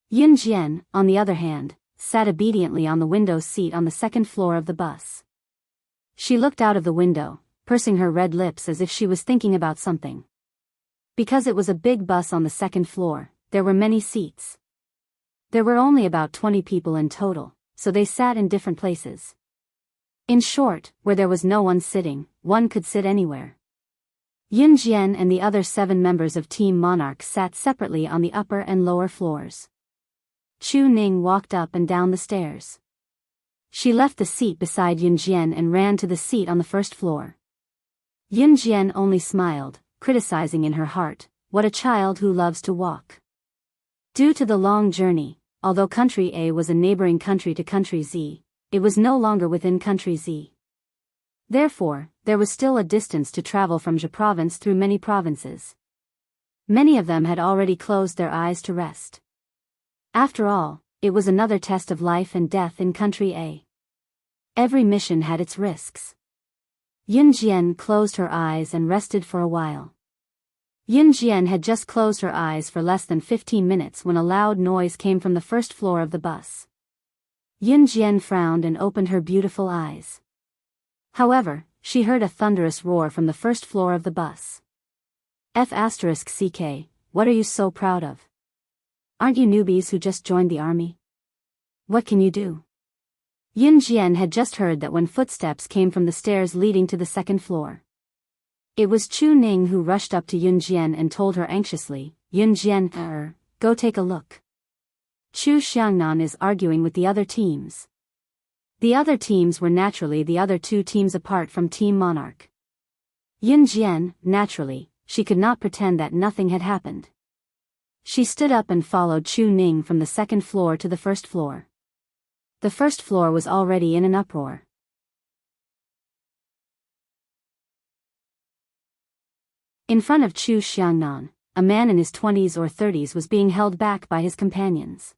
Yun Jian, on the other hand, sat obediently on the window seat on the second floor of the bus. She looked out of the window, pursing her red lips as if she was thinking about something. Because it was a big bus on the second floor, there were many seats. There were only about 20 people in total, so they sat in different places. In short, where there was no one sitting, one could sit anywhere. Yun Jian and the other 7 members of Team Monarch sat separately on the upper and lower floors. Chu Ning walked up and down the stairs. She left the seat beside Yun Jian and ran to the seat on the first floor. Yun Jian only smiled, criticizing in her heart, what a child who loves to walk. Due to the long journey, although Country A was a neighboring country to Country Z, it was no longer within Country Z. Therefore, there was still a distance to travel from Zhe province through many provinces. Many of them had already closed their eyes to rest. After all, it was another test of life and death in Country A. Every mission had its risks. Yun Jian closed her eyes and rested for a while. Yun Jian had just closed her eyes for less than 15 minutes when a loud noise came from the first floor of the bus. Yun Jian frowned and opened her beautiful eyes. However, she heard a thunderous roar from the first floor of the bus. F***CK, what are you so proud of? Aren't you newbies who just joined the army? What can you do? Yun Jian had just heard that when footsteps came from the stairs leading to the second floor. It was Chu Ning who rushed up to Yun Jian and told her anxiously, Yun Jian, go take a look. Chu Xiangnan is arguing with the other teams. The other teams were naturally the other 2 teams apart from Team Monarch. Yun Jian, naturally, she could not pretend that nothing had happened. She stood up and followed Chu Ning from the second floor to the first floor. The first floor was already in an uproar. In front of Chu Xiangnan, a man in his 20s or 30s was being held back by his companions.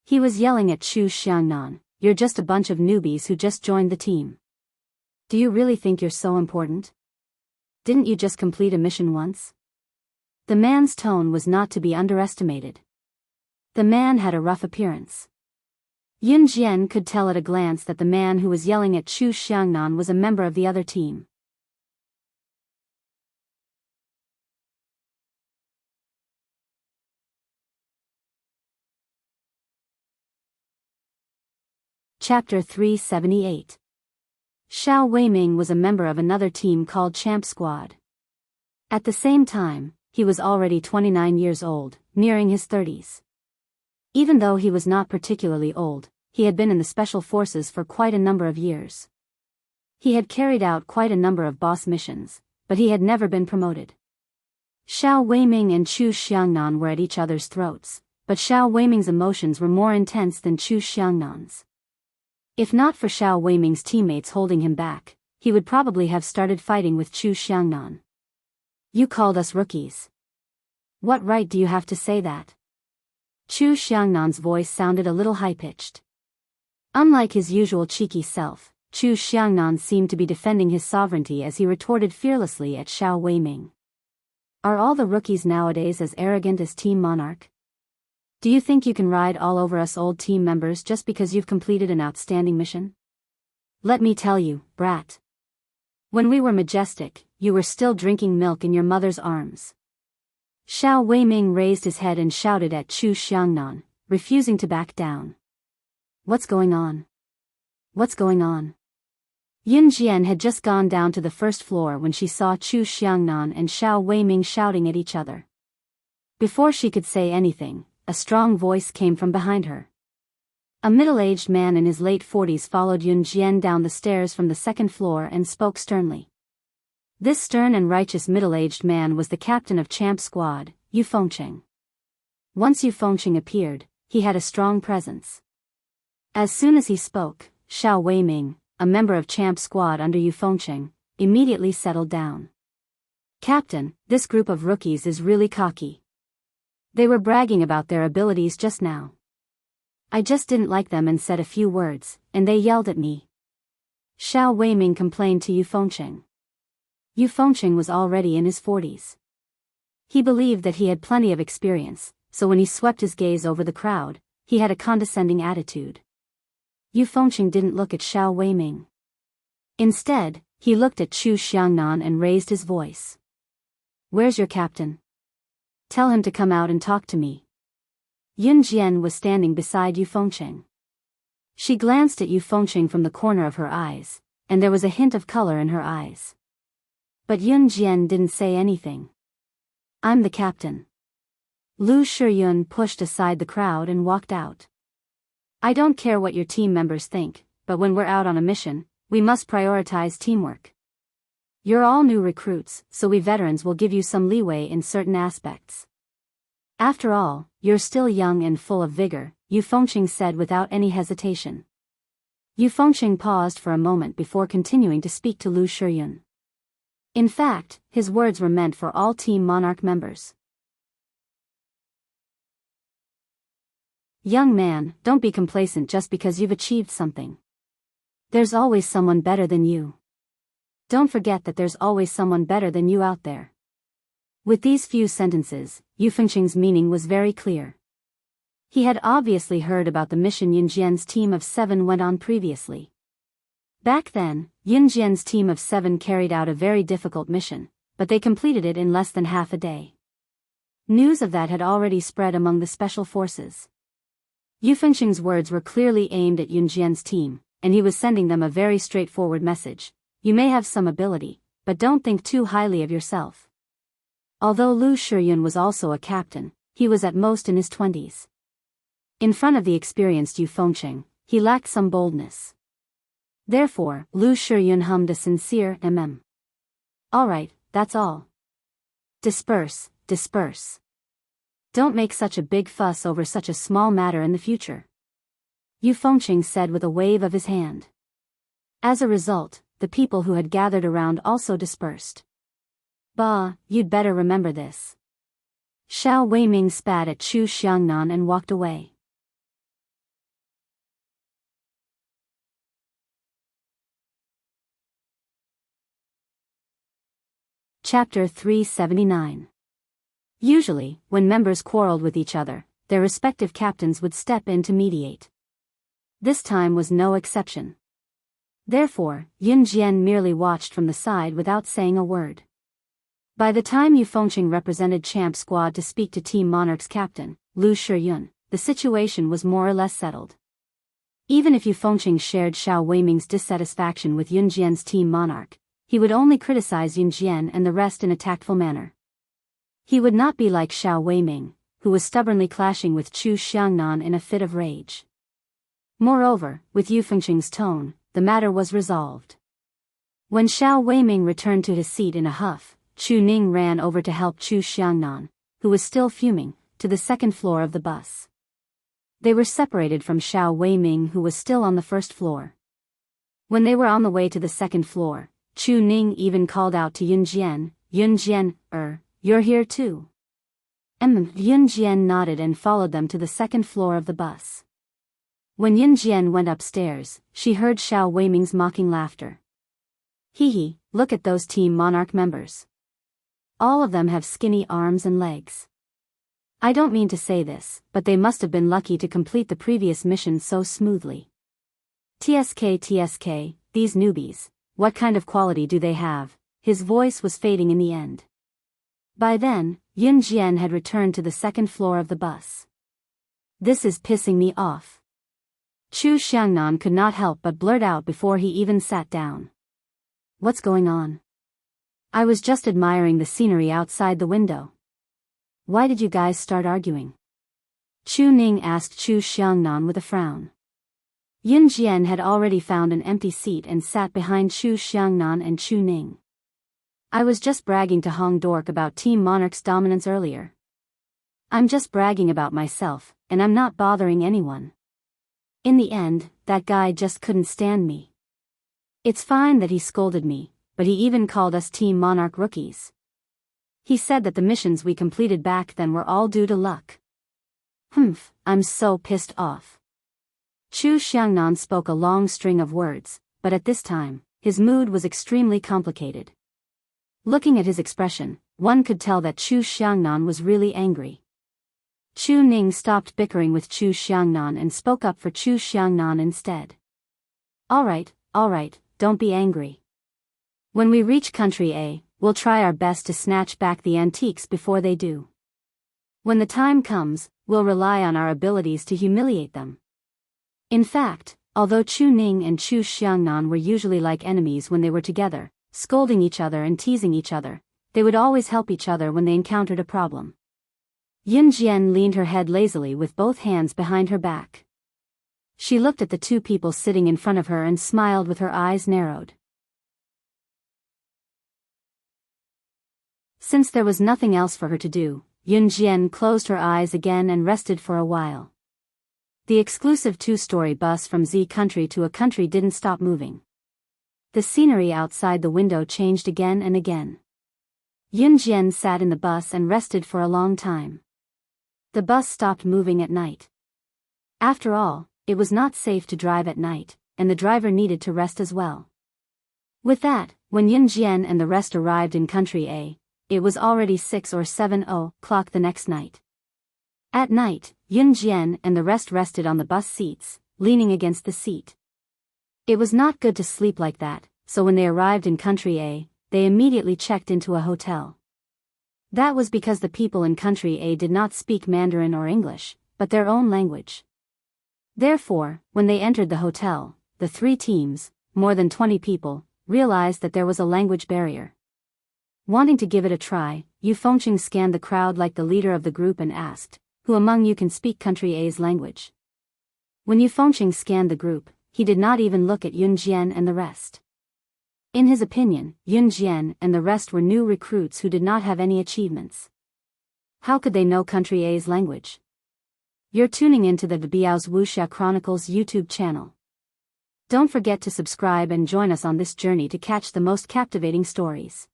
He was yelling at Chu Xiangnan, "You're just a bunch of newbies who just joined the team. Do you really think you're so important? Didn't you just complete a mission once?" The man's tone was not to be underestimated. The man had a rough appearance. Yun Jian could tell at a glance that the man who was yelling at Chu Xiangnan was a member of the other team. Chapter 378. Xiao Weiming was a member of another team called Champ Squad. At the same time, he was already 29 years old, nearing his 30s. Even though he was not particularly old, he had been in the special forces for quite a number of years. He had carried out quite a number of boss missions, but he had never been promoted. Xiao Weiming and Chu Xiangnan were at each other's throats, but Xiao Weiming's emotions were more intense than Chu Xiangnan's. If not for Xiao Weiming's teammates holding him back, he would probably have started fighting with Chu Xiangnan. You called us rookies. What right do you have to say that? Chu Xiangnan's voice sounded a little high-pitched. Unlike his usual cheeky self, Chu Xiangnan seemed to be defending his sovereignty as he retorted fearlessly at Xiao Weiming. Are all the rookies nowadays as arrogant as Team Monarch? Do you think you can ride all over us old team members just because you've completed an outstanding mission? Let me tell you, brat. When we were majestic, you were still drinking milk in your mother's arms. Xiao Weiming raised his head and shouted at Chu Xiangnan, refusing to back down. What's going on? What's going on? Yun Jian had just gone down to the first floor when she saw Chu Xiangnan and Xiao Weiming shouting at each other. Before she could say anything, a strong voice came from behind her. A middle-aged man in his late 40s followed Yun Jian down the stairs from the second floor and spoke sternly. This stern and righteous middle-aged man was the captain of Champ Squad, Yu Fengcheng. Once Yu Fengcheng appeared, he had a strong presence. As soon as he spoke, Xiao Weiming, a member of Champ Squad under Yu Fengcheng, immediately settled down. Captain, this group of rookies is really cocky. They were bragging about their abilities just now. I just didn't like them and said a few words, and they yelled at me. Xiao Weiming complained to Yu Fengcheng. Yu Fengcheng was already in his 40s. He believed that he had plenty of experience, so when he swept his gaze over the crowd, he had a condescending attitude. Yu Fengcheng didn't look at Xiao Weiming. Instead, he looked at Chu Xiangnan and raised his voice. Where's your captain? Tell him to come out and talk to me. Yun Jian was standing beside Yu Fengcheng. She glanced at Yu Fengcheng from the corner of her eyes, and there was a hint of color in her eyes. But Yun Jian didn't say anything. I'm the captain. Lu Shiyun pushed aside the crowd and walked out. I don't care what your team members think, but when we're out on a mission, we must prioritize teamwork. You're all new recruits, so we veterans will give you some leeway in certain aspects. After all, you're still young and full of vigor, Yu Fengcheng said without any hesitation. Yu Fengcheng paused for a moment before continuing to speak to Lu Shiyun. In fact, his words were meant for all Team Monarch members. Young man, don't be complacent just because you've achieved something. There's always someone better than you. Don't forget that there's always someone better than you out there. With these few sentences, Yu Fengcheng's meaning was very clear. He had obviously heard about the mission Yun Jian's team of 7 went on previously. Back then, Yun Jian's team of 7 carried out a very difficult mission, but they completed it in less than half a day. News of that had already spread among the special forces. Yu Fengcheng's words were clearly aimed at Yun Jian's team, and he was sending them a very straightforward message. You may have some ability, but don't think too highly of yourself. Although Lu Shiyun was also a captain, he was at most in his 20s. In front of the experienced Yu Fengcheng, he lacked some boldness. Therefore, Lu Shiyun hummed a sincere All right, that's all. Disperse, disperse. Don't make such a big fuss over such a small matter in the future. Yu Fengcheng said with a wave of his hand. As a result, the people who had gathered around also dispersed. Bah, you'd better remember this. Xiao Weiming spat at Chu Xiangnan and walked away. Chapter 379. Usually, when members quarreled with each other, their respective captains would step in to mediate. This time was no exception. Therefore, Yun Jian merely watched from the side without saying a word. By the time Yu Fengcheng represented Champ Squad to speak to Team Monarch's captain, Lu Shiyun, the situation was more or less settled. Even if Yu Fengcheng shared Xiao Weiming's dissatisfaction with Yun Jian's Team Monarch, he would only criticize Yun Jian and the rest in a tactful manner. He would not be like Xiao Weiming, who was stubbornly clashing with Chu Xiangnan in a fit of rage. Moreover, with Yu Fengcheng's tone, the matter was resolved. When Xiao Weiming returned to his seat in a huff, Chu Ning ran over to help Chu Xiangnan, who was still fuming, to the second floor of the bus. They were separated from Xiao Weiming, who was still on the first floor. When they were on the way to the second floor, Chu Ning even called out to Yun Jian, you're here too. Yun Jian nodded and followed them to the second floor of the bus. When Yun Jian went upstairs, she heard Xiao Weiming's mocking laughter. Hee, look at those Team Monarch members. All of them have skinny arms and legs. I don't mean to say this, but they must have been lucky to complete the previous mission so smoothly. TSK, these newbies, what kind of quality do they have? His voice was fading in the end. By then, Yun Jian had returned to the second floor of the bus. This is pissing me off. Chu Xiangnan could not help but blurt out before he even sat down. What's going on? I was just admiring the scenery outside the window. Why did you guys start arguing? Chu Ning asked Chu Xiangnan with a frown. Yun Jian had already found an empty seat and sat behind Chu Xiangnan and Chu Ning. I was just bragging to Hong Dork about Team Monarch's dominance earlier. I'm just bragging about myself, and I'm not bothering anyone. In the end, that guy just couldn't stand me. It's fine that he scolded me, but he even called us Team Monarch rookies. He said that the missions we completed back then were all due to luck. I'm so pissed off. Chu Xiangnan spoke a long string of words, but at this time, his mood was extremely complicated. Looking at his expression, one could tell that Chu Xiangnan was really angry. Chu Ning stopped bickering with Chu Xiangnan and spoke up for Chu Xiangnan instead. All right, don't be angry. When we reach Country A, we'll try our best to snatch back the antiques before they do. When the time comes, we'll rely on our abilities to humiliate them. In fact, although Chu Ning and Chu Xiangnan were usually like enemies when they were together, scolding each other and teasing each other, they would always help each other when they encountered a problem. Yun Jian leaned her head lazily with both hands behind her back. She looked at the two people sitting in front of her and smiled with her eyes narrowed. Since there was nothing else for her to do, Yun Jian closed her eyes again and rested for a while. The exclusive two-story bus from Z country to a country didn't stop moving. The scenery outside the window changed again and again. Yun Jian sat in the bus and rested for a long time. The bus stopped moving at night. After all, it was not safe to drive at night, and the driver needed to rest as well. With that, when Yun Jian and the rest arrived in Country A, it was already 6 or 7 o'clock the next night. At night, Yun Jian and the rest rested on the bus seats, leaning against the seat. It was not good to sleep like that, so when they arrived in Country A, they immediately checked into a hotel. That was because the people in Country A did not speak Mandarin or English, but their own language. Therefore, when they entered the hotel, the three teams, more than 20 people, realized that there was a language barrier. Wanting to give it a try, Yu Fengqing scanned the crowd like the leader of the group and asked, "Who among you can speak Country A's language?" When Yu Fengqing scanned the group, he did not even look at Yun Jian and the rest. In his opinion, Yun Jian and the rest were new recruits who did not have any achievements. How could they know Country A's language? You're tuning into the Biyao's Wuxia Chronicles YouTube channel. Don't forget to subscribe and join us on this journey to catch the most captivating stories.